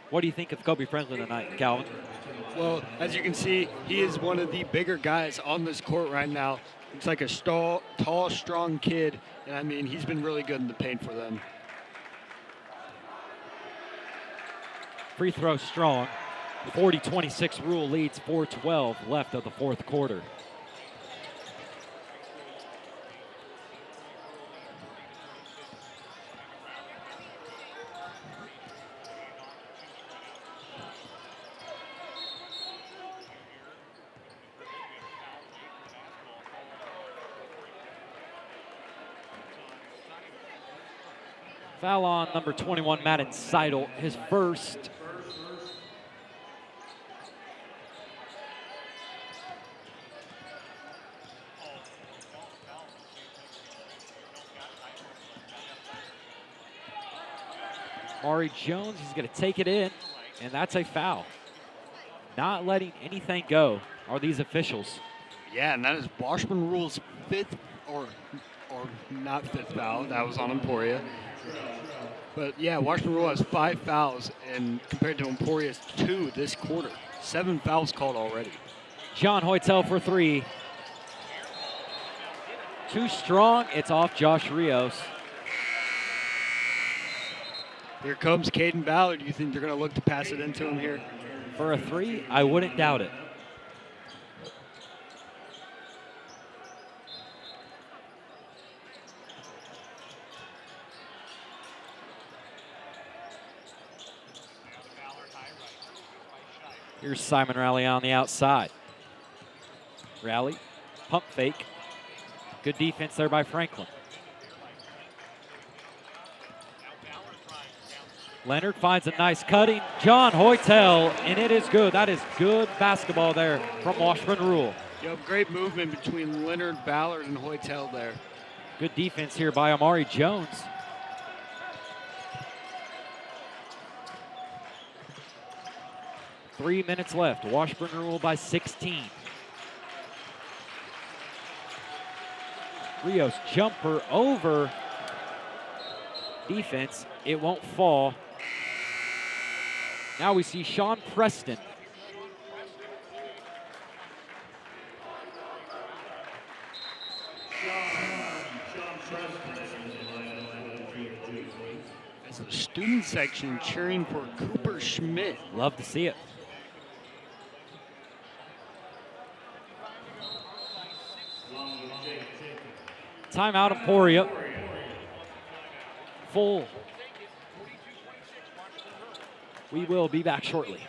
Speaker 7: What do you think of Kobe Franklin tonight, Calvin?
Speaker 5: Well, as you can see, he is one of the bigger guys on this court right now. Looks like a tall, strong kid, and I mean, he's been really good in the paint for them.
Speaker 7: Free throw strong. 40-26 Rural leads, 4:12 left of the fourth quarter. Foul on number 21, Maddison Seidel, his first. Maury Jones is going to take it in, and that's a foul. Not letting anything go are these officials.
Speaker 5: Yeah, and that is Washburn Rural's fifth, or not fifth foul. That was on Emporia. But yeah, Washburn Rural has 5 fouls, and compared to Emporia's 2 this quarter. 7 fouls called already.
Speaker 7: John Hoytel for 3. Too strong. It's off Josh Rios.
Speaker 5: Here comes Caden Ballard. You think they're going to look to pass it into him here?
Speaker 7: For a 3, I wouldn't doubt it. Here's Simon Raleigh on the outside. Raleigh, pump fake. Good defense there by Franklin. Leonard finds a nice cutting. John Hoytel, and it is good. That is good basketball there from Washburn Rural.
Speaker 5: Yep, great movement between Leonard, Ballard, and Hoytel there.
Speaker 7: Good defense here by Amari Jones. Three minutes left. Washburn Rural by 16. Rios jumper over defense. It won't fall. Now we see Sean Preston.
Speaker 5: As the student section cheering for Cooper Schmidt.
Speaker 7: Love to see it. Timeout Emporia. Full. We will be back shortly.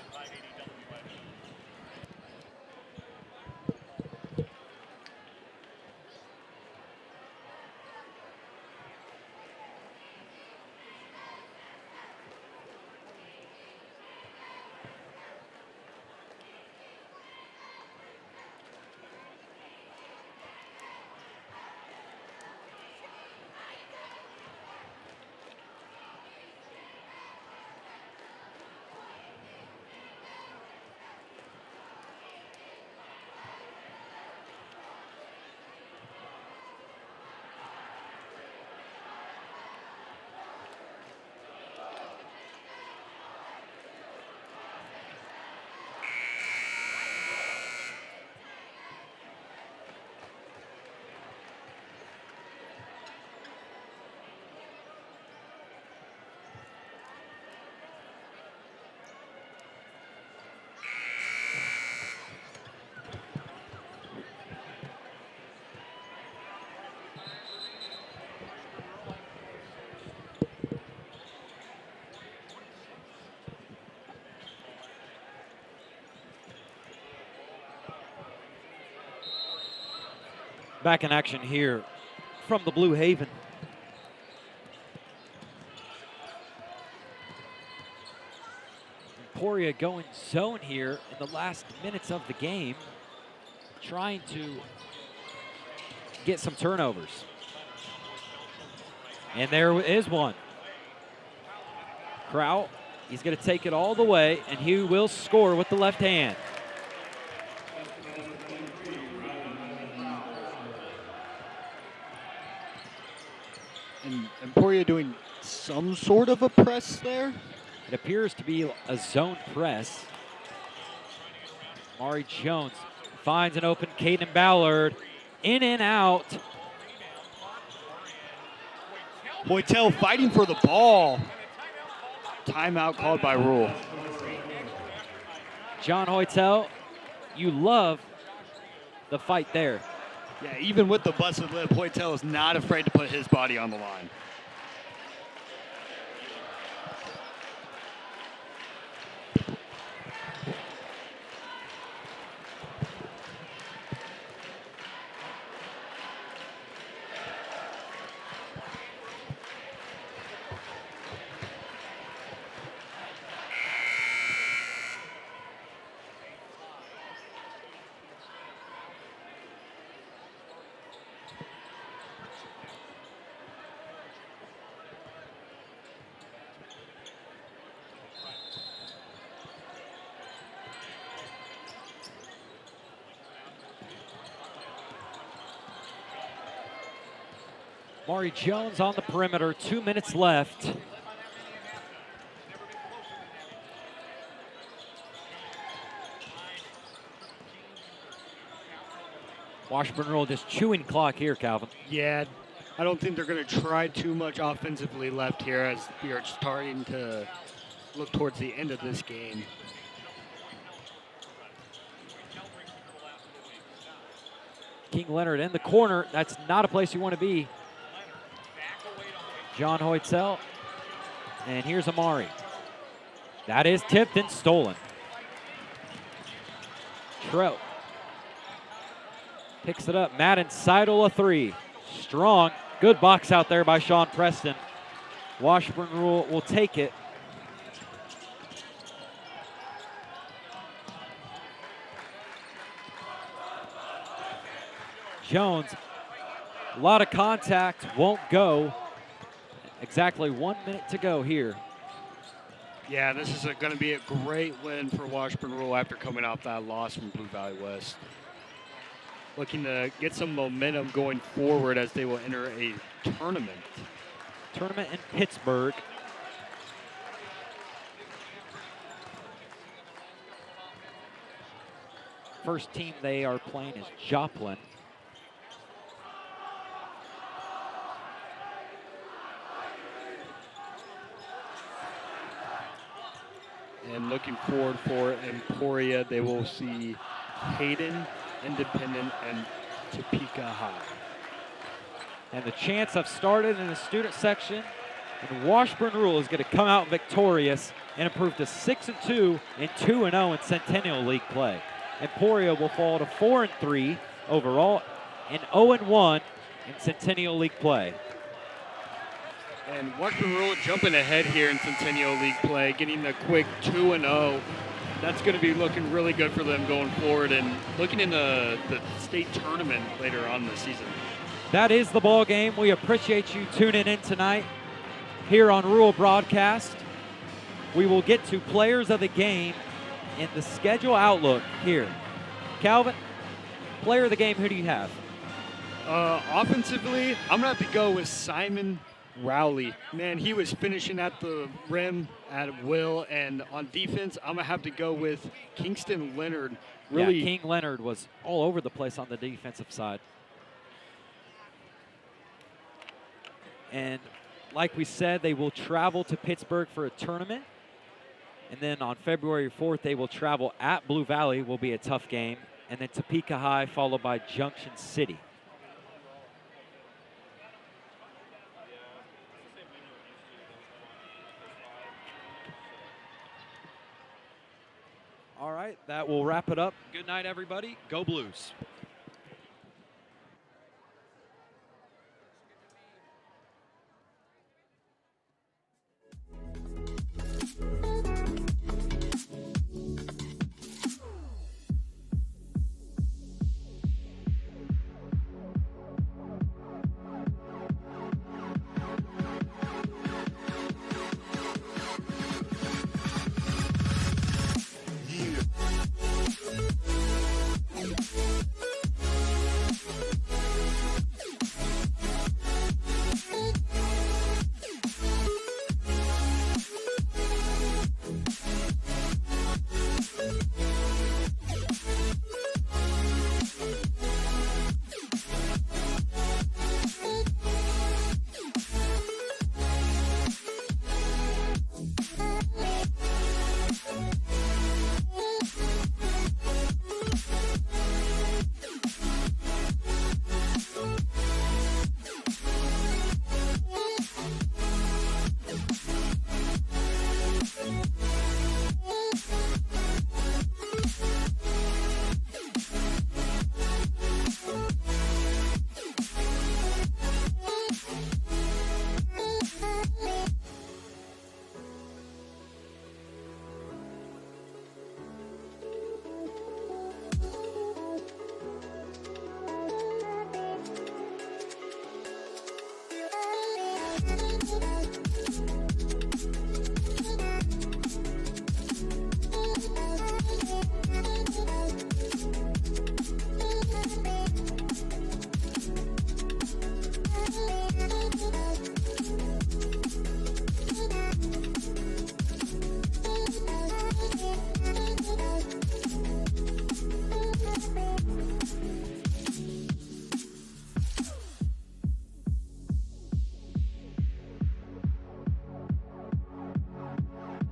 Speaker 7: Back in action here from the Blue Haven. Emporia going zone here in the last minutes of the game, trying to get some turnovers. And there is one. Kraut, he's going to take it all the way, and he will score with the left hand.
Speaker 5: And Emporia doing some sort of a press there.
Speaker 7: It appears to be a zone press. Mari Jones finds an open Caden Ballard. In and out.
Speaker 5: Hoytel fighting for the ball. Timeout called by Rule.
Speaker 7: John Hoytel, you love the fight there.
Speaker 5: Yeah, even with the busted lip, Hoytel is not afraid to put his body on the line.
Speaker 7: Mari Jones on the perimeter, 2 minutes left. Washburn Rural just chewing clock here, Calvin.
Speaker 5: Yeah, I don't think they're going to try too much offensively left here as we are starting to look towards the end of this game.
Speaker 7: King Leonard in the corner. That's not a place you want to be. John Hoytzel. And here's Amari. That is tipped and stolen. Trout picks it up. Madden Seidel a three. Strong. Good box out there by Sean Preston. Washburn Rural will take it. Jones, a lot of contact, won't go. Exactly 1 minute to go here.
Speaker 5: Yeah, this is going to be a great win for Washburn Rural after coming off that loss from Blue Valley West. Looking to get some momentum going forward as they will enter a tournament.
Speaker 7: Tournament in Pittsburgh. First team they are playing is Joplin.
Speaker 5: And looking forward for Emporia, they will see Hayden, Independent, and Topeka High.
Speaker 7: And the chants have started in the student section. And Washburn Rural is going to come out victorious and improve to 6-2 and 2-0 in Centennial League play. Emporia will fall to 4-3 overall and 0-1 in Centennial League play.
Speaker 5: And Washburn Rural jumping ahead here in Centennial League play, getting a quick 2-0. That's going to be looking really good for them going forward and looking in the state tournament later on in the season.
Speaker 7: That is the ball game. We appreciate you tuning in tonight here on Rural Broadcast. We will get to players of the game in the schedule outlook here. Calvin, player of the game, who do you have?
Speaker 5: Offensively, I'm going to have to go with Simon Rowley. Man, he was finishing at the rim at will, and on defense, I'm going to have to go with Kingston Leonard. Really,
Speaker 7: yeah, King Leonard was all over the place on the defensive side. And like we said, they will travel to Pittsburgh for a tournament. And then on February 4th, they will travel at Blue Valley, will be a tough game. And then Topeka High, followed by Junction City. All right, that will wrap it up. Good night, everybody. Go Blues.